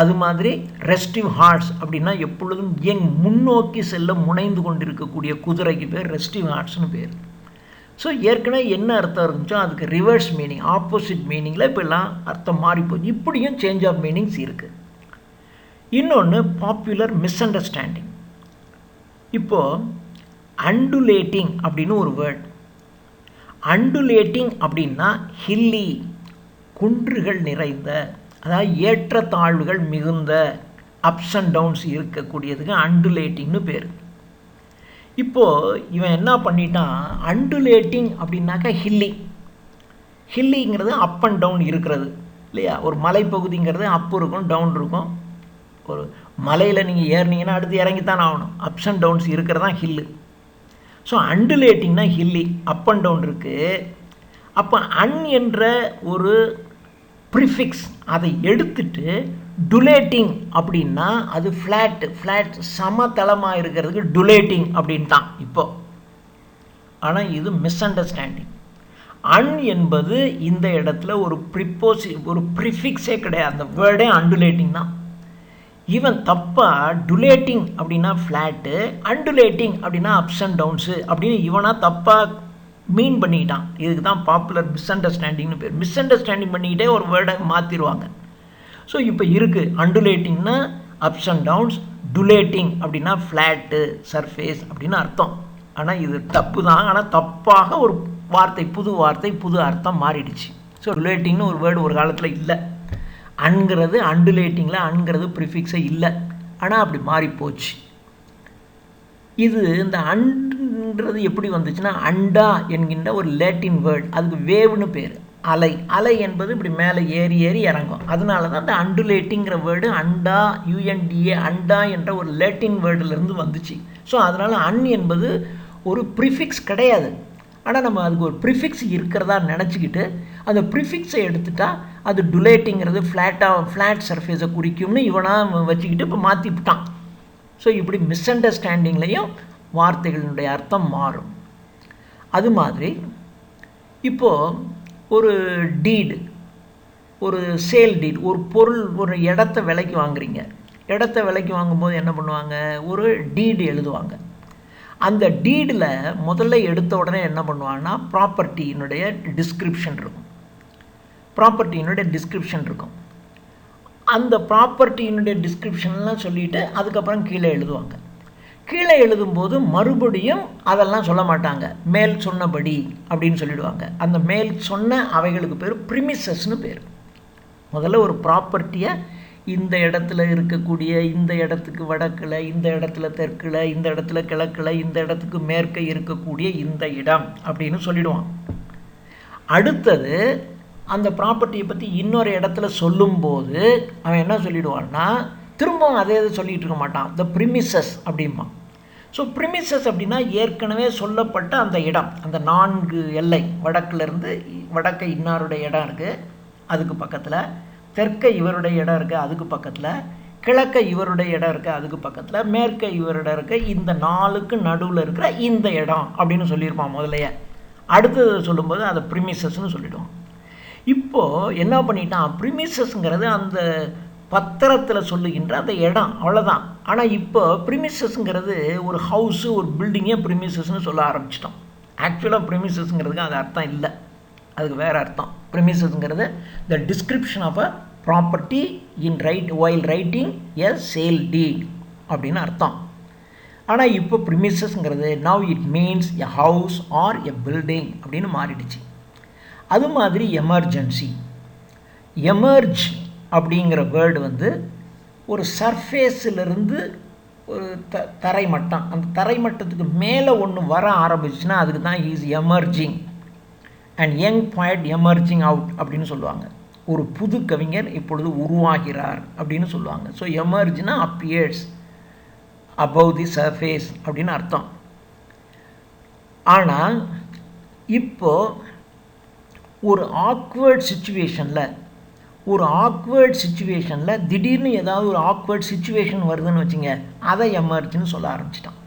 [SPEAKER 1] அது மாதிரி ரெஸ்டிவ் ஹார்ட்ஸ் அப்படின்னா எப்பொழுதும் முன்னோக்கி செல்ல முனைந்து கொண்டிருக்கக்கூடிய குதிரைக்கு பேர் ரெஸ்டிவ் ஹார்ட்ஸ்னு பேர். ஸோ ஏற்கனவே என்ன அர்த்தம் இருந்துச்சோ அதுக்கு ரிவர்ஸ் மீனிங், ஆப்போசிட் மீனிங்கில் இப்போ எல்லாம் அர்த்தம் மாறிப்போச்சு. இப்படியும் சேஞ்ச் ஆஃப் மீனிங்ஸ் இருக்குது. இன்னொன்று பாப்புலர் மிஸ் அண்டர்ஸ்டாண்டிங். இப்போது அண்டுலேட்டிங் அப்படின்னு ஒரு வேர்ட். அண்டுலேட்டிங் அப்படின்னா ஹில்லி, குன்றுகள் நிறைந்த, அதாவது ஏற்றத்தாழ்வுகள் மிகுந்த, அப்ஸ் அண்ட் டவுன்ஸ் இருக்கக்கூடியதுக்கு அண்டுலேட்டிங்னு பேர். இப்போது இவன் என்ன பண்ணிட்டான், அண்டுலேட்டிங் அப்படின்னாக்கா ஹில்லிங்கிறது அப் அண்ட் டவுன் இருக்கிறது இல்லையா? ஒரு மலைப்பகுதிங்கிறது அப் இருக்கும், டவுன் இருக்கும். ஒரு மலையில் நீங்கள் ஏறினீங்கன்னா அடுத்து இறங்கித்தான் ஆகணும், அப்ஸ் அண்ட் டவுன்ஸ் இருக்கிறதான் ஹில்லு. ஸோ அண்டுலேட்டிங்னா ஹில்லி, அப் அண்ட் டவுன் இருக்குது. அப்போ அன் என்ற ஒரு ப்ரிஃபிக்ஸ் அதை எடுத்துட்டு டுலேட்டிங் அப்படின்னா அது ஃப்ளாட் சமதளமாக இருக்கிறதுக்கு டுலேட்டிங் அப்படின்ட்டான் இப்போ. ஆனால் இது மிஸ் அண்டர்ஸ்டாண்டிங். அன் என்பது இந்த இடத்துல ஒரு ப்ரிஃபிக்ஸே கிடையாது, அந்த வேர்டே அண்டுலேட்டிங் தான். ஈவன் தப்பாக டுலேட்டிங் அப்படின்னா ஃப்ளாட்டு, அண்டுலேட்டிங் அப்படின்னா அப்ஸ் அண்ட் டவுன்ஸு அப்படின்னு இவனாக தப்பாக மீன் பண்ணிக்கிட்டான். இதுக்கு தான் பாப்புலர் மிஸ் அண்டர்ஸ்டாண்டிங்னு பேர். மிஸ் அண்டர்ஸ்டாண்டிங் பண்ணிக்கிட்டே ஒரு வேர்டை மாற்றிடுவாங்க. ஸோ இப்போ இருக்குது அண்டுலேட்டிங்னா அப்ஸ் அண்ட் டவுன்ஸ், டுலேட்டிங் அப்படின்னா ஃப்ளாட்டு சர்ஃபேஸ் அப்படின்னு அர்த்தம். ஆனால் இது தப்பு தான். ஆனால் தப்பாக ஒரு புது வார்த்தை புது அர்த்தம் மாறிடுச்சு. ஸோ டுலேட்டிங்னு ஒரு வேர்டு ஒரு காலத்தில் இல்லை. அன்கிறது அண்டுலேட்டிங்கில் அன்கிறது ப்ரிஃபிக்ஸே இல்லை, ஆனால் அப்படி மாறிப்போச்சு. இது இந்த அன்றது எப்படி வந்துச்சுன்னா அண்டா என்கின்ற ஒரு லேட்டின் வேர்டு, அதுக்கு வேவ்னு பேர். அலை என்பது இப்படி மேலே ஏறி இறங்கும். அதனால தான் அந்த அண்டுலேட்டிங்கிற வேர்டு அண்டா, யுஎன்டிஏ, அண்டா என்ற ஒரு லேட்டின் வேர்டிலிருந்து வந்துச்சு. ஸோ அதனால் அன் என்பது ஒரு ப்ரிஃபிக்ஸ் கிடையாது. ஆனால் நம்ம அதுக்கு ஒரு ப்ரிஃபிக்ஸ் இருக்கிறதா நினச்சிக்கிட்டு அந்த ப்ரிஃபிக்ஸை எடுத்துட்டா அது டுலேட்டிங்கிறது ஃப்ளாட் சர்ஃபேஸை குறிக்கும்னு இவனாக வச்சுக்கிட்டு இப்போ மாற்றிவிட்டான். ஸோ இப்படி மிஸ் அண்டர்ஸ்டாண்டிங்லேயும் வார்த்தைகளினுடைய அர்த்தம் மாறும். அது மாதிரி இப்போது ஒரு டீடு, ஒரு சேல் டீட், ஒரு பொருள், ஒரு இடத்த விலைக்கு வாங்குறீங்க. இடத்த விலைக்கு வாங்கும்போது என்ன பண்ணுவாங்க, ஒரு டீடு எழுதுவாங்க. அந்த டீடில் முதல்ல எடுத்த உடனே என்ன பண்ணுவான்னா ப்ராப்பர்ட்டியினுடைய டிஸ்கிரிப்ஷன் இருக்கும். அந்த ப்ராப்பர்ட்டியினுடைய டிஸ்கிரிப்ஷன்லாம் சொல்லிவிட்டு அதுக்கப்புறம் கீழே எழுதுவாங்க. கீழே எழுதும்போது மறுபடியும் அதெல்லாம் சொல்ல மாட்டாங்க, மேல் சொன்னபடி அப்படின்னு சொல்லிடுவாங்க. அந்த மேல் சொன்ன அவைகளுக்கு பேர் ப்ரிமிசஸ்னு பேர். முதல்ல ஒரு ப்ராப்பர்ட்டியை இந்த இடத்துல இருக்கக்கூடிய, இந்த இடத்துக்கு வடக்கில், இந்த இடத்துல தெற்கில், இந்த இடத்துல கிழக்கில், இந்த இடத்துக்கு மேற்க இருக்கக்கூடிய இந்த இடம் அப்படின்னு சொல்லிடுவான். அடுத்தது அந்த ப்ராப்பர்ட்டியை பற்றி இன்னொரு இடத்துல சொல்லும்போது அவன் என்ன சொல்லிடுவான்னா திரும்பவும் அதே இது சொல்லிகிட்டு இருக்க மாட்டான், த ப்ரிமிசஸ் அப்படிம்பான். ஸோ ப்ரிமிசஸ் அப்படின்னா ஏற்கனவே சொல்லப்பட்ட அந்த இடம், அந்த 4 எல்லை, வடக்குலேருந்து வடக்க இன்னாருடைய இடம் இருக்குது அதுக்கு பக்கத்தில், தெற்க இவருடைய இடம் இருக்குது அதுக்கு பக்கத்தில், கிழக்க இவருடைய இடம் இருக்குது அதுக்கு பக்கத்தில், மேற்க இவருடைய இருக்குது, இந்த 4க்கு நடுவில் இருக்கிற இந்த இடம் அப்படின்னு சொல்லியிருப்பான் முதலையே. அடுத்தது சொல்லும்போது அதை ப்ரிமிசஸ்ன்னு சொல்லிவிடுவான். இப்போது என்ன பண்ணிட்டான், ப்ரிமிசஸ்ங்கிறது அந்த பத்திரத்தில் சொல்லுகின்ற அந்த இடம், அவ்வளோதான். ஆனால் இப்போ ப்ரிமிசஸ்ங்கிறது ஒரு ஹவுஸு, ஒரு பில்டிங்கே ப்ரிமிசஸ்ன்னு சொல்ல ஆரம்பிச்சிட்டோம். ஆக்சுவலாக ப்ரிமிசஸ்ங்கிறதுக்கு அது அர்த்தம் இல்லை, அதுக்கு வேறு அர்த்தம். ப்ரிமிசஸ்ங்கிறது the description of a property in while writing a sale deed அப்படின்னு அர்த்தம். ஆனால் இப்போ ப்ரிமிசஸ்ங்கிறது now it means a house or a building அப்படின்னு மாறிடுச்சு. அது மாதிரி எமர்ஜென்சி, எமர்ஜ் அப்படிங்கிற வேர்டு வந்து ஒரு சர்ஃபேஸிலிருந்து ஒரு தரைமட்டம், அந்த தரைமட்டத்துக்கு மேலே ஒன்று வர ஆரம்பிச்சுன்னா அதுக்கு தான் is emerging. And young poet emerging out அப்படின்னு சொல்லுவாங்க. ஒரு புது கவிஞர் இப்பொழுது உருவாகிறார் அப்படின்னு சொல்லுவாங்க. ஸோ எமர்ஜ்னா அப்பியர்ஸ் அபவ் தி சர்ஃபேஸ் அப்படின்னு அர்த்தம். ஆனால் இப்போது ஒரு ஆக்வர்ட் சுச்சுவேஷனில் திடீர்னு ஏதாவது ஒரு ஆக்வர்ட் சுச்சுவேஷன் வருதுன்னு வச்சுங்க, அதை எமர்ஜ்னு சொல்ல ஆரம்பிச்சிட்டான்.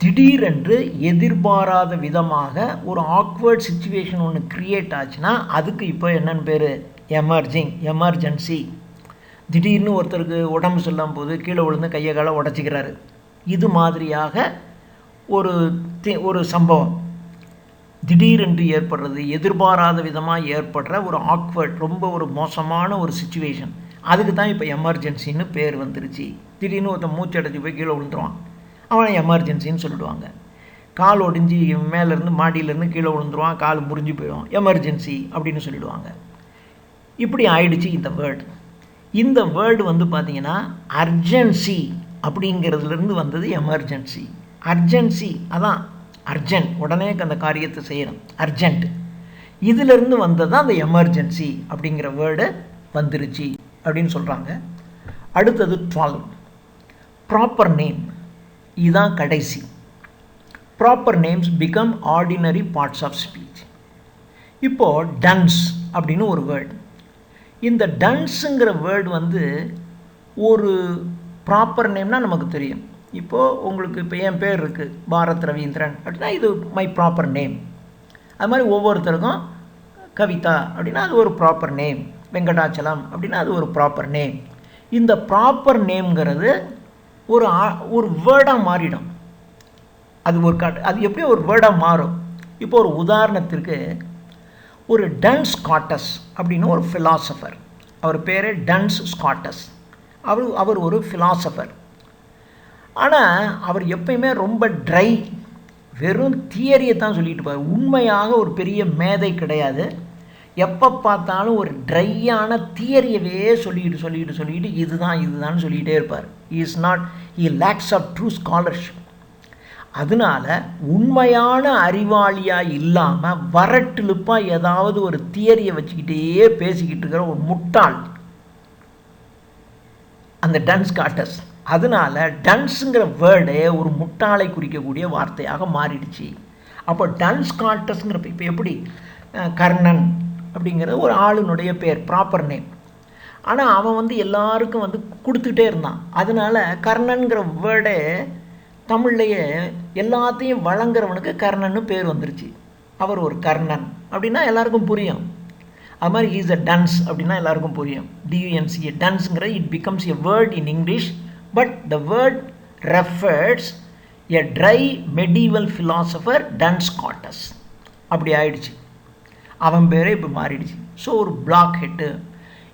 [SPEAKER 1] திடீரென்று எதிர்பாராத விதமாக ஒரு ஆக்வர்ட் சுச்சுவேஷன் ஒன்று க்ரியேட் ஆச்சுன்னா அதுக்கு இப்போ என்னென்னு பேர், எமர்ஜென்சி. திடீர்னு ஒருத்தருக்கு உடம்பு சொல்லாமல் போது கீழே விழுந்து கையை காலை உடச்சிக்கிறாரு, இது மாதிரியாக ஒரு சம்பவம் திடீரென்று ஏற்படுறது, எதிர்பாராத விதமாக ஏற்படுற ஒரு ஆக்வர்ட், ரொம்ப ஒரு மோசமான ஒரு சுச்சுவேஷன், அதுக்கு தான் இப்போ எமர்ஜென்சின்னு பேர் வந்துருச்சு. திடீர்னு ஒருத்தன் மூச்சு அடைச்சி போய் கீழே விழுந்துருவான், அவனை எமர்ஜென்சின்னு சொல்லிடுவாங்க. கால் ஒடிஞ்சி மேலேருந்து மாடியிலேருந்து கீழே விழுந்துருவான், கால் முறிஞ்சு போயிடும், எமர்ஜென்சி அப்படின்னு சொல்லிடுவாங்க. இப்படி ஆயிடுச்சு இந்த வேர்டு. இந்த வேர்டு வந்து பார்த்திங்கன்னா அர்ஜென்சி அப்படிங்கிறதுலேருந்து வந்தது எமர்ஜென்சி. அர்ஜென்சி அதான் அர்ஜென்ட், உடனே அந்த காரியத்தை செய்யணும், அர்ஜென்ட். இதிலிருந்து வந்தது தான் அந்த எமர்ஜென்சி அப்படிங்கிற வேர்டு வந்துருச்சு அப்படின்னு சொல்கிறாங்க. அடுத்தது 12 ப்ராப்பர் நேம். இதுதான் கடைசி. Proper names become ordinary parts of speech. இப்போது டன்ஸ் அப்படின்னு ஒரு வேர்டு. இந்த டன்ஸுங்கிற வேர்டு வந்து ஒரு ப்ராப்பர் நேம்னால் நமக்கு தெரியும். இப்போது உங்களுக்கு இப்போ என் பேர் இருக்குது பாரத் ரவீந்திரன் அப்படின்னா இது மை ப்ராப்பர் நேம். அது மாதிரி ஒவ்வொருத்தருக்கும் கவிதா அப்படின்னா அது ஒரு ப்ராப்பர் நேம், வெங்கடாச்சலம் அப்படின்னா அது ஒரு ப்ராப்பர் நேம். இந்த ப்ராப்பர் நேம்ங்கிறது ஒரு வேர்டாக மாறிடும். அது எப்படி ஒரு வேர்டாக மாறும். இப்போ ஒரு உதாரணத்திற்கு ஒரு டன்ஸ் ஸ்காட்டஸ் அப்படின்னு ஒரு ஃபிலாசபர், அவர் பேர் டன்ஸ் ஸ்காட்டஸ். அவர் ஒரு ஃபிலாசபர். ஆனால் அவர் எப்பயுமே ரொம்ப ட்ரை, வெறும் தியரியை தான் சொல்லிட்டு இருப்பார். உண்மையாக ஒரு பெரிய மேதை கிடையாது. எப்போ பார்த்தாலும் ஒரு ட்ரையான தியரியவே சொல்லிட்டு இதுதான் சொல்லிகிட்டே இருப்பார். he lacks of true scholarship. அதனால் உண்மையான அறிவாளியாக இல்லாமல் வரட்டுலுப்பாக ஏதாவது ஒரு தியரியை வச்சுக்கிட்டே பேசிக்கிட்டு இருக்கிற ஒரு முட்டாள் அந்த டன்ஸ் ஸ்காட்டஸ். அதனால் டன்ஸுங்கிற வேர்டே ஒரு முட்டாளை குறிக்கக்கூடிய வார்த்தையாக மாறிடுச்சு. அப்போ டன்ஸ் ஸ்காட்டஸ்ங்கிற இப்போ எப்படி கர்ணன் அப்படிங்கிறது ஒரு ஆளுனுடைய பேர், ப்ராப்பர் நேம். ஆனால் அவன் வந்து எல்லாருக்கும் வந்து கொடுத்துட்டே இருந்தான். அதனால் கர்ணன்கிற வேர்டே தமிழ்லையே எல்லாத்தையும் வழங்குறவனுக்கு கர்ணன்னு பேர் வந்துருச்சு. அவர் ஒரு கர்ணன் அப்படின்னா எல்லாருக்கும் புரியும். அது மாதிரி இஸ் அ டன்ஸ் அப்படின்னா எல்லாருக்கும் புரியும். DUNC டன்ஸுங்கிற it becomes a word in English, but the word refers a dry medieval philosopher Duns Scotus அப்படி ஆயிடுச்சு. அவன் பேரே இப்போ மாறிடுச்சு. ஸோ ஒரு பிளாக் ஹெட்டு.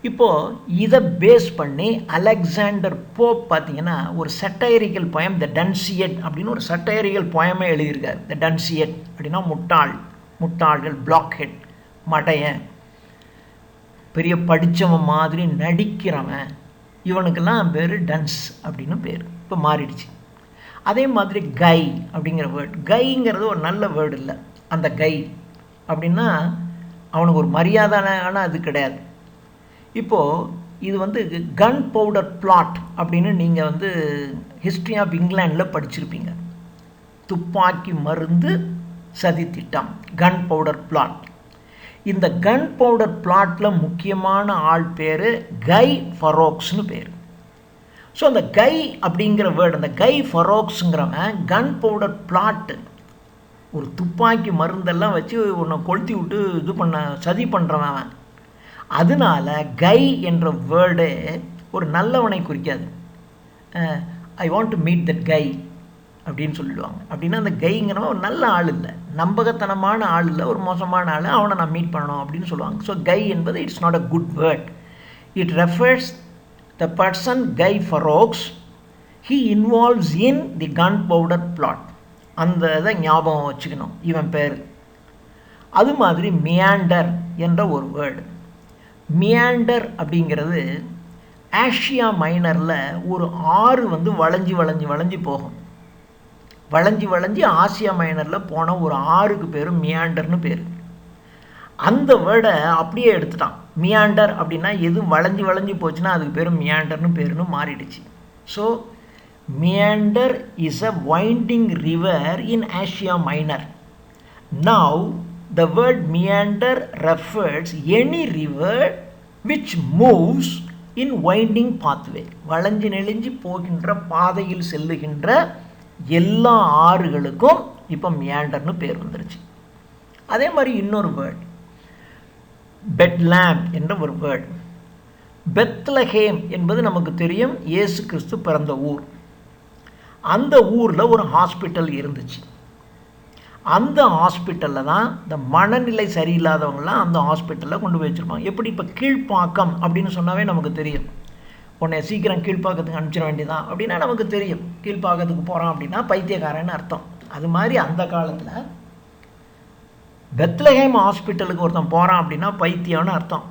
[SPEAKER 1] இப்போது இதை பேஸ் பண்ணி அலெக்சாண்டர் போப் பார்த்தீங்கன்னா ஒரு சட்டைரிக்கல் போயம் த டன்சியட் அப்படின்னு ஒரு சட்டைரிக்கல் போயமே எழுதியிருக்கார். த டன்சியட் அப்படின்னா முட்டாள்கள், பிளாக் ஹெட், மடையன், பெரிய படித்தவன் மாதிரி நடிக்கிறவன், இவனுக்கெல்லாம் பேர் டன்ஸ் அப்படின்னு பேர். இப்போ மாறிடுச்சு. அதே மாதிரி கை அப்படிங்கிற வேர்டு, கைங்கிறது ஒரு நல்ல வேர்டு இல்லை. அந்த கை அப்படின்னா அவனுக்கு ஒரு மரியாதையான அது கிடையாது. இப்போது இது வந்து கன் பவுடர் பிளாட் அப்படின்னு நீங்கள் ஹிஸ்ட்ரி ஆஃப் இங்கிலாண்டில் படிச்சிருப்பீங்க. துப்பாக்கி மருந்து சதி திட்டம், கன் பவுடர் பிளாட். இந்த கன் பவுடர் பிளாட்டில் முக்கியமான ஆள் பேர் கை ஃபரோக்ஸ்னு பேர். ஸோ அந்த கை அப்படிங்கிற வேர்டு, அந்த கை ஃபரோக்ஸுங்கிறவன் கன் பவுடர் பிளாட்டு, ஒரு துப்பாக்கி மருந்தெல்லாம் வச்சு உன்னை கொளுத்தி விட்டு சதி பண்ணுறவன் அவன். அதனால கை என்ற வேர்டு ஒரு நல்லவனை குறிக்காது. I want to meet that guy அப்படின்னு சொல்லிடுவாங்க. அப்படின்னா அந்த கைங்கிறவன் ஒரு நல்ல ஆள் இல்லை, நம்பகத்தனமான ஆள் இல்லை, ஒரு மோசமான ஆள், அவனை நான் மீட் பண்ணணும் அப்படின்னு சொல்லுவாங்க. ஸோ கை என்பது it's not a good word. It refers the person Guy Fawkes, he involves in the gunpowder plot. அந்த இதை ஞாபகம் வச்சுக்கணும் இவன் பேர். அது மாதிரி மியாண்டர் என்ற ஒரு வேர்டு. மியாண்டர் அப்படிங்கிறது ஆசியா மைனரில் ஒரு ஆறு வளைஞ்சி போகும். வளைஞ்சி ஆசியா மைனரில் போன ஒரு ஆறுக்கு பேர் மியாண்டர்னு பேர். அந்த வேர்டை அப்படியே எடுத்துட்டான். மியாண்டர் அப்படின்னா எது வளைஞ்சி போச்சுன்னா அதுக்கு பேர் மியாண்டர்னு பேருன்னு மாறிடுச்சு. So Meander is a winding river in Asia Minor. Now the word meander refers any river which moves in winding pathway. வளைஞ்சு நெளிஞ்சு போகின்ற பாதையில் செல்லுகின்ற எல்லா ஆறுகளுக்கும் இப்போ மியாண்டர்னு பேர் வந்துருச்சு. அதே மாதிரி இன்னொரு வேர்ட் பெத்லாம் என்ற ஒரு வேர்ட். பெத்லஹேம் என்பது நமக்கு தெரியும், இயேசு கிறிஸ்து பிறந்த ஊர். அந்த ஊரில் ஒரு ஹாஸ்பிட்டல் இருந்துச்சு. அந்த ஹாஸ்பிட்டலில் தான் இந்த மனநிலை சரியில்லாதவங்களாம் அந்த ஹாஸ்பிட்டலில் கொண்டு போய் வச்சுருப்பாங்க. எப்படி இப்போ கீழ்ப்பாக்கம் அப்படின்னு சொன்னாவே நமக்கு தெரியும், உன்னை சீக்கிரம் கீழ்ப்பாக்கத்துக்கு அனுப்பிச்சிட வேண்டியதான் அப்படின்னா நமக்கு தெரியும். கீழ்ப்பாக்கத்துக்கு போகிறான் அப்படின்னா பைத்தியக்காரன்னு அர்த்தம். அது மாதிரி அந்த காலத்தில் பெத்லஹேம் ஹாஸ்பிட்டலுக்கு ஒருத்தன் போகிறான் அப்படின்னா பைத்தியம்னு அர்த்தம்.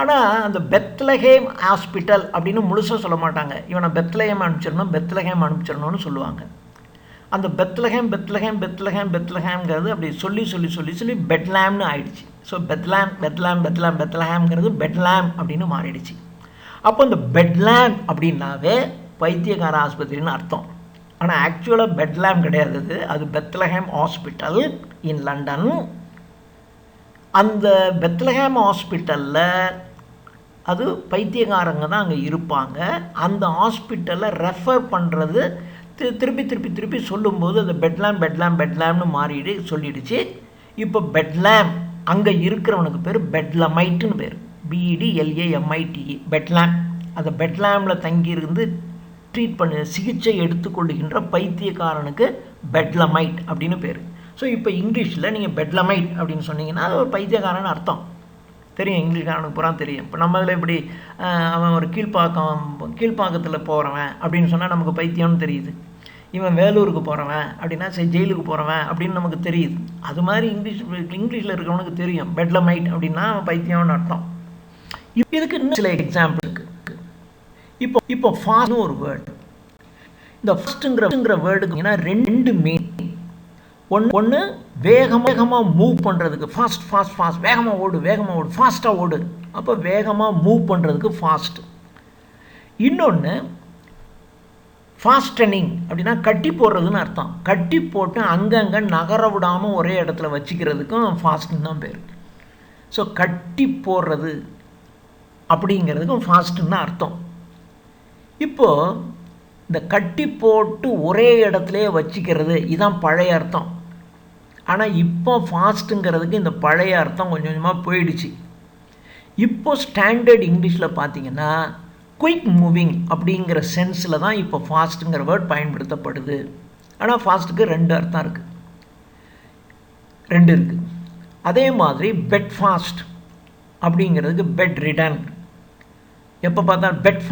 [SPEAKER 1] ஆனால் அந்த பெத்லஹேம் ஹாஸ்பிட்டல் அப்படின்னு முழுசாக சொல்ல மாட்டாங்க. இவனை பெத்லஹேம் அனுப்பிச்சிடணும்னு சொல்லுவாங்க. அந்த பெத்லஹேம்ங்கிறது அப்படி சொல்லி பெட்லாம்னு ஆயிடுச்சு. ஸோ பெத்லஹேம்ங்கிறது பெட்லாம் அப்படின்னு மாறிடுச்சு. அப்போ இந்த பெட்லாம் அப்படின்னாவே பைத்தியக்கார ஆஸ்பத்திரின்னு அர்த்தம். ஆனால் ஆக்சுவலாக பெட்லாம் கிடையாது, அது பெத்லஹேம் ஹாஸ்பிட்டல் இன் லண்டன். அந்த பெத்லஹேம் ஹாஸ்பிட்டலில் அது பைத்தியக்காரங்க தான் அங்கே இருப்பாங்க. அந்த ஹாஸ்பிட்டலில் ரெஃபர் பண்ணுறது திருப்பி சொல்லும்போது அந்த பெட்லாம்னு மாறிடு சொல்லிடுச்சு. இப்போ பெட்லாம் அங்கே இருக்கிறவனுக்கு பேர் பெட்லமைட்டுன்னு பேர், BEDLAMITE, பெட்லாம். அந்த பெட்லாமில் தங்கியிருந்து ட்ரீட் பண்ண சிகிச்சை எடுத்துக்கொள்ளுகின்ற பைத்தியக்காரனுக்கு பெட்லமைட் அப்படின்னு பேர். ஸோ இப்போ இங்கிலீஷில் நீங்கள் பெட்லமைட் அப்படின்னு சொன்னீங்கன்னா அது ஒரு பைத்தியக்காரன்னு அர்த்தம். தெரியும், இங்கிலீஷ்காரனுக்கு பூரா தெரியும். இப்போ நம்மள இப்படி அவன் ஒரு கீழ்ப்பாக்கத்தில் போகிறவன் அப்படின்னு சொன்னால் நமக்கு பைத்தியம்னு தெரியுது. இவன் வேலூருக்கு போகிறவன் அப்படின்னா சரி ஜெயிலுக்கு போகிறவன் அப்படின்னு நமக்கு தெரியுது. அது மாதிரி இங்கிலீஷில் இருக்கிறவனுக்கு தெரியும் பெட்லமைட் அப்படின்னா அவன் பைத்தியம்னு அர்த்தம். இதுக்கு இன்னும் சில எக்ஸாம்பிள் இருக்குது. இப்போ ஃபாஸ்ட்னு ஒரு வேர்டு. இந்த ஃபஸ்ட்டுங்கிற வேர்டுக்கு ரெண்டு மீன். ஒன்று வேகமாக மூவ் பண்ணுறதுக்கு ஃபாஸ்ட், வேகமாக ஓடு, ஃபாஸ்ட்டாக ஓடு. அப்போ வேகமாக மூவ் பண்ணுறதுக்கு ஃபாஸ்ட். இன்னொன்று ஃபாஸ்டனிங் அப்படின்னா கட்டி போடுறதுன்னு அர்த்தம். கட்டி போட்டு அங்கங்கே நகர விடாமல் ஒரே இடத்துல வச்சுக்கிறதுக்கும் ஃபாஸ்ட்டுன்னு தான் பேர். ஸோ கட்டி போடுறது அப்படிங்கிறதுக்கும் ஃபாஸ்ட்டுன்னு அர்த்தம். இப்போது இந்த கட்டி போட்டு ஒரே இடத்துலையே வச்சுக்கிறது இதுதான் பழைய அர்த்தம். ஆனால் இப்போ ஃபாஸ்ட்டுங்கிறதுக்கு இந்த பழைய அர்த்தம் கொஞ்சம் கொஞ்சமாக போயிடுச்சு. இப்போ ஸ்டாண்டர்ட் இங்கிலீஷில் பார்த்தீங்கன்னா குயிக் மூவிங் அப்படிங்கிற சென்ஸில் தான் இப்போ ஃபாஸ்ட்டுங்கிற வேர்ட் பயன்படுத்தப்படுது. ஆனால் ஃபாஸ்ட்டுக்கு 2 அர்த்தம் இருக்குது, 2 இருக்குது. அதே மாதிரி பெட் ஃபாஸ்ட் அப்படிங்கிறதுக்கு பெட் ரிடன். எப்போ பார்த்தா பெட்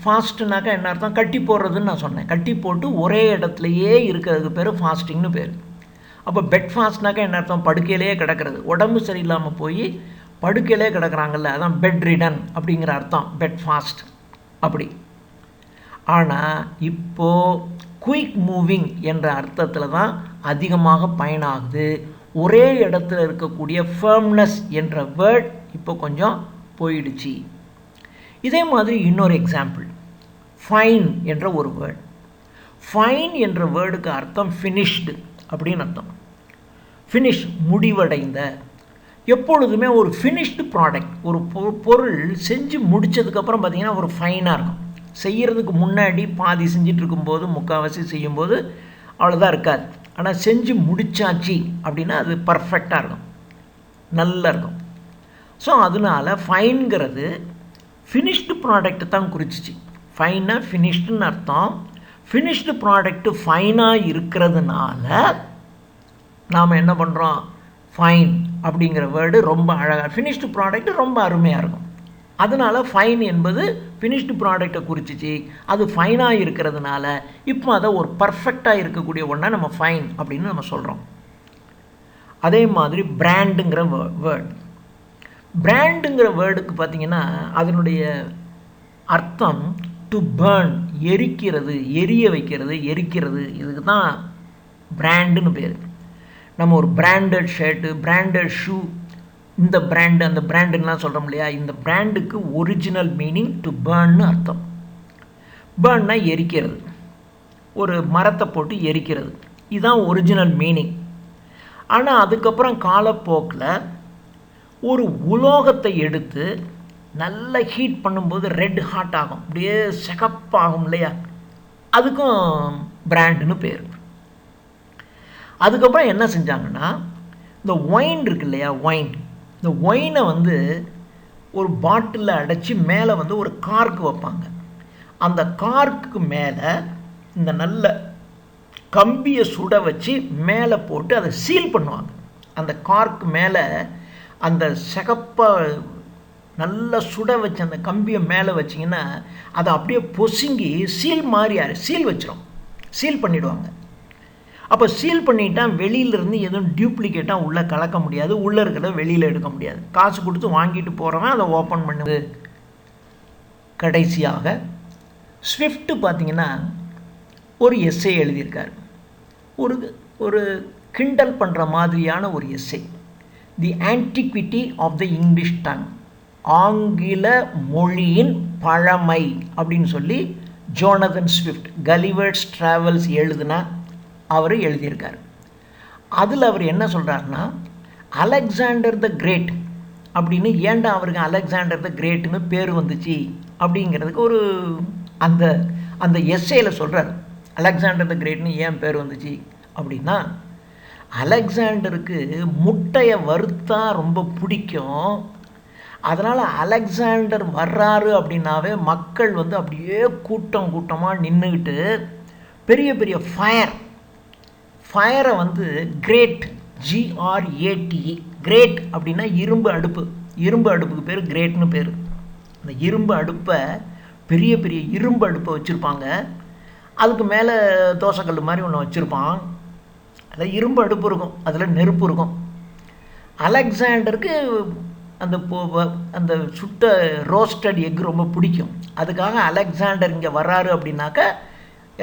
[SPEAKER 1] ஃபாஸ்ட்னாக்கா என்ன அர்த்தம்? கட்டி போடுறதுன்னு நான் சொன்னேன். கட்டி போட்டு ஒரே இடத்துலையே இருக்கிறதுக்கு பேர் ஃபாஸ்டிங்னு பேர். அப்போ பெட் ஃபாஸ்ட்னாக்கா என்ன அர்த்தம்? படுக்கையிலேயே கிடக்கிறது. உடம்பு சரியில்லாமல் போய் படுக்கையிலே கிடக்கிறாங்கல்ல, அதான் பெட் ரிடன் அப்படிங்கிற அர்த்தம் பெட் ஃபாஸ்ட் அப்படி. ஆனால் இப்போது குயிக் மூவிங் என்ற அர்த்தத்தில் தான் அதிகமாக பயனாகுது. ஒரே இடத்துல இருக்கக்கூடிய ஃபர்ம்னஸ் என்ற வேர்ட் இப்போ கொஞ்சம் போயிடுச்சு. இதே மாதிரி இன்னொரு எக்ஸாம்பிள், ஃபைன் என்ற ஒரு வேர்ட். ஃபைன் என்ற வேர்டுக்கு அர்த்தம் ஃபினிஷ்டு அப்படின்னு அர்த்தம். ஃபினிஷ் முடிவடைந்த. எப்பொழுதுமே ஒரு ஃபினிஷ்டு ப்ராடக்ட், ஒரு பொருள் செஞ்சு முடித்ததுக்கப்புறம் பார்த்திங்கன்னா ஒரு ஃபைனாக இருக்கும். செய்கிறதுக்கு முன்னாடி பாதி செஞ்சிட்டு இருக்கும்போது, முக்கால்வாசி செய்யும்போது அவ்வளோதான் இருக்காது. ஆனால் செஞ்சு முடித்தாச்சு அப்படின்னா அது பர்ஃபெக்டாக இருக்கும், நல்லா இருக்கும். ஸோ அதனால் ஃபைன்கிறது ஃபினிஷ்டு ப்ராடக்ட்டு தான் குறிச்சிச்சு. ஃபைனாக ஃபினிஷ்டுன்னு அர்த்தம். ஃபினிஷ்டு ப்ராடக்ட்டு ஃபைனாக இருக்கிறதுனால நாம் என்ன பண்ணுறோம்? ஃபைன் அப்படிங்கிற வேர்டு ரொம்ப அழகாக, ஃபினிஷ்டு ப்ராடக்ட் ரொம்ப அருமையாக இருக்கும். அதனால் ஃபைன் என்பது ஃபினிஷ்டு ப்ராடக்டை குறிச்சிச்சு. அது ஃபைனாக இருக்கிறதுனால இப்போ அதை ஒரு பர்ஃபெக்டாக இருக்கக்கூடிய ஒன்றா நம்ம ஃபைன் அப்படின்னு நம்ம சொல்கிறோம். அதே மாதிரி பிராண்டுங்கிற வேர்டு. பிராண்டுங்கிற வேர்டுக்கு பார்த்திங்கன்னா அதனுடைய அர்த்தம் டு பர்ன், எரிக்கிறது, எரிய வைக்கிறது, எரிக்கிறது. இதுக்கு தான் பிராண்டுன்னு பேர். நம்ம ஒரு பிராண்டட் ஷர்ட்டு, பிராண்டட் ஷூ, இந்த பிராண்டு அந்த பிராண்டுலாம் சொல்கிறோம் இல்லையா, இந்த பிராண்டுக்கு ஒரிஜினல் மீனிங் டு பர்ன்னு அர்த்தம். பர்ன்னா எரிக்கிறது, ஒரு மரத்தை போட்டு எரிக்கிறது, இதுதான் ஒரிஜினல் மீனிங். ஆனால் அதுக்கப்புறம் காலப்போக்கில் ஒரு உலோகத்தை எடுத்து நல்லா ஹீட் பண்ணும்போது ரெட் ஹாட் ஆகும், அப்படியே சிகப்பாகும் இல்லையா, அதுக்கும் பிராண்டுன்னு பேர். அதுக்கப்புறம் என்ன செஞ்சாங்கன்னா, இந்த ஒயின் இருக்கு இல்லையா, ஒயின், இந்த ஒயினை வந்து ஒரு பாட்டிலில் அடைச்சி மேலே வந்து ஒரு கார்க்கு வைப்பாங்க. அந்த கார்க்கு மேலே இந்த நல்ல கம்பியை சுட வச்சு மேலே போட்டு அதை சீல் பண்ணுவாங்க. அந்த கார்க்கு மேலே அந்த சிகப்பாக நல்லா சுட வச்சு அந்த கம்பியை மேலே வச்சிங்கன்னா அதை அப்படியே பொசுங்கி சீல் மாதிரி சீல் வச்சிடும், சீல் பண்ணிவிடுவாங்க. அப்போ சீல் பண்ணிட்டால் வெளியிலேருந்து எதுவும் டியூப்ளிகேட்டாக உள்ளே கலக்க முடியாது, உள்ளே இருக்கிறத வெளியில் எடுக்க முடியாது. காசு கொடுத்து வாங்கிட்டு போகிறவன் அதை ஓப்பன் பண்ணுது. கடைசியாக ஸ்விஃப்ட்டு பார்த்திங்கன்னா ஒரு எஸ்ஸே எழுதியிருக்கார், ஒரு கிண்டல் பண்ணுற மாதிரியான ஒரு essay, the antiquity of the English tongue, ஆங்கில மொழியின் பழமை அப்படின்னு சொல்லி ஜோனதன் ஸ்விஃப்ட் கலிவர்ஸ் ட்ராவல்ஸ் எழுதுனா அவர் எழுதியிருக்கார். அதில் அவர் என்ன சொல்கிறாருன்னா, அலெக்சாண்டர் த கிரேட் அப்படின்னு, ஏன்டா அவருக்கு அலெக்சாண்டர் த கிரேட்டுன்னு பேர் வந்துச்சு அப்படிங்கிறதுக்கு ஒரு அந்த எஸ்ஸேயில் சொல்கிறார். அலெக்சாண்டர் த கிரேட்னு ஏன் பேர் வந்துச்சு அப்படின்னா, அலெக்சாண்டருக்கு முட்டையை வறுத்தா ரொம்ப பிடிக்கும். அதனால் அலெக்சாண்டர் வர்றாரு அப்படின்னாவே மக்கள் வந்து அப்படியே கூட்டமாக நின்றுக்கிட்டு பெரிய பெரிய ஃபயரை வந்து கிரேட், GRATE, கிரேட் அப்படின்னா இரும்பு அடுப்புக்கு பேர் கிரேட்னு பேர். அந்த இரும்பு அடுப்பை பெரிய பெரிய இரும்பு அடுப்பை வச்சுருப்பாங்க, அதுக்கு மேலே தோசைக்கல் மாதிரி ஒன்று வச்சுருப்பான், அதில் இரும்பு அடுப்பு இருக்கும், அதில் நெருப்பு இருக்கும். அலெக்சாண்டருக்கு அந்த சுட்ட ரோஸ்டட் எக் ரொம்ப பிடிக்கும். அதுக்காக அலெக்சாண்டர் இங்கே வர்றாரு அப்படின்னாக்கா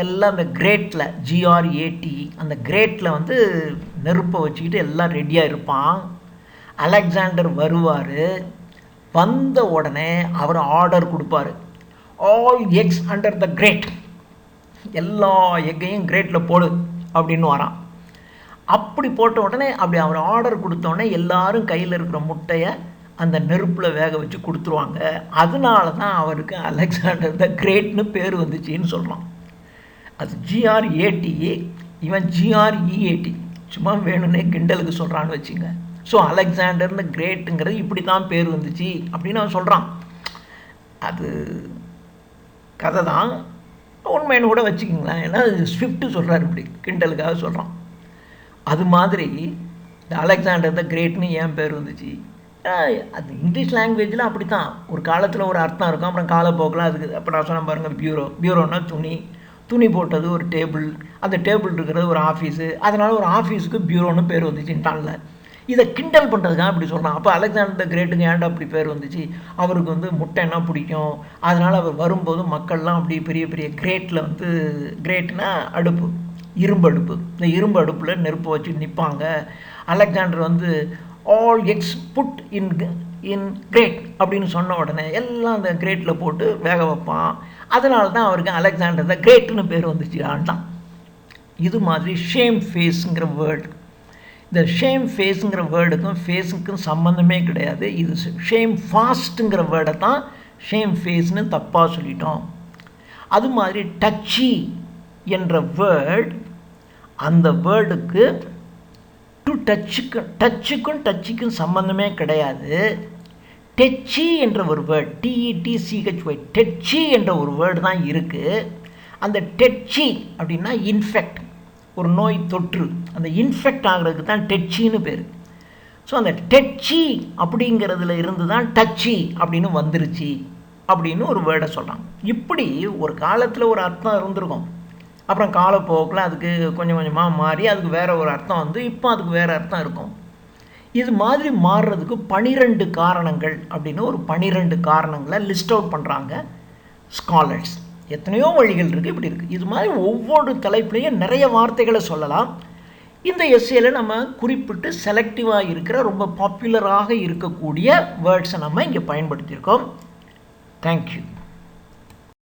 [SPEAKER 1] எல்லாம் அந்த கிரேட்டில், GRATE, அந்த கிரேட்டில் வந்து நெருப்பை வச்சுக்கிட்டு எல்லாம் ரெடியாக இருப்பான். அலெக்சாண்டர் வருவார், வந்த உடனே அவர் ஆர்டர் கொடுப்பார், all eggs under the grate, எல்லா எக்கையும் கிரேட்டில் போடு அப்படின்னு வரான். அப்படி போட்ட உடனே அப்படி அவர் ஆர்டர் கொடுத்தோடனே எல்லாரும் கையில் இருக்கிற முட்டையை அந்த நெருப்பில் வேக வச்சு கொடுத்துருவாங்க. அதனால தான் அவருக்கு அலெக்சாண்டர் த கிரேட்னு பேர் வந்துச்சின்னு சொல்கிறான். அது GRATE, இவன் GREAT, சும்மா வேணும்னே கிண்டலுக்கு சொல்கிறான்னு வச்சுங்க. ஸோ அலெக்சாண்டர்னு கிரேட்டுங்கிறது இப்படி தான் பேர் வந்துச்சு அப்படின்னு அவன் சொல்கிறான். அது கதை தான், உண்மைன்னு கூட வச்சுக்கிங்களேன். ஏன்னா ஸ்விஃப்ட்டு சொல்கிறார், இப்படி கிண்டலுக்காக சொல்கிறான். அது மாதிரி இந்த அலெக்சாண்டர் த கிரேட்னு ஏன் பேர் வந்துச்சு? அது இங்கிலீஷ் லாங்குவேஜில் அப்படி தான். ஒரு காலத்தில் ஒரு அர்த்தம் இருக்கும், அப்புறம் காலப்போக்கில் அதுக்கு அப்போ நான் சொன்ன பாருங்கள், பியூரோனா துணி போட்டது ஒரு டேபிள், அந்த டேபிள் இருக்கிறது ஒரு ஆஃபீஸு, அதனால் ஒரு ஆஃபீஸுக்கு பியூரோன்னு பேர் வந்துச்சுட்டான்ல. இதை கிண்டல் பண்ணுறதுக்காக அப்படி சொல்கிறான். அப்போ அலெக்சாண்டர் த கிரேட்டுக்கு ஏன்டா அப்படி பேர் வந்துச்சு? அவருக்கு முட்டைன்னா பிடிக்கும், அதனால் அவர் வரும்போது மக்கள்லாம் அப்படி பெரிய பெரிய கிரேட்னா அடுப்பு, இரும்பு அடுப்பு, இந்த இரும்பு அடுப்பில் நெருப்பு வச்சு நிற்பாங்க. Alexander all eggs put in grate அப்படின்னு சொன்ன உடனே எல்லாம் அந்த கிரேட்டில் போட்டு வேக வைப்பான். அதனால தான் அவருக்கு அலெக்சாண்டர் த கிரேட்னு பேர் வந்துச்சு ஆண்டான். இது மாதிரி ஷேம் ஃபேஸுங்கிற வேர்டு, இந்த ஷேம் ஃபேஸுங்கிற வேர்டுக்கும் ஃபேஸுக்கும் சம்மந்தமே கிடையாது. இது ஷேம் ஃபாஸ்ட்டுங்கிற வேர்டை தான் ஷேம் ஃபேஸ்னு தப்பாக சொல்லிட்டோம். அது மாதிரி டச்சி என்ற வேர்ட், அந்த வேர்டுக்கு டச்சுக்கும் சம்பந்தமே கிடையாது. டெச்சி என்ற ஒரு வேர்டு, TETCHY, டெச்சி என்ற ஒரு வேர்டு தான் இருக்குது. அந்த டெச்சி அப்படின்னா இன்ஃபெக்ட், ஒரு நோய் தொற்று, அந்த இன்ஃபெக்ட் ஆகிறதுக்கு தான் டெச்சின்னு பேர். ஸோ அந்த டெச்சி அப்படிங்கிறதுல இருந்து தான் டச்சி அப்படின்னு வந்துருச்சு அப்படின்னு ஒரு வேர்டை சொல்கிறாங்க. இப்படி ஒரு காலத்தில் ஒரு அர்த்தம் இருந்திருக்கும், அப்புறம் காலப்போக்கில் அதுக்கு கொஞ்சம் கொஞ்சமாக மாறி அதுக்கு வேறு ஒரு அர்த்தம் இப்போ அதுக்கு வேறு அர்த்தம் இருக்கும். இது மாதிரி மாறுறதுக்கு 12 காரணங்கள் அப்படின்னு ஒரு 12 காரணங்களை லிஸ்ட் அவுட் பண்ணுறாங்க ஸ்காலர்ஸ். எத்தனையோ வழிகள் இருக்குது, இப்படி இருக்குது. இது மாதிரி ஒவ்வொரு தலைப்புலேயும் நிறைய வார்த்தைகளை சொல்லலாம். இந்த எஸ்ஏல நம்ம குறிப்பிட்டு செலக்டிவாக இருக்கிற ரொம்ப பாப்புலராக இருக்கக்கூடிய வேர்ட்ஸை நம்ம இங்கே பயன்படுத்தியிருக்கோம். தேங்க்யூ.